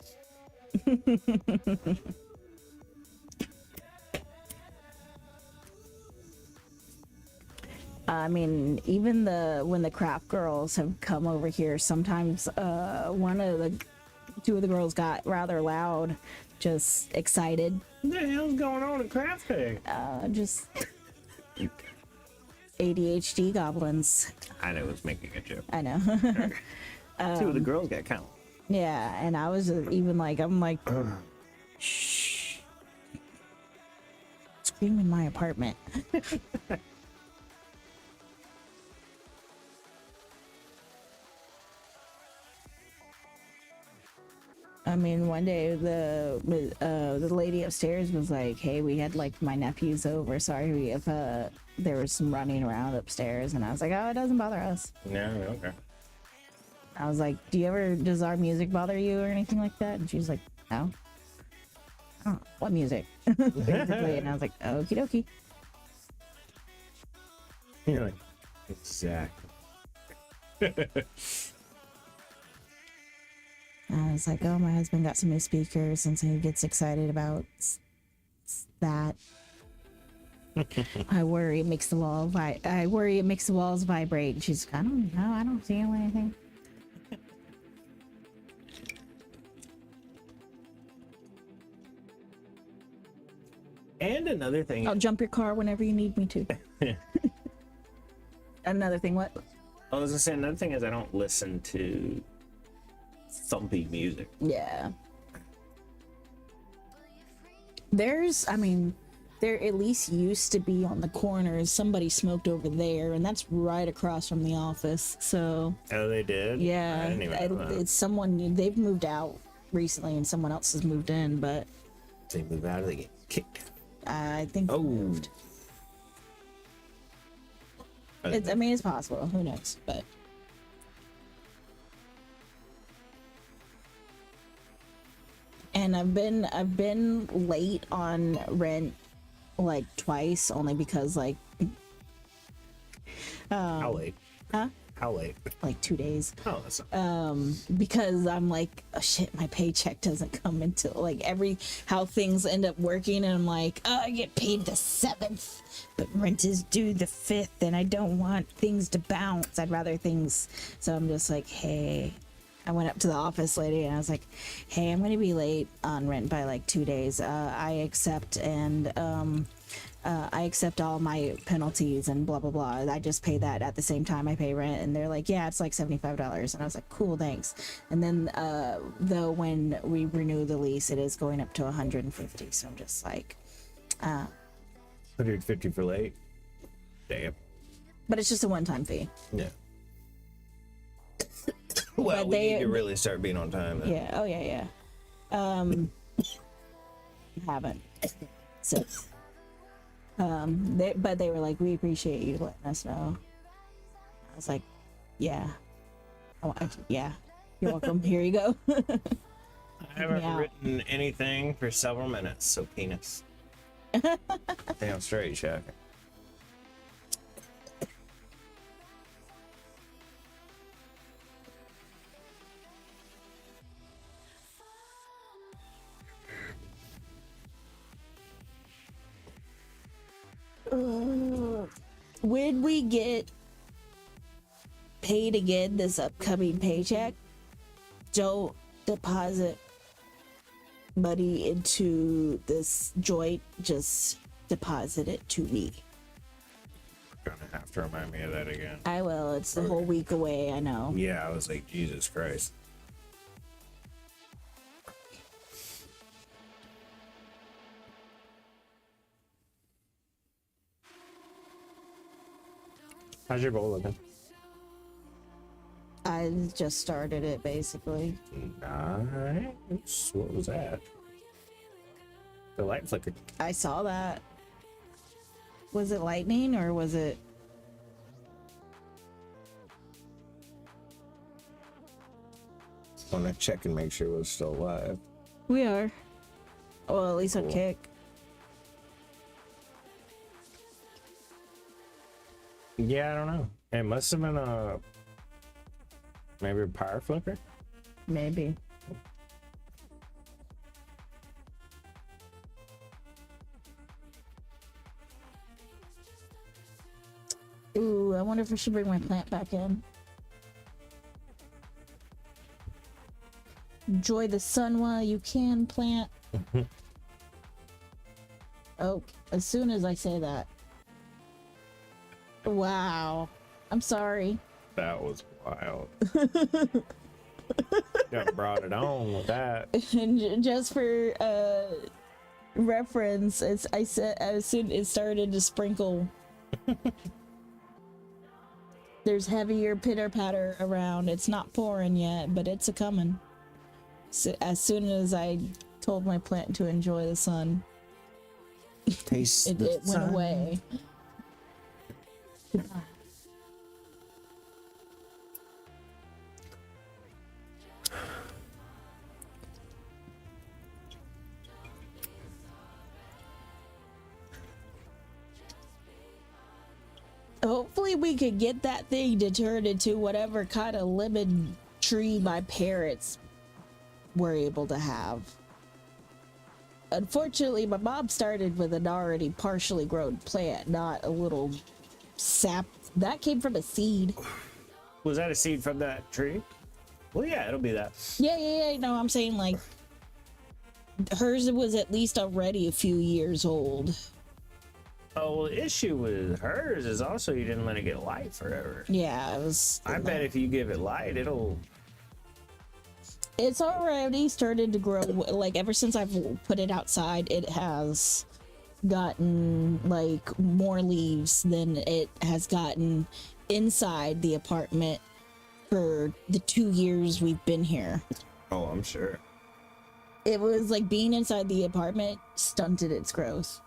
Speaker 2: I mean, even when the craft girls have come over here, sometimes two of the girls got rather loud, just excited.
Speaker 1: What the hell's going on at Craft Day?
Speaker 2: Just ADHD goblins.
Speaker 1: I know, it was making a joke.
Speaker 2: I know.
Speaker 1: Two of the girls got count.
Speaker 2: Yeah, and I was even like, I'm like, shh, scream in my apartment. I mean, one day the lady upstairs was like, "Hey, we had like my nephews over. Sorry if there was some running around upstairs." And I was like, "Oh, it doesn't bother us."
Speaker 1: Yeah, okay.
Speaker 2: I was like, does our music bother you or anything like that?" And she was like, "No." Oh, what music? Basically, and I was like, "Okie dokie."
Speaker 1: You're like, exactly.
Speaker 2: I was like, "Oh, my husband got some new speakers," and so he gets excited about that. I worry it makes the walls vibrate. And she's, "I don't know, I don't see anything."
Speaker 1: And another thing.
Speaker 2: I'll jump your car whenever you need me to. Another thing, what?
Speaker 1: I was gonna say, another thing is I don't listen to thumpy music.
Speaker 2: Yeah. There at least used to be on the corners. Somebody smoked over there, and that's right across from the office. So
Speaker 1: Oh, they did?
Speaker 2: yeah,
Speaker 1: I didn't even know that.
Speaker 2: it's someone. They've moved out recently, and someone else has moved in. But
Speaker 1: They move out or they get kicked.
Speaker 2: I think they moved. It's possible. Who knows? But And I've been late on rent like twice, only because like
Speaker 1: How late?
Speaker 2: huh?
Speaker 1: How late?
Speaker 2: Like 2 days.
Speaker 1: Oh, that's not...
Speaker 2: Because I'm like, oh shit, my paycheck doesn't come until like how things end up working, and I'm like, oh, I get paid the 7th, but rent is due the 5th, and I don't want things to bounce. I'd rather things. So I'm just like, hey, I went up to the office lady and I was like, hey, I'm gonna be late on rent by like 2 days. I accept, and I accept all my penalties and blah blah blah. I just pay that at the same time I pay rent. And they're like, yeah, it's like $75. And I was like, cool, thanks. And then though when we renew the lease, it is going up to 150. So I'm just like,
Speaker 1: 150 for late? Damn.
Speaker 2: but it's just a one-time fee.
Speaker 1: Yeah. Well,
Speaker 2: But
Speaker 1: we need to really start being on time then.
Speaker 2: Yeah. Oh yeah, yeah. Haven't. So but they were like, we appreciate you letting us know. I was like, yeah. Yeah. You're welcome. Here you go.
Speaker 1: I haven't
Speaker 2: Yeah.
Speaker 1: written anything for several minutes, so penis. Damn straight, Shaq.
Speaker 2: When we get paid again this upcoming paycheck, don't deposit money into this joint, just deposit it to me.
Speaker 1: You're gonna have to remind me of that again.
Speaker 2: I will. It's the whole week away, I know.
Speaker 1: Yeah, I was like, Jesus Christ. How's your bowl looking?
Speaker 2: I just started it basically.
Speaker 1: Nice. What was that? The light flickered.
Speaker 2: I saw that. Was it lightning or was it?
Speaker 1: Want to check and make sure it was still alive.
Speaker 2: We are. Well, at least on
Speaker 1: Cool.
Speaker 2: Kick.
Speaker 1: Yeah, I don't know. It must have been maybe a power flicker.
Speaker 2: Maybe. Ooh, I wonder if I should bring my plant back in. Enjoy the sun while you can, plant. Oh, as soon as I say that. Wow. I'm sorry.
Speaker 1: That was wild. Got brought it on with that.
Speaker 2: And just for reference, I said as soon it started to sprinkle. There's heavier pitter patter around. It's not pouring yet, but it's a coming. So as soon as I told my plant to enjoy the sun,
Speaker 1: Taste
Speaker 2: it went
Speaker 1: sun.
Speaker 2: away. Hopefully we could get that thing to turn into whatever kind of lemon tree my parents were able to have. Unfortunately, my mom started with an already partially grown plant, not a little sap. That came from a seed.
Speaker 1: Was that a seed from that tree? Well, yeah, it'll be that.
Speaker 2: Yeah. No, I'm saying like hers was at least already a few years old.
Speaker 1: Oh, well, the issue with hers is also you didn't let it get light forever.
Speaker 2: Yeah, it was.
Speaker 1: I bet if you give it light,
Speaker 2: It's already started to grow. Like ever since I've put it outside, it has gotten like more leaves than it has gotten inside the apartment for the 2 years we've been here.
Speaker 1: Oh, I'm sure.
Speaker 2: It was like being inside the apartment stunted its growth.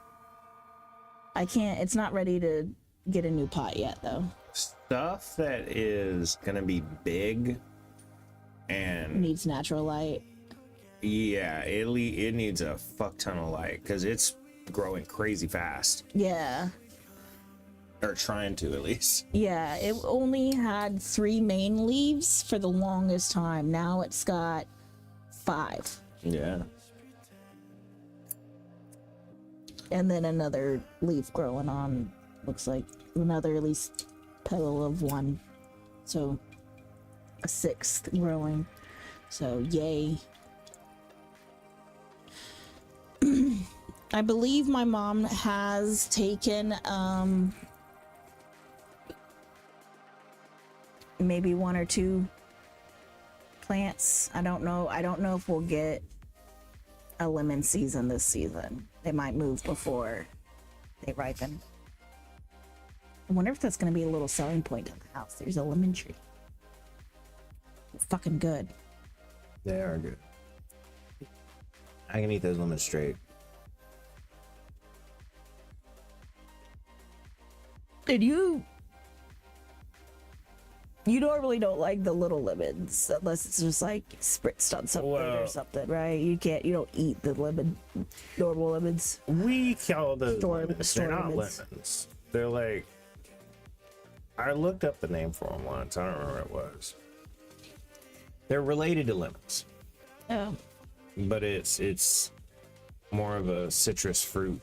Speaker 2: It's not ready to get a new pot yet though.
Speaker 1: Stuff that is gonna be big and
Speaker 2: Needs natural light.
Speaker 1: Yeah, it needs a fuck ton of light because it's growing crazy fast,
Speaker 2: Yeah.
Speaker 1: or trying to at least.
Speaker 2: Yeah, it only had 3 main leaves for the longest time. Now it's got 5.
Speaker 1: Yeah.
Speaker 2: And then another leaf growing on. Looks like another at least petal of 1. So a 6th growing. So yay. I believe my mom has taken maybe 1 or 2 plants. I don't know if we'll get a lemon season this season. They might move before they ripen. I wonder if that's going to be a little selling point in the house. There's a lemon tree. Fucking good.
Speaker 1: They are good. I can eat those lemons straight.
Speaker 2: And you normally don't like the little lemons unless it's just like spritzed on something or something, right? You don't eat the normal lemons.
Speaker 1: We call those lemons.
Speaker 2: store
Speaker 1: They're not
Speaker 2: lemons.
Speaker 1: lemons. They're like, I looked up the name for them once. I don't remember what it was. They're related to lemons,
Speaker 2: Oh,
Speaker 1: but it's more of a citrus fruit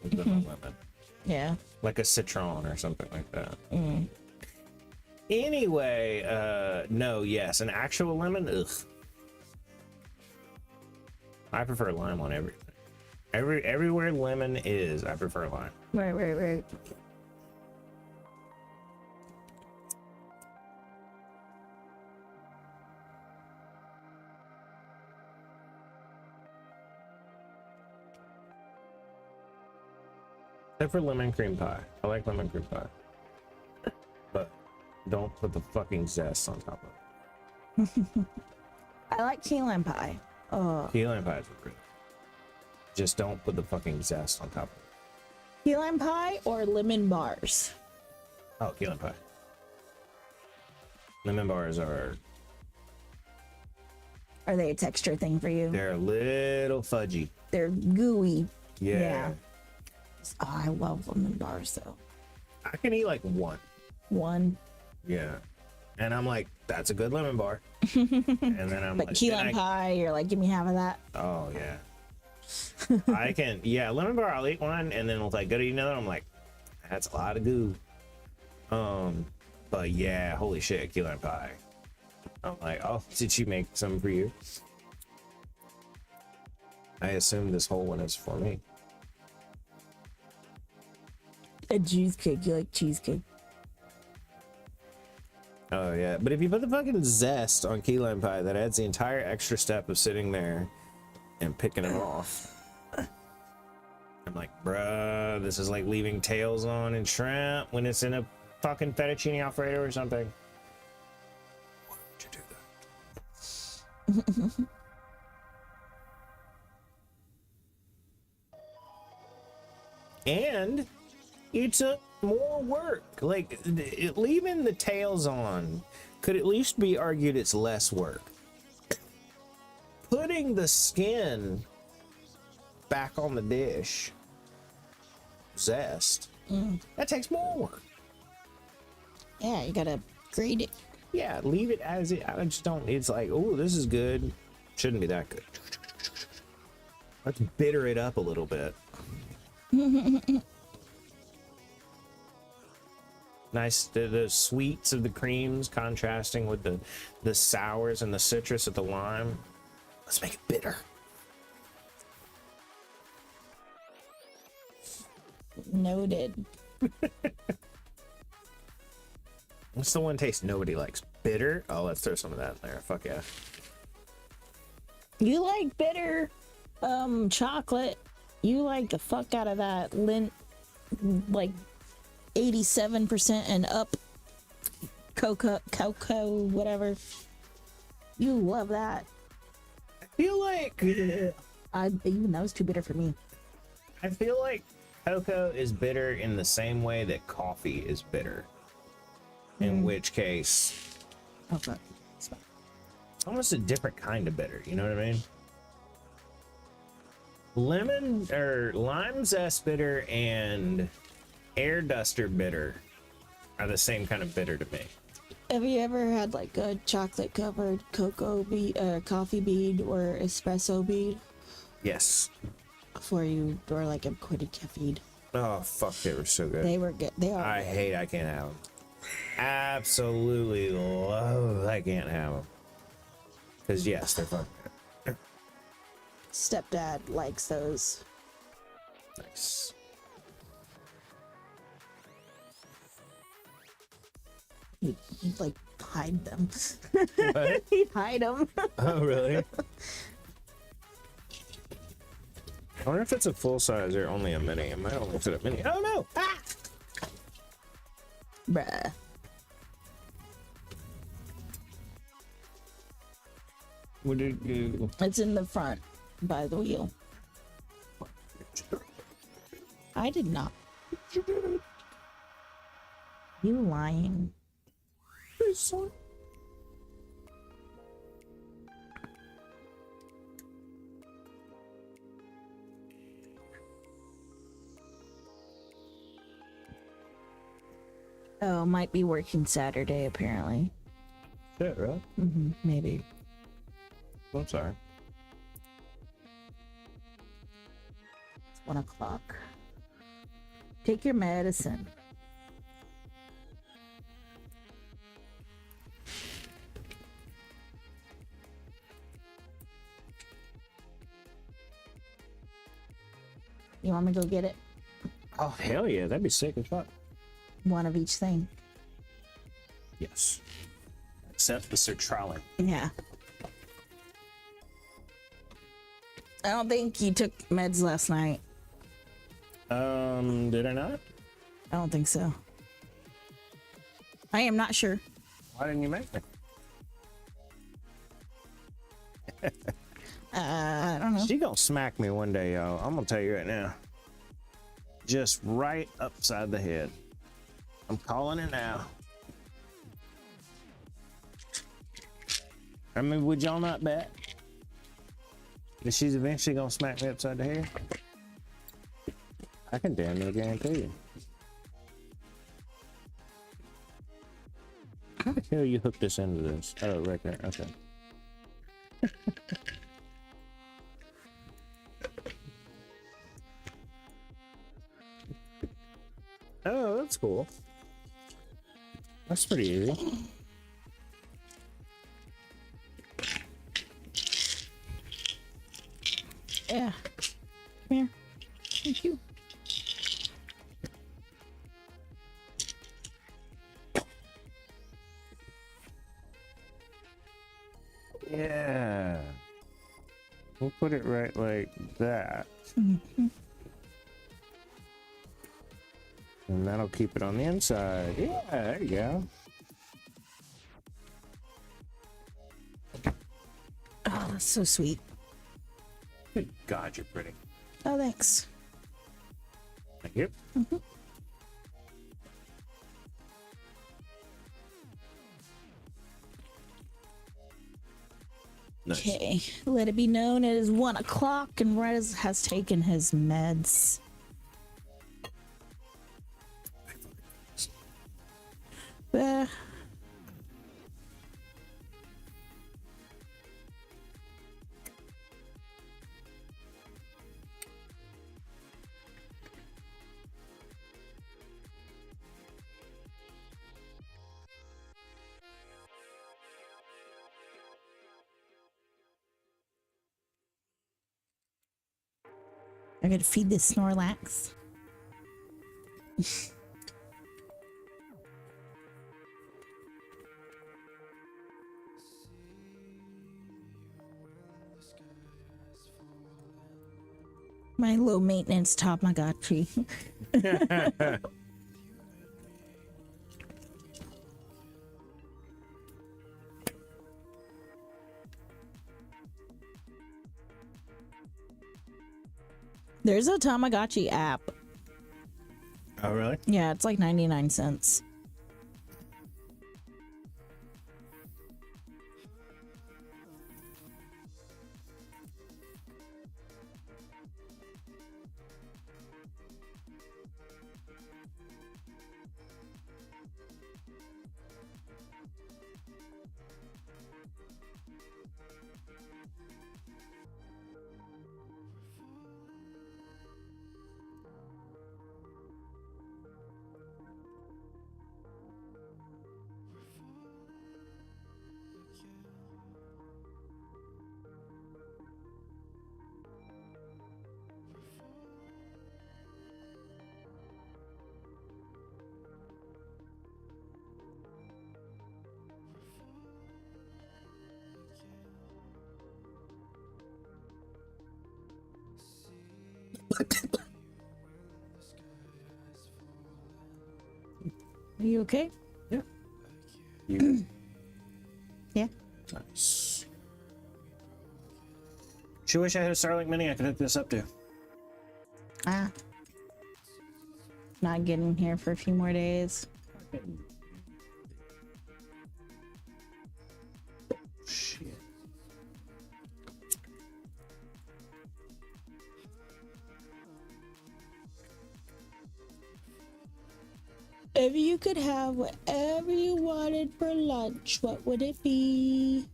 Speaker 1: than a lemon,
Speaker 2: yeah.
Speaker 1: like a citron or something like that. Anyway, no, yes, an actual lemon. Ugh. I prefer lime on everything. Everywhere lemon is, I prefer lime.
Speaker 2: Right.
Speaker 1: Except for lemon cream pie. I like lemon cream pie. But don't put the fucking zest on top of it.
Speaker 2: I like key lime pie. Oh,
Speaker 1: Key lime pies are good. Just don't put the fucking zest on top of it.
Speaker 2: key lime pie or lemon bars?
Speaker 1: Oh, key lime pie. Lemon bars are,
Speaker 2: Are they a texture thing for you?
Speaker 1: they're a little fudgy.
Speaker 2: They're gooey.
Speaker 1: Yeah.
Speaker 2: Oh, I love lemon bars though.
Speaker 1: I can eat like one.
Speaker 2: One.
Speaker 1: Yeah. And I'm like, that's a good lemon bar. And then I'm
Speaker 2: But
Speaker 1: like,
Speaker 2: key
Speaker 1: then
Speaker 2: lime pie, you're like, give me half of that.
Speaker 1: oh yeah. I can, yeah, lemon bar, I'll eat one, and then it's like, go to eat another. I'm like, that's a lot of goo. But yeah, holy shit, key lime pie. I'm like, oh, did she make some for you? I assume this whole one is for me.
Speaker 2: A cheesecake. You like cheesecake?
Speaker 1: Oh yeah, but if you put the fucking zest on key lime pie, that adds the entire extra step of sitting there and picking it off. I'm like, bruh, this is like leaving tails on in shrimp when it's in a fucking fettuccine alfredo or something. Why would you do that? And it took more work. Like, leaving the tails on could at least be argued it's less work. Putting the skin back on the dish, zest, that takes more work.
Speaker 2: Yeah, you gotta grate it.
Speaker 1: Yeah, leave it as it. I just don't. It's like, oh, this is good. Shouldn't be that good. Let's bitter it up a little bit. Nice, the sweets of the creams contrasting with the sours and the citrus of the lime. Let's make it bitter.
Speaker 2: Noted.
Speaker 1: What's the one taste nobody likes? Bitter? Oh, let's throw some of that in there. Fuck yeah.
Speaker 2: You like bitter chocolate. You like the fuck out of that lint, like 87% and up cocoa, whatever. You love that.
Speaker 1: I feel like
Speaker 2: Even that was too bitter for me.
Speaker 1: I feel like cocoa is bitter in the same way that coffee is bitter. In which case,
Speaker 2: Okay.
Speaker 1: almost a different kind of bitter. You know what I mean? Lemon or lime zest bitter and air duster bitter are the same kind of bitter to me.
Speaker 2: Have you ever had like a chocolate covered cocoa bead, coffee bead, or espresso bead
Speaker 1: Yes.
Speaker 2: before you, or like a quitted caffeine?
Speaker 1: Oh fuck, they were so good.
Speaker 2: They were good. They are.
Speaker 1: I hate I can't have them. Absolutely loathe I can't have them. Because yes, they're fucking good.
Speaker 2: Stepdad likes those.
Speaker 1: Nice.
Speaker 2: He'd like hide them.
Speaker 1: What?
Speaker 2: He'd hide them.
Speaker 1: Oh really? I wonder if it's a full size or only a mini. It might only fit a mini. Oh no! Ah!
Speaker 2: Bruh.
Speaker 1: What did you do?
Speaker 2: It's in the front by the wheel. I did not. You lying. Oh, might be working Saturday apparently.
Speaker 1: Shit, right?
Speaker 2: Maybe.
Speaker 1: I'm sorry.
Speaker 2: It's 1 o'clock. Take your medicine. You want me to go get it?
Speaker 1: Oh hell yeah, that'd be sick as fuck.
Speaker 2: One of each thing.
Speaker 1: Yes. Except the sertraline.
Speaker 2: Yeah. I don't think you took meds last night.
Speaker 1: Did I not?
Speaker 2: I don't think so. I am not sure.
Speaker 1: Why didn't you make me?
Speaker 2: I don't know.
Speaker 1: She gonna smack me one day, y'all. I'm gonna tell you right now. Just right upside the head. I'm calling it now. I mean, would y'all not bet that she's eventually gonna smack me upside the head? I can damn near guarantee you. How the hell you hook this into this? Oh, right there. Okay. Oh, that's cool. That's pretty easy.
Speaker 2: Yeah. Come here. Thank you.
Speaker 1: Yeah. We'll put it right like that. And that'll keep it on the inside. Yeah, there you go.
Speaker 2: Oh, that's so sweet.
Speaker 1: Good God, you're pretty.
Speaker 2: Oh, thanks.
Speaker 1: Thank you. Nice.
Speaker 2: Okay. Let it be known it is 1 o'clock and Rez has taken his meds. Uh, I gotta feed this Snorlax. My low maintenance Tamagotchi. There's a Tamagotchi app.
Speaker 1: Oh, really?
Speaker 2: Yeah, it's like 99 cents. Are you okay?
Speaker 1: Yeah. You.
Speaker 2: Yeah.
Speaker 1: Nice. She wish I had a Starlink Mini I could hook this up to.
Speaker 2: Ah. Not getting here for a few more days.
Speaker 1: Shit.
Speaker 2: If you could have whatever you wanted for lunch, what would it be?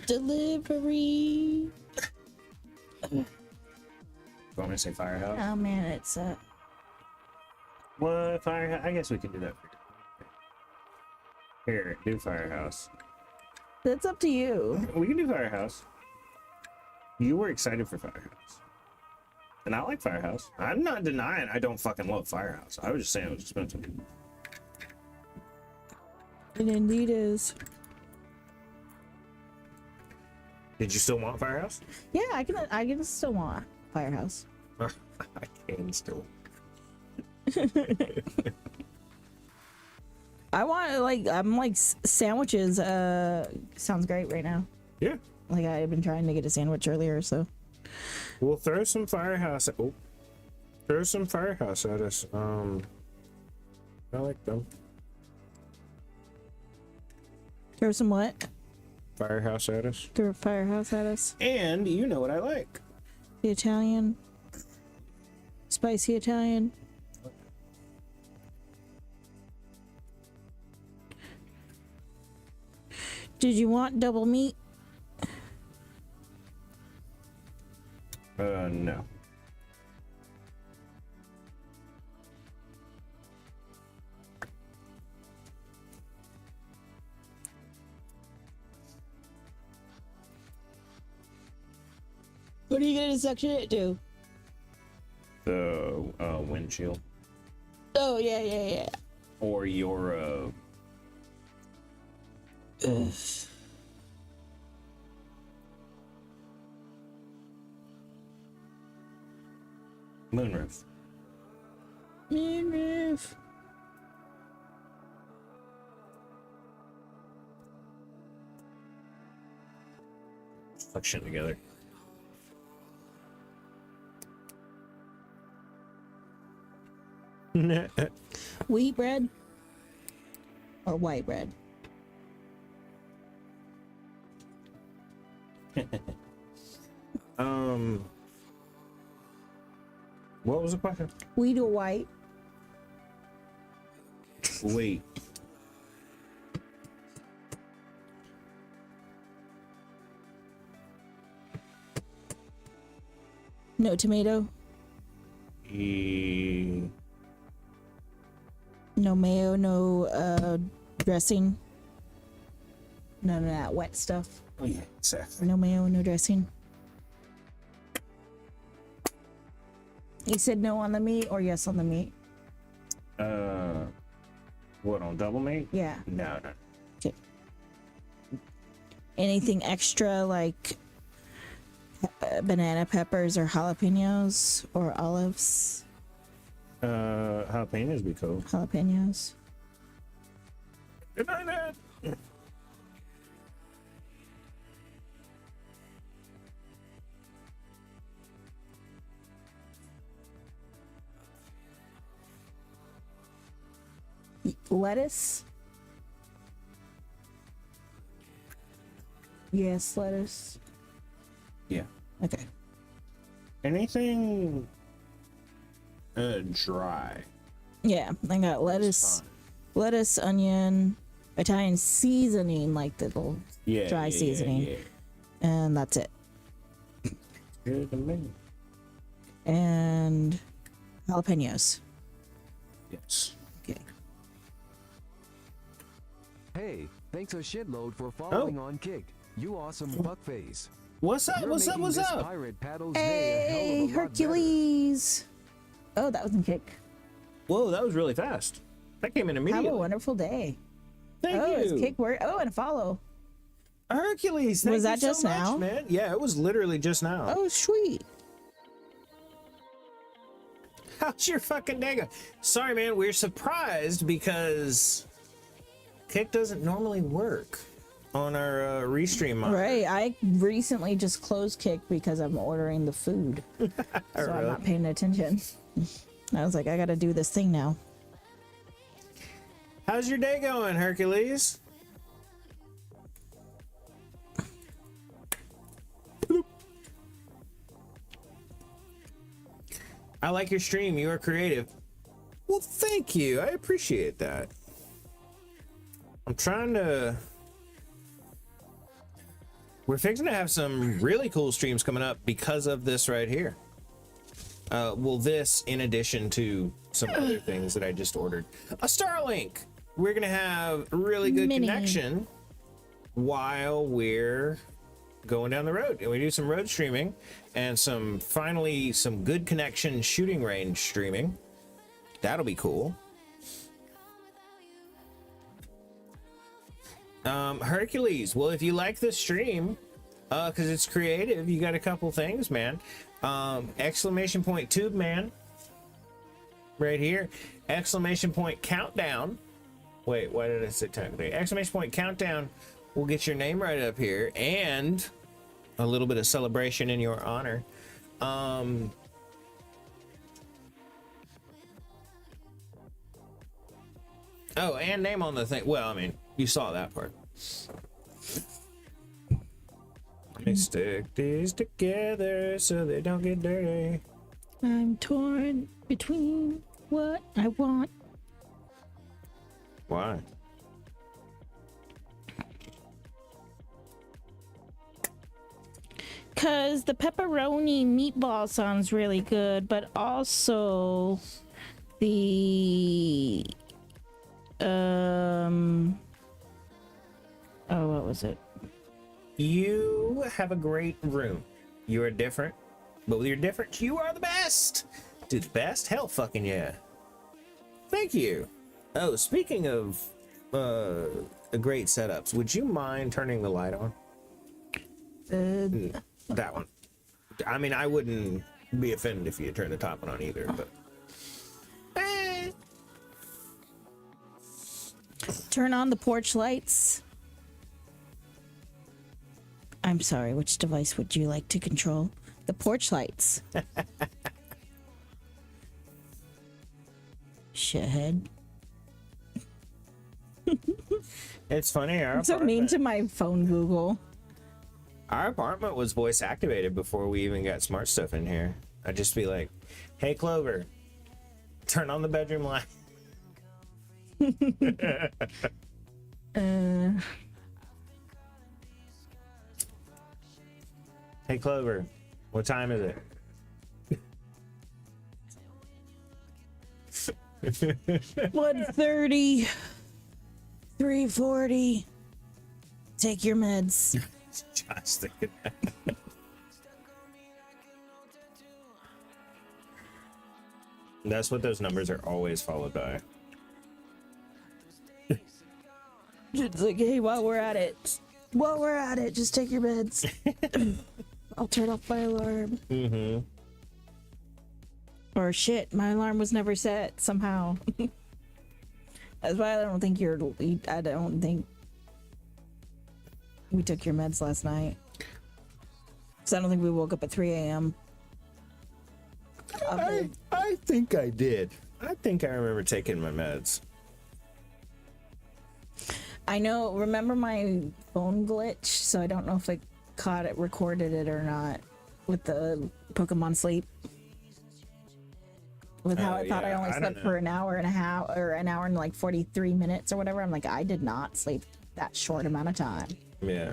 Speaker 2: Delivery.
Speaker 1: You want me to say Firehouse?
Speaker 2: Oh man, it's
Speaker 1: What Firehouse? I guess we can do that. Here, do Firehouse.
Speaker 2: that's up to you.
Speaker 1: We can do Firehouse. You were excited for Firehouse. And I like Firehouse. I'm not denying I don't fucking love Firehouse. I was just saying it was expensive.
Speaker 2: It indeed is.
Speaker 1: Did you still want Firehouse?
Speaker 2: Yeah, I can still want Firehouse.
Speaker 1: I can still.
Speaker 2: I want I'm like sandwiches. Sounds great right now.
Speaker 1: Yeah.
Speaker 2: Like I've been trying to get a sandwich earlier, so.
Speaker 1: We'll throw some Firehouse. Oh, throw some Firehouse at us. I like them.
Speaker 2: Throw some what?
Speaker 1: Firehouse at us.
Speaker 2: Throw a Firehouse at us.
Speaker 1: And you know what I like.
Speaker 2: The Italian. Spicy Italian. Did you want double meat?
Speaker 1: No.
Speaker 2: What are you gonna suction it to?
Speaker 1: The windshield.
Speaker 2: Oh yeah.
Speaker 1: Or your moonroof.
Speaker 2: Moonroof.
Speaker 1: Fuck shit together.
Speaker 2: Wheat bread or white bread?
Speaker 1: What was the question?
Speaker 2: Wheat or white?
Speaker 1: Wait.
Speaker 2: No tomato. No mayo. No dressing. None of that wet stuff.
Speaker 1: Oh yeah, exactly.
Speaker 2: No mayo. No dressing. You said no on the meat or yes on the meat?
Speaker 1: What, on double meat?
Speaker 2: Yeah.
Speaker 1: No.
Speaker 2: Okay. Anything extra like banana peppers or jalapenos or olives?
Speaker 1: Jalapenos be cool.
Speaker 2: Jalapenos.
Speaker 1: Good night, Dad.
Speaker 2: Lettuce? Yes, lettuce.
Speaker 1: Yeah.
Speaker 2: Okay.
Speaker 1: anything dry.
Speaker 2: Yeah, I got lettuce, onion, Italian seasoning, like the little dry seasoning,
Speaker 1: yeah.
Speaker 2: and that's it.
Speaker 1: Good to me.
Speaker 2: And jalapenos.
Speaker 1: Yes.
Speaker 2: Okay.
Speaker 3: Hey, thanks a shitload for following on Kicked. You awesome fuckface.
Speaker 1: What's up?
Speaker 3: You're
Speaker 1: What's up?
Speaker 3: making
Speaker 1: What's
Speaker 3: this
Speaker 1: up?
Speaker 3: Pirate Paddles Day a hell
Speaker 2: Hey,
Speaker 3: of a lot better.
Speaker 2: Hercules. Oh, that was a kick.
Speaker 1: Whoa, that was really fast. That came in
Speaker 2: Have
Speaker 1: immediately.
Speaker 2: a wonderful day.
Speaker 1: Thank
Speaker 2: oh,
Speaker 1: you.
Speaker 2: it's kick word. Oh, and a follow.
Speaker 1: Hercules, thank
Speaker 2: Was
Speaker 1: you
Speaker 2: that
Speaker 1: so
Speaker 2: just
Speaker 1: much,
Speaker 2: now?
Speaker 1: man. Yeah, it was literally just now.
Speaker 2: Oh, sweet.
Speaker 1: How's your fucking day going? Sorry, man. We're surprised because Kick doesn't normally work on our restream monitor.
Speaker 2: Right. I recently just closed kick because I'm ordering the food. So I'm not paying attention. I was like, I got to do this thing now.
Speaker 1: How's your day going, Hercules? I like your stream. You are creative. Well, thank you. I appreciate that. I'm trying to... We're fixing to have some really cool streams coming up because of this right here. Well, this in addition to some other things that I just ordered. A Starlink! We're going to have a really good connection while we're going down the road. And we do some road streaming and finally some good connection shooting range streaming. That'll be cool. Hercules, well, if you like this stream, because it's creative, you got a couple things, man. Exclamation point tube man right here. Exclamation point countdown. Wait, why did I say technically? Exclamation point countdown will get your name right up here and a little bit of celebration in your honor. Oh, and name on the thing. Well, I mean, you saw that part. Let me stick these together so they don't get dirty.
Speaker 2: I'm torn between what I want.
Speaker 1: Why?
Speaker 2: Because the pepperoni meatball sounds really good, but also the oh, what was it?
Speaker 1: You have a great room. You are different, but with your difference, you are the best. Dude, the best? Hell fucking yeah. Thank you. Oh, speaking of great setups, would you mind turning the light on? That one. I mean, I wouldn't be offended if you turned the top one on either, but...
Speaker 2: Turn on the porch lights. I'm sorry, which device would you like to control? The porch lights. Shithead.
Speaker 1: It's funny.
Speaker 2: I'm so mean to my phone Google.
Speaker 1: Our apartment was voice activated before we even got smart stuff in here. I'd just be like, hey, Clover, turn on the bedroom light. Hey, Clover, what time is it?
Speaker 2: 1:30, 3:40. Take your meds.
Speaker 1: Josh thinking that. That's what those numbers are always followed by.
Speaker 2: It's like, hey, while we're at it, just take your meds. I'll turn off my alarm.
Speaker 1: Mm-hmm.
Speaker 2: Or shit, my alarm was never set somehow. That's why I don't think we took your meds last night. So I don't think we woke up at 3 a.m.
Speaker 1: I think I did. I think I remember taking my meds.
Speaker 2: I know, remember my phone glitch? So I don't know if I recorded it or not. with the Pokemon sleep. With how
Speaker 1: Oh,
Speaker 2: I thought I
Speaker 1: yeah,
Speaker 2: only
Speaker 1: I don't
Speaker 2: slept
Speaker 1: know.
Speaker 2: for an hour and a half or an hour and like 43 minutes or whatever. I'm like, I did not sleep that short amount of time.
Speaker 1: Yeah.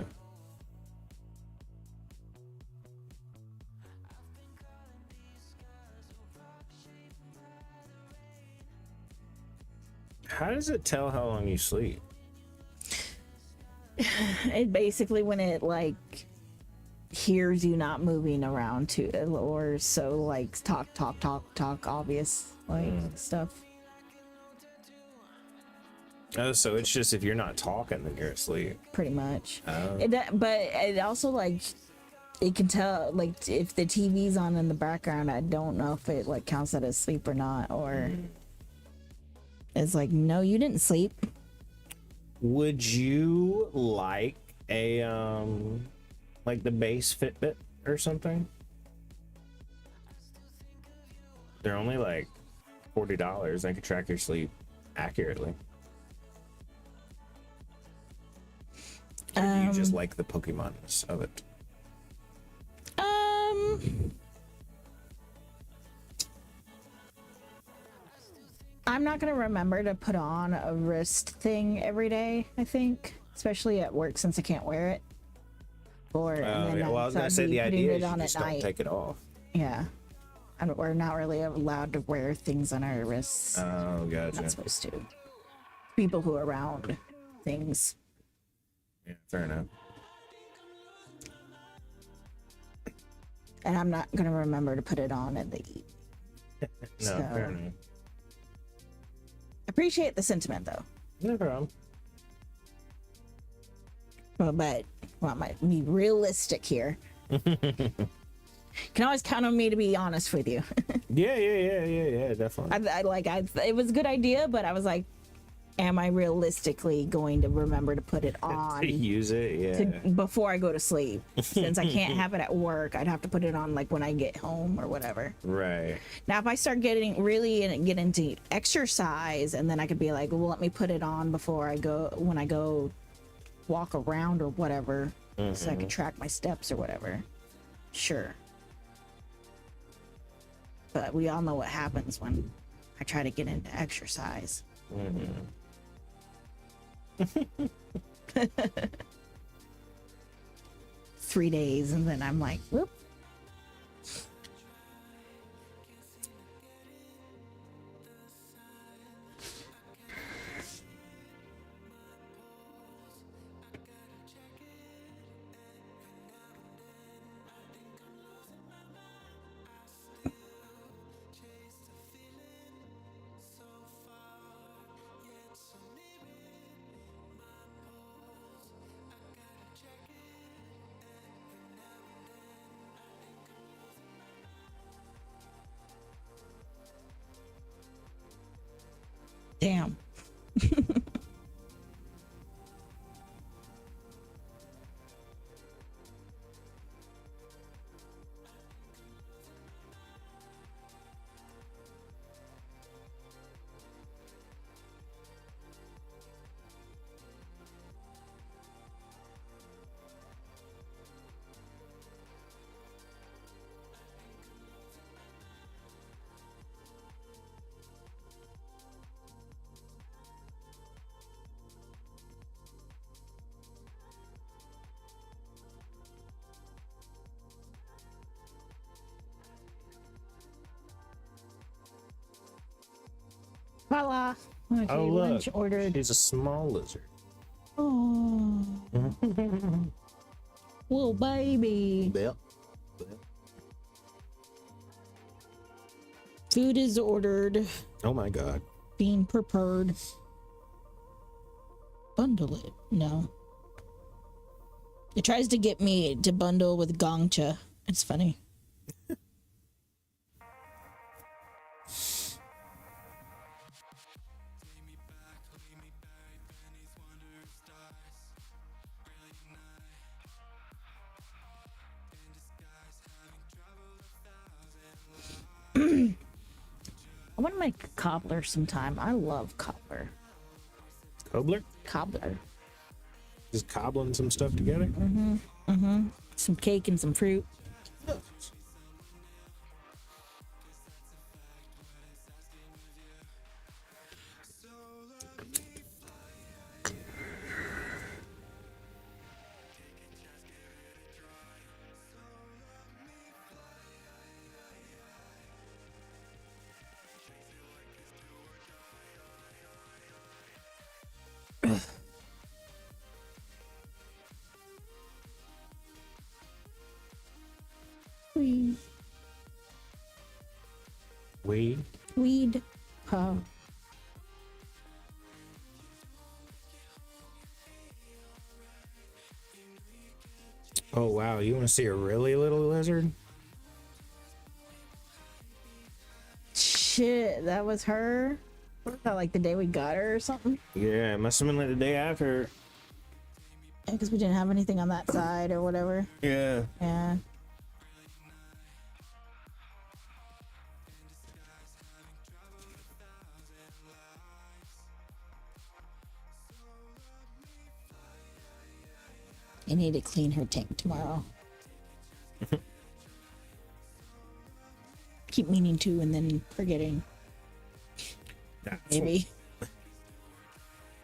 Speaker 1: How does it tell how long you sleep?
Speaker 2: It basically, when it like hears you not moving around to or so like talk, obvious like stuff.
Speaker 1: Oh, so it's just if you're not talking, then you're asleep.
Speaker 2: Pretty much.
Speaker 1: Oh.
Speaker 2: But it also like it can tell like if the TV's on in the background. I don't know if it like counts that as sleep or not, or it's like, no, you didn't sleep.
Speaker 1: Would you like a like the base Fitbit or something? They're only like $40. They can track your sleep accurately. Or do you just like the Pokemons of it?
Speaker 2: I'm not gonna remember to put on a wrist thing every day, I think, especially at work since I can't wear it. Or
Speaker 1: Yeah, well, I was gonna say the idea is you just don't take it off.
Speaker 2: Yeah, and we're not really allowed to wear things on our wrists.
Speaker 1: Oh, gotcha.
Speaker 2: Not supposed to. People who are around things.
Speaker 1: Yeah, fair enough.
Speaker 2: And I'm not gonna remember to put it on in the
Speaker 1: No,
Speaker 2: So-
Speaker 1: fair enough.
Speaker 2: Appreciate the sentiment though.
Speaker 1: No problem.
Speaker 2: But be realistic here. Can always count on me to be honest with you.
Speaker 1: Yeah, definitely.
Speaker 2: It was a good idea, but I was like, am I realistically going to remember to put it on
Speaker 1: To use it, yeah.
Speaker 2: before I go to sleep? Since I can't have it at work, I'd have to put it on like when I get home or whatever.
Speaker 1: Right.
Speaker 2: Now, if I start get into exercise, and then I could be like, well, let me put it on before I go, when I go walk around or whatever, so I can track my steps or whatever. Sure. But we all know what happens when I try to get into exercise. 3 days, and then I'm like, whoop. Damn. Voila. Okay,
Speaker 1: Oh, look.
Speaker 2: lunch ordered.
Speaker 1: She's a small lizard.
Speaker 2: Oh. Little baby.
Speaker 1: Yep.
Speaker 2: Food is ordered.
Speaker 1: Oh my god.
Speaker 2: Being prepared. Bundle it. No. It tries to get me to bundle with Gongcha. It's funny. I want to make cobbler sometime. I love cobbler.
Speaker 1: Cobbler?
Speaker 2: Cobbler.
Speaker 1: Just cobbling some stuff together?
Speaker 2: Some cake and some fruit. Weed.
Speaker 1: Weed.
Speaker 2: Weed. Oh.
Speaker 1: Oh wow, you want to see a really little lizard?
Speaker 2: Shit, that was her. What was that, like the day we got her or something?
Speaker 1: Yeah, it must have been like the day after.
Speaker 2: Because we didn't have anything on that side or whatever.
Speaker 1: Yeah.
Speaker 2: Yeah. I need to clean her tank tomorrow. Keep meaning to and then forgetting. Maybe.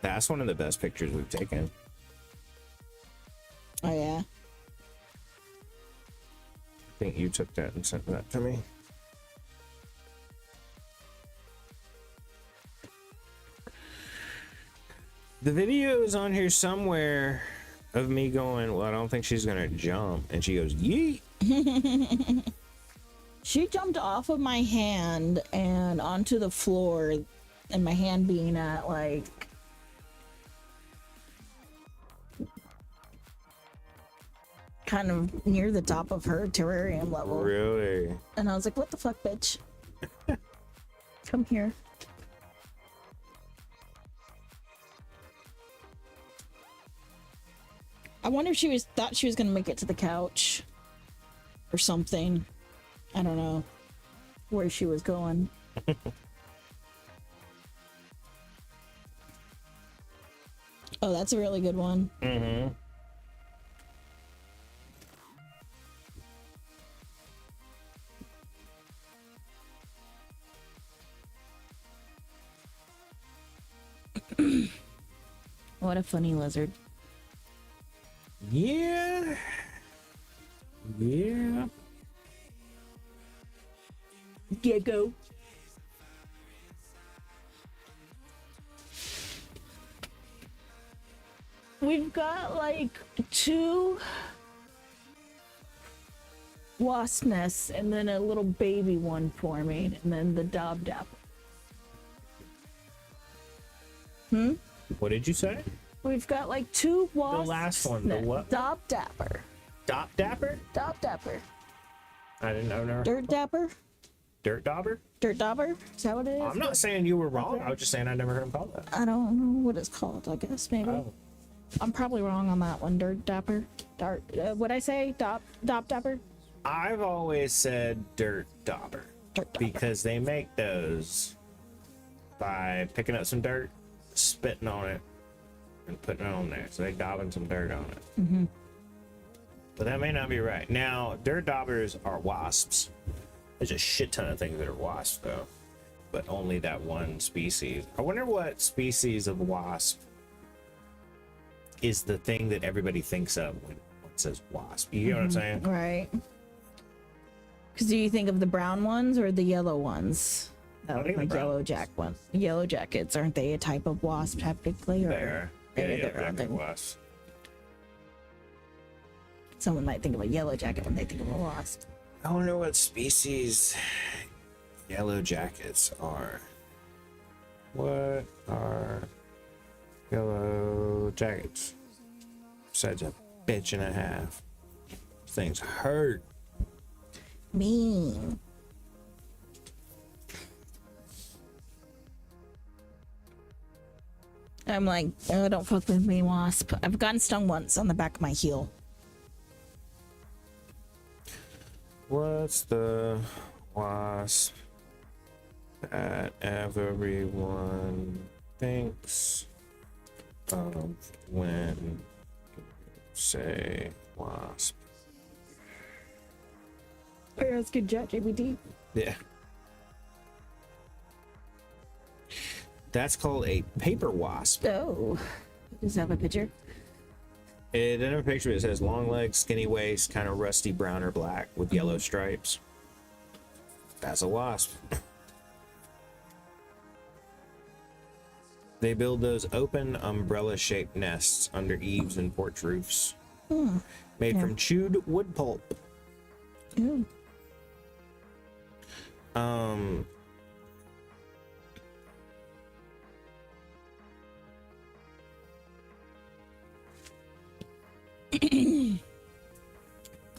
Speaker 1: That's one of the best pictures we've taken.
Speaker 2: Oh yeah.
Speaker 1: I think you took that and sent that to me. The video is on here somewhere of me going, well, I don't think she's gonna jump. And she goes, yeet.
Speaker 2: She jumped off of my hand and onto the floor, and my hand being at like kind of near the top of her terrarium level.
Speaker 1: Really?
Speaker 2: And I was like, what the fuck, bitch? Come here. I wonder if she thought she was gonna make it to the couch or something. I don't know where she was going. Oh, that's a really good one.
Speaker 1: Mm-hmm.
Speaker 2: What a funny lizard.
Speaker 1: Yeah. Yeah.
Speaker 2: Gecko. We've got like 2 wasp nests and then a little baby one forming, and then the dob dap.
Speaker 1: What did you say?
Speaker 2: We've got like 2 wasps.
Speaker 1: The last one, the what?
Speaker 2: Dob dapper.
Speaker 1: Dop Dapper?
Speaker 2: Dob dapper.
Speaker 1: I didn't know. Never.
Speaker 2: Dirt dapper.
Speaker 1: Dirt Dauber?
Speaker 2: Dirt dauber. Is that what it is?
Speaker 1: I'm not saying you were wrong. I was just saying I never heard him call that.
Speaker 2: I don't know what it's called. I guess maybe.
Speaker 1: Oh.
Speaker 2: I'm probably wrong on that one. Dirt dapper. Dart. What'd I say? Dob dapper.
Speaker 1: I've always said Dirt Dauber
Speaker 2: Dirt dauber.
Speaker 1: because they make those by picking up some dirt, spitting on it, and putting it on there. So they daubing some dirt on it.
Speaker 2: Mm-hmm.
Speaker 1: But that may not be right. Now, Dirt Daubers are wasps. There's a shit ton of things that are wasps, though. But only that one species. I wonder what species of wasp is the thing that everybody thinks of when it says wasp. You know what I'm saying?
Speaker 2: Right. Because do you think of the brown ones or the yellow ones?
Speaker 1: I think the
Speaker 2: Like
Speaker 1: brown
Speaker 2: yellow jack one. Yellow jackets, aren't they a type of wasp technically? Or
Speaker 1: There.
Speaker 2: They're
Speaker 1: Yeah,
Speaker 2: their own
Speaker 1: yeah,
Speaker 2: thing.
Speaker 1: wasp.
Speaker 2: Someone might think of a yellow jacket when they think of a wasp.
Speaker 1: I wonder what species yellow jackets are. What are yellow jackets? Besides a bitch and a half. Things hurt.
Speaker 2: Mean. I'm like, oh, don't fuck with me, wasp. I've gotten stung once on the back of my heel.
Speaker 1: What's the wasp that everyone thinks of when you say wasp?
Speaker 2: Oh, that's good, ChatGPT.
Speaker 1: Yeah. That's called a paper wasp.
Speaker 2: Oh, does it have a picture?
Speaker 1: In a picture, it says long legs, skinny waist, kind of rusty brown or black with yellow stripes. That's a wasp. They build those open umbrella-shaped nests under eaves and porch roofs. Made from chewed wood pulp.
Speaker 2: Ooh.
Speaker 1: Um,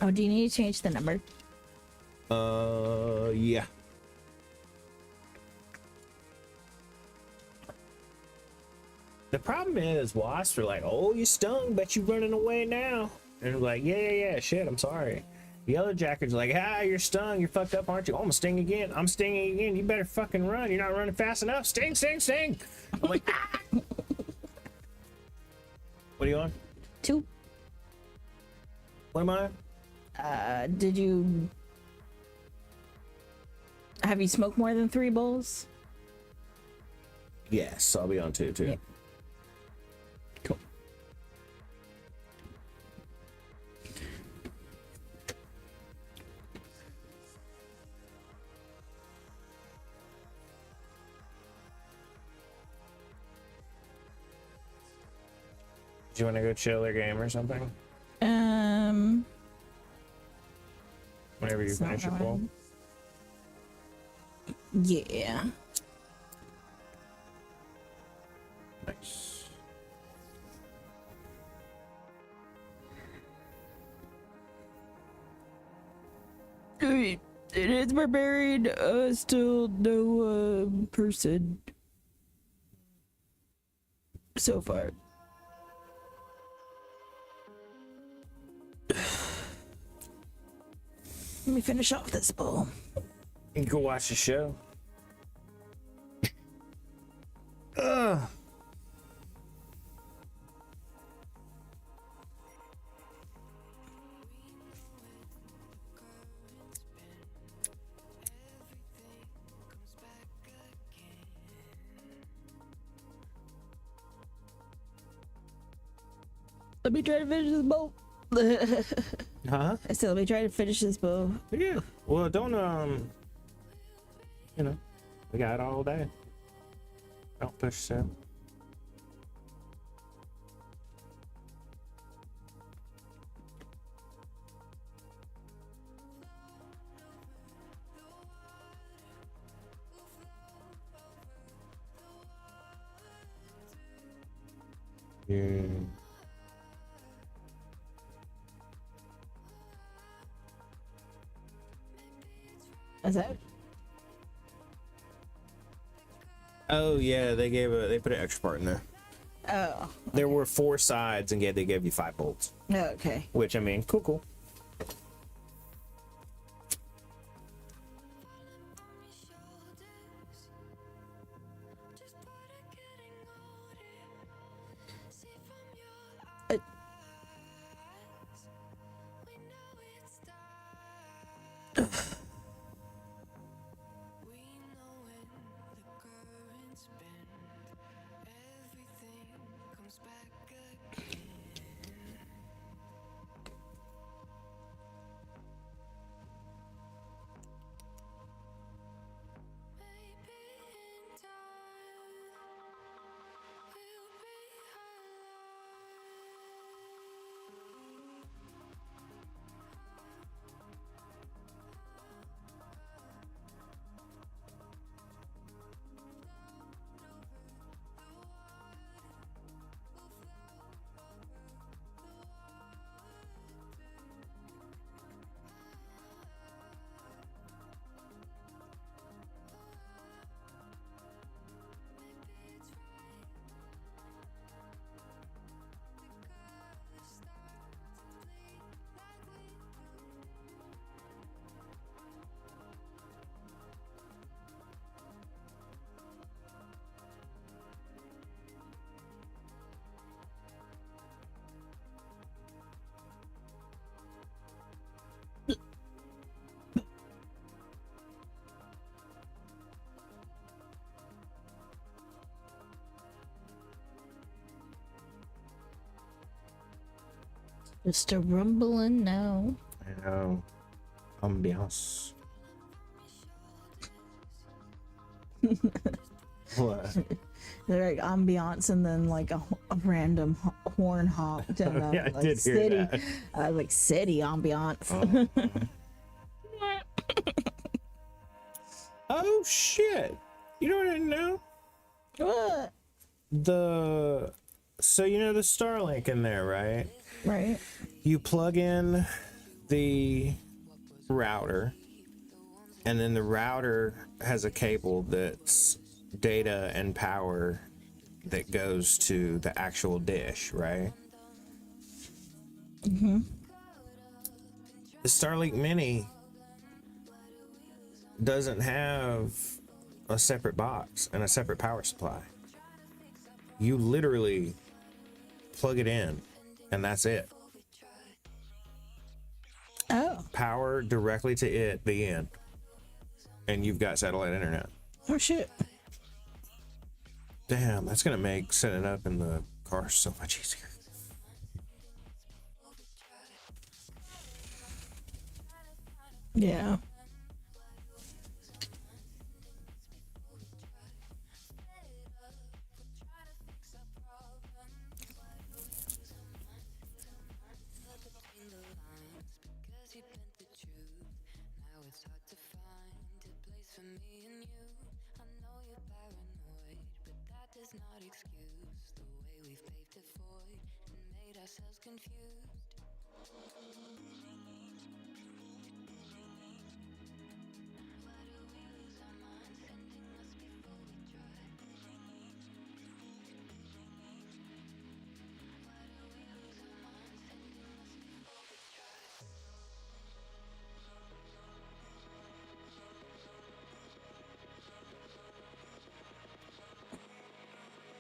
Speaker 2: Oh, do you need to change the number?
Speaker 1: yeah. The problem is wasps are like, oh, you stung, but you running away now. And they're like, yeah, shit, I'm sorry. Yellow jackets are like, you're stung, you're fucked up, aren't you? Oh, I'm gonna sting again. I'm stinging again. You better fucking run. You're not running fast enough. Sting. I'm like, ah! What are you on?
Speaker 2: 2.
Speaker 1: What am I?
Speaker 2: Have you smoked more than 3 bowls?
Speaker 1: Yes, I'll be on 2 too.
Speaker 2: Yeah.
Speaker 1: Cool. Do you want to go chill or game or something? Whenever you
Speaker 2: It's not
Speaker 1: finish your
Speaker 2: going.
Speaker 1: bowl.
Speaker 2: Yeah.
Speaker 1: Nice.
Speaker 2: It is barbarian. Still no person so far. Let me finish off this bowl.
Speaker 1: You can go watch the show. Ugh.
Speaker 2: Let me try to finish this bowl.
Speaker 1: Huh?
Speaker 2: I said, let me try to finish this bowl.
Speaker 1: Yeah. Well, don't you know, we got it all day. Don't push yourself. Yeah.
Speaker 2: Is that?
Speaker 1: Oh yeah, they put an extra part in there.
Speaker 2: Oh.
Speaker 1: There were 4 sides, and they gave you 5 bolts.
Speaker 2: Okay.
Speaker 1: Which I mean, cool.
Speaker 2: Just a rumbling now.
Speaker 1: I know. Ambiance. What?
Speaker 2: They're like ambiance and then like a random horn honk.
Speaker 1: Yeah, I
Speaker 2: like
Speaker 1: did hear
Speaker 2: city,
Speaker 1: that.
Speaker 2: like city ambiance.
Speaker 1: Oh shit! You know what I didn't know?
Speaker 2: What?
Speaker 1: So you know the Starlink in there, right?
Speaker 2: Right.
Speaker 1: You plug in the router, and then the router has a cable that's data and power that goes to the actual dish, right?
Speaker 2: Mm-hmm.
Speaker 1: The Starlink Mini doesn't have a separate box and a separate power supply. You literally plug it in and that's it.
Speaker 2: Oh.
Speaker 1: Power directly to it, the end. And you've got satellite internet.
Speaker 2: Oh shit.
Speaker 1: Damn, that's gonna make setting up in the car so much easier.
Speaker 2: Yeah.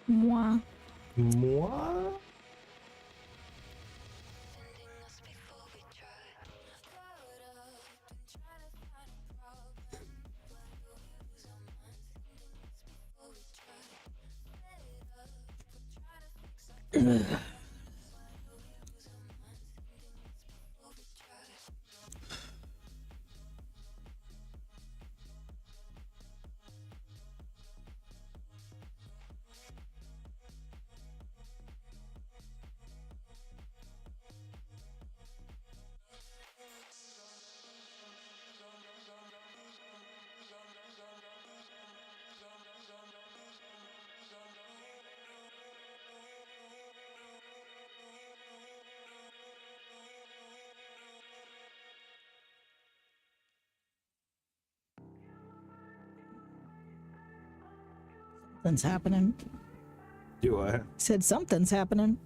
Speaker 2: Moi.
Speaker 1: Moi?
Speaker 2: Something's happening.
Speaker 1: Do I?
Speaker 2: Said something's happening.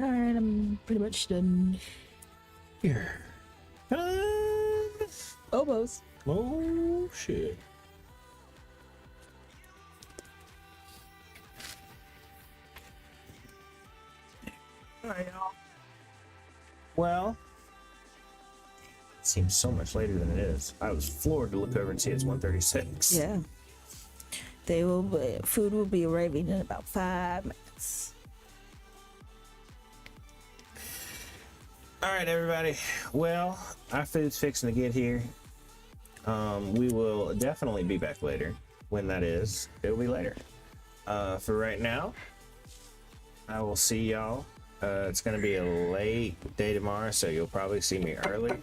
Speaker 2: All right, I'm pretty much done.
Speaker 1: Here.
Speaker 2: Almost.
Speaker 1: Oh shit. All right, y'all. Well, it seems so much later than it is. I was floored to look over and see it's 1:36.
Speaker 2: Yeah. Food will be arriving in about 5 minutes.
Speaker 1: All right, everybody. Well, our food's fixing to get here. We will definitely be back later. When that is, it'll be later. For right now, I will see y'all. It's gonna be a late day tomorrow, so you'll probably see me early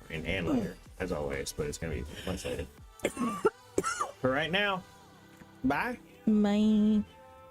Speaker 1: and later, as always. But it's gonna be much later. For right now, bye.
Speaker 2: Bye.